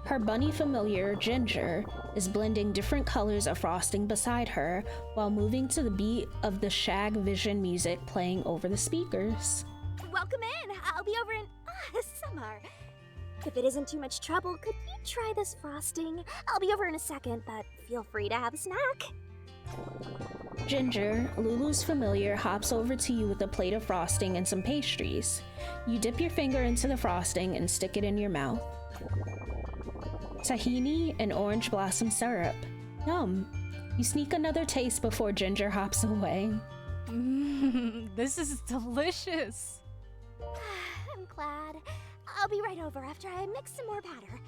Her bunny familiar, Ginger, is blending different colors of frosting beside her while moving to the beat of the Shag Vision music playing over the speakers. Welcome in! I'll be over in summer. If it isn't too much trouble, could you try this frosting? I'll be over in a second, but feel free to have a snack. Ginger, Lulu's familiar, hops over to you with a plate of frosting and some pastries. You dip your finger into the frosting and stick it in your mouth. Tahini and orange blossom syrup. Yum. You sneak another taste before Ginger hops away. This is delicious. I'm glad. I'll be right over after I mix some more batter.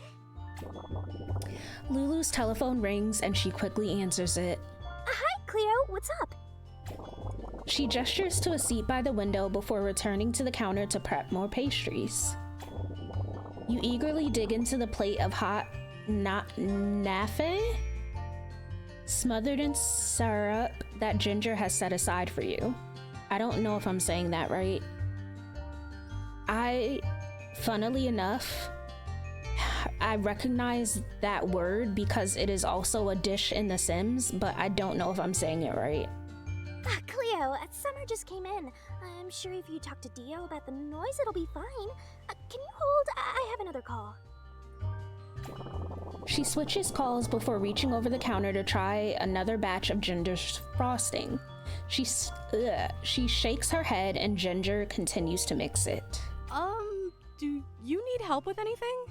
Lulu's telephone rings and she quickly answers it. Hi, Cleo. What's up? She gestures to a seat by the window before returning to the counter to prep more pastries. You eagerly dig into the plate of hot nafe, smothered in syrup that Ginger has set aside for you. I don't know if I'm saying that right. Funnily enough, I recognize that word because it is also a dish in The Sims, but I don't know if I'm saying it right. Cleo, Summer just came in. I'm sure if you talk to Dio about the noise, it'll be fine. Can you hold? I have another call. She switches calls before reaching over the counter to try another batch of Ginger's frosting. She shakes her head and Ginger continues to mix it. Do you need help with anything?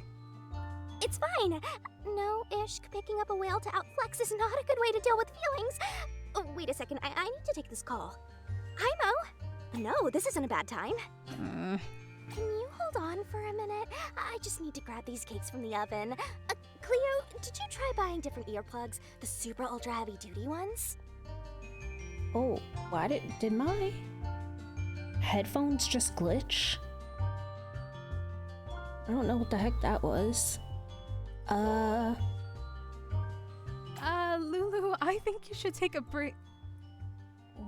It's fine. No, Ishk, picking up a whale to outflex is not a good way to deal with feelings. Oh, wait a second, I need to take this call. Hi, Mo. No, this isn't a bad time. Can you hold on for a minute? I just need to grab these cakes from the oven. Cleo, did you try buying different earplugs? The super ultra heavy duty ones? Oh, why did my... headphones just glitch? I don't know what the heck that was. Lulu, I think you should take a break.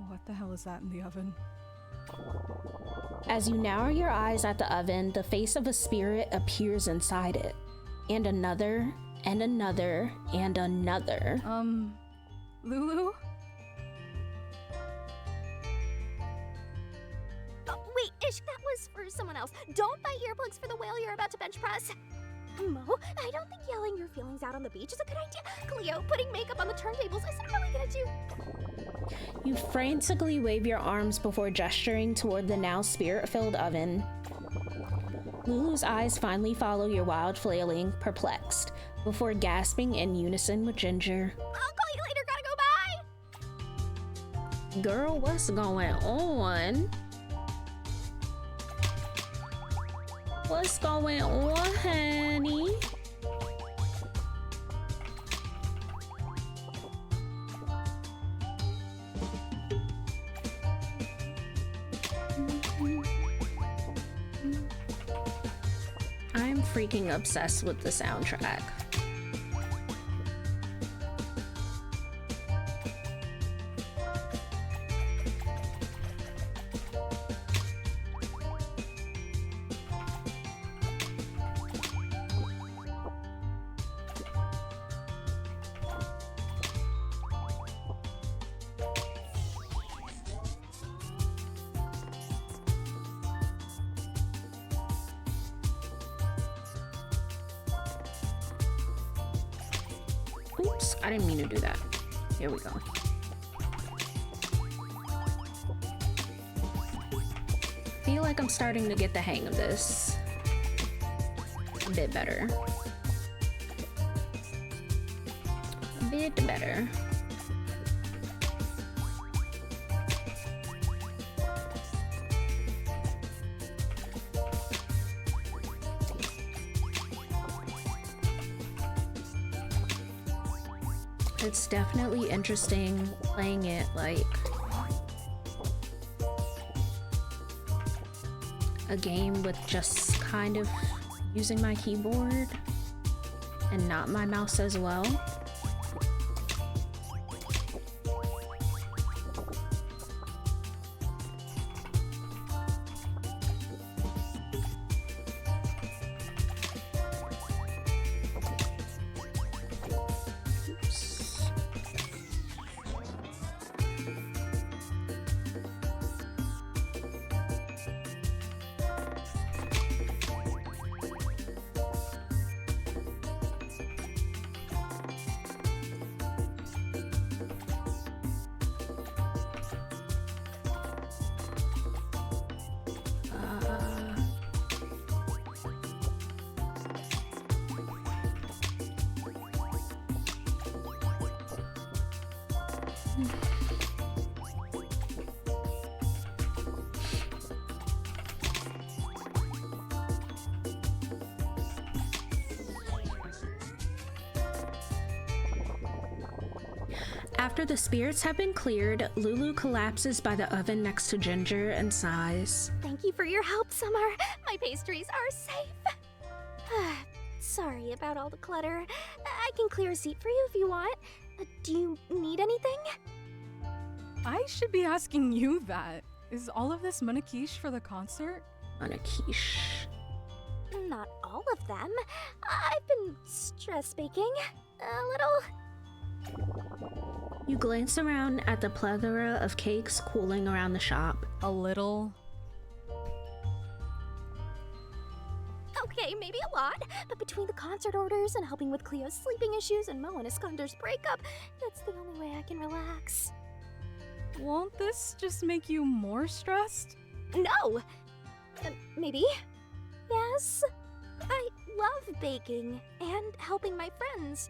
What the hell is that in the oven? As you narrow your eyes at the oven, the face of a spirit appears inside it. And another, and another, and another. Lulu? Oh, wait, Ish, that was for someone else. Don't buy earplugs for the whale you're about to bench press. Mo, I don't think yelling your feelings out on the beach is a good idea. Cleo, putting makeup on the turntables isn't really gonna do. You frantically wave your arms before gesturing toward the now spirit-filled oven. Lulu's eyes finally follow your wild flailing, perplexed, before gasping in unison with Ginger. I'll call you later, gotta go, bye! Girl, what's going on? What's going on, honey? I'm freaking obsessed with the soundtrack. Oops, I didn't mean to do that. Here we go. I feel like I'm starting to get the hang of this a bit better. A bit better. It's definitely interesting playing it like a game with just kind of using my keyboard and not my mouse as well. After the spirits have been cleared, Lulu collapses by the oven next to Ginger and sighs. Thank you for your help, Summer. My pastries are safe. Sorry about all the clutter. I can clear a seat for you if you want. Do you need anything? I should be asking you that. Is all of this Manakish for the concert? Manakish. Not all of them. I've been stress baking. A little. You glance around at the plethora of cakes cooling around the shop. A little. Okay, maybe a lot, but between the concert orders and helping with Cleo's sleeping issues and Mo and Iskandar's breakup, that's the only way I can relax. Won't this just make you more stressed? No! Maybe? Yes? I love baking and helping my friends,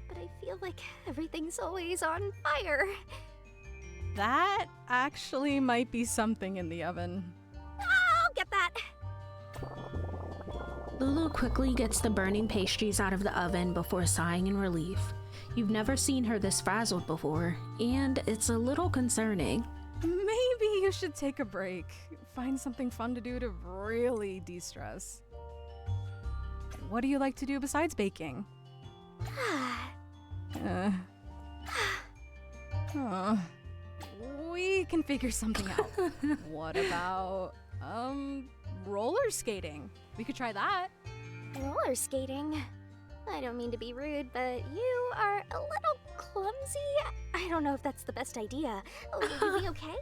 but I feel like everything's always on fire. That actually might be something in the oven. I'll get that! Lulu quickly gets the burning pastries out of the oven before sighing in relief. You've never seen her this frazzled before, and it's a little concerning. Maybe you should take a break. find something fun to do to really de-stress. What do you like to do besides baking? We can figure something out. What about, roller skating? We could try that. Roller skating? I don't mean to be rude, but you are a little clumsy. I don't know if that's the best idea. Will you be okay?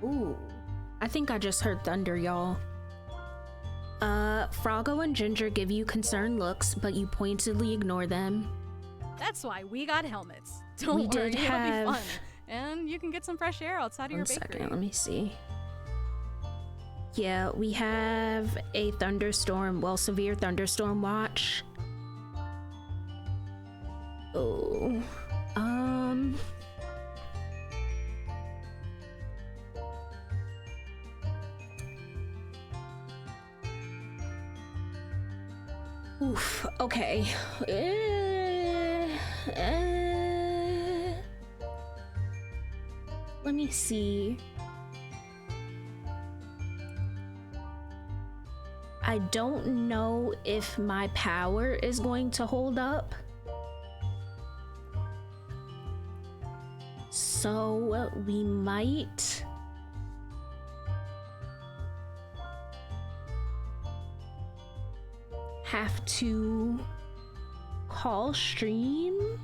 Ooh. I think I just heard thunder, y'all. Froggo and Ginger give you concerned looks, but you pointedly ignore them. That's why we got helmets. Don't We worry, did it'll have- be fun. And you can get some fresh air outside of your One bakery. second, let me see. Yeah, we have a thunderstorm, well, severe thunderstorm watch. Oh, oof, okay. Let me see. I don't know if my power is going to hold up. So we might have to call stream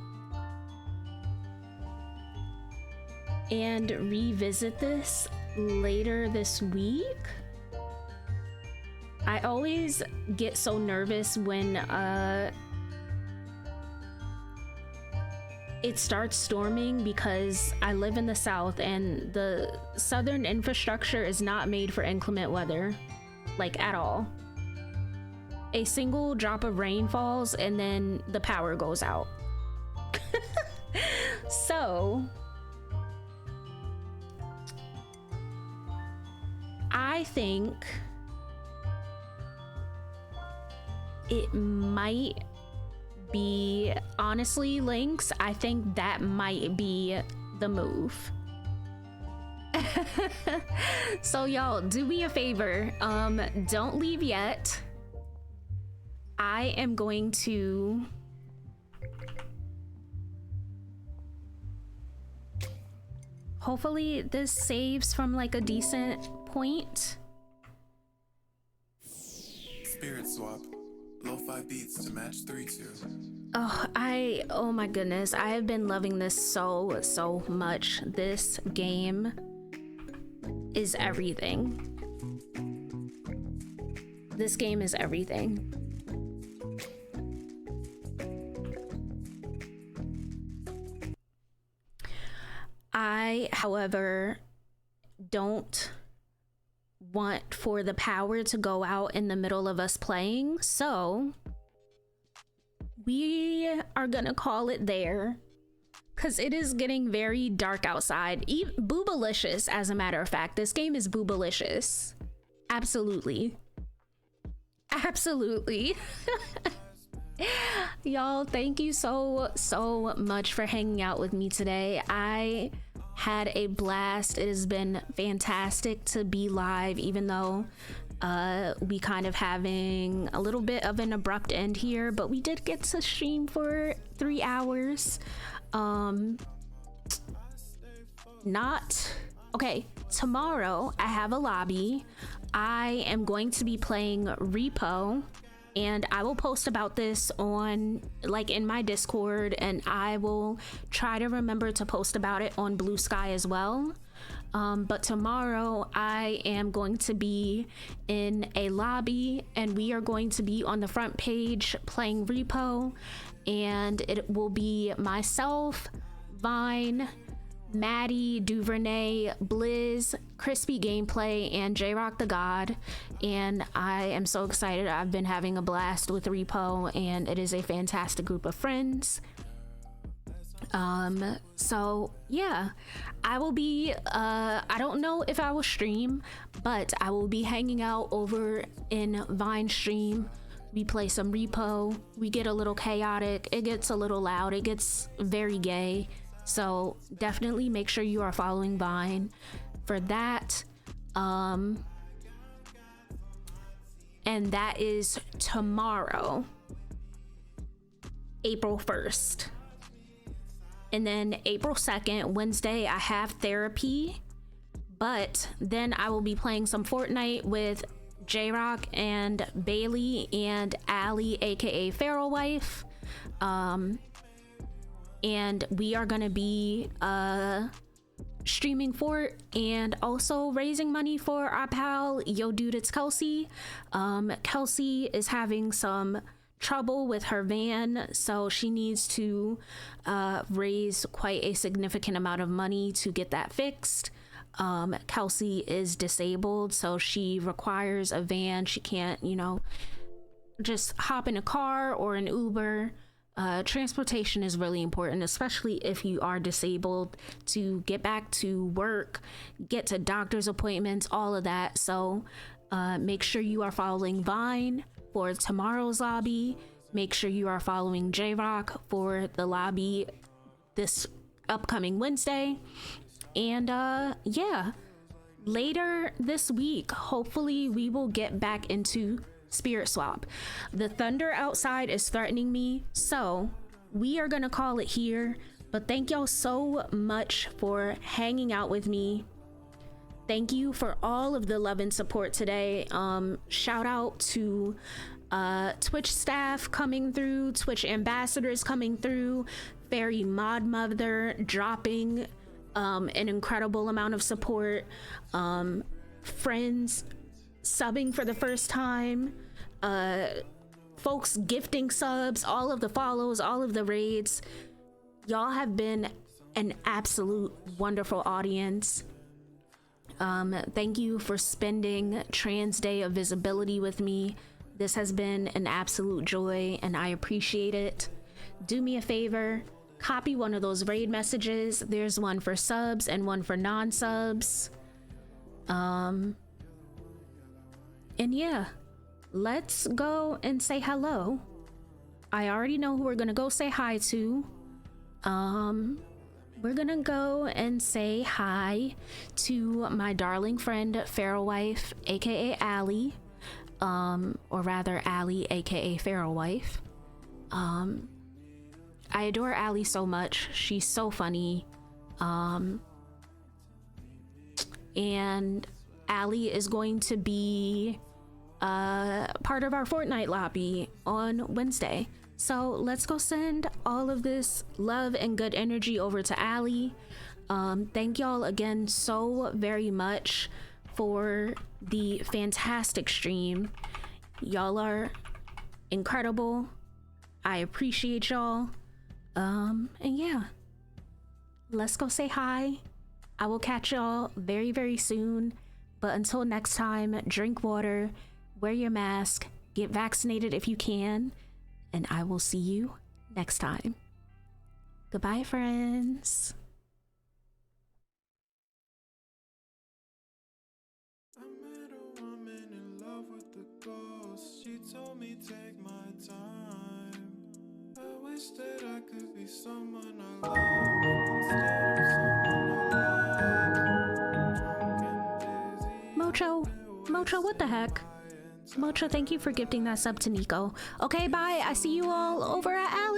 and revisit this later this week. I always get so nervous when it starts storming because I live in the south and the southern infrastructure is not made for inclement weather, like at all. A single drop of rain falls and then the power goes out. So I think it might be, honestly, Lynx, I think that might be the move. So y'all, do me a favor, don't leave yet. I am going to hopefully this saves from like a decent point. Spirit swap. Lo-fi beats to match 3-2. Oh my goodness, I have been loving this so much. This game is everything. This game is everything. I, however, don't want for the power to go out in the middle of us playing, so we are gonna call it there because it is getting very dark outside. Boobalicious, as a matter of fact. This game is boobalicious. Absolutely. Y'all, thank you so much for hanging out with me today. I had a blast. It has been fantastic to be live, even though we kind of having a little bit of an abrupt end here, but we did get to stream for 3 hours. Tomorrow I have a lobby. I am going to be playing Repo, and I will post about this on in my Discord, and I will try to remember to post about it on Blue Sky as well. But tomorrow I am going to be in a lobby, and we are going to be on the front page playing Repo, and it will be myself, Vine, Maddie, Duvernay, Blizz, Crispy Gameplay, and J-Rock the God. And I am so excited. I've been having a blast with Repo, and it is a fantastic group of friends. So yeah, I will be I don't know if I will stream, but I will be hanging out over in Vine stream. We play some Repo, we get a little chaotic, it gets a little loud, it gets very gay. So definitely make sure you are following Vine for that. And that is tomorrow, April 1st. And then April 2nd, Wednesday, I have therapy. But then I will be playing some Fortnite with J-Rock and Bailey and Allie, aka Feral Wife. And we are gonna be streaming Fort and also raising money for our pal Yo Dude It's Kelsey. Kelsey is having some trouble with her van, so she needs to raise quite a significant amount of money to get that fixed. Kelsey is disabled, so she requires a van. She can't, you know, just hop in a car or an Uber. Transportation is really important, especially if you are disabled, to get back to work, get to doctor's appointments, all of that. So make sure you are following Vine for tomorrow's lobby. Make sure you are following J-Rock for the lobby this upcoming Wednesday. And yeah, later this week, hopefully we will get back into Spirit Swap. The thunder outside is threatening me, so we are gonna call it here. But thank y'all so much for hanging out with me. Thank you for all of the love and support today. Shout out to Twitch staff coming through, Twitch ambassadors coming through, Fairy Mod Mother dropping an incredible amount of support, friends subbing for the first time, folks gifting subs, all of the follows, all of the raids. Y'all have been an absolute wonderful audience. Thank you for spending Trans Day of Visibility with me. This has been an absolute joy and I appreciate it. Do me a favor, copy one of those raid messages. There's one for subs and one for non-subs. And yeah, let's go and say hello. I already know who we're gonna go say hi to. We're gonna go and say hi to my darling friend Feral Wife, aka Allie, or rather Allie, aka Feral Wife. I adore Allie so much. She's so funny. And Allie is going to be part of our Fortnite lobby on Wednesday. So let's go send all of this love and good energy over to Allie. Thank y'all again so very much for the fantastic stream. Y'all are incredible. I appreciate y'all. And yeah, let's go say hi. I will catch y'all very, very soon. But until next time, drink water, wear your mask, get vaccinated if you can, and I will see you next time. Goodbye, friends. I met a woman in love with the ghost. She told me take my time. I wish that I could be someone I love instead of someone I like. Mocho, what the heck? Mocho, thank you for gifting that sub to Nico. Okay, bye. I see you all over at Allie.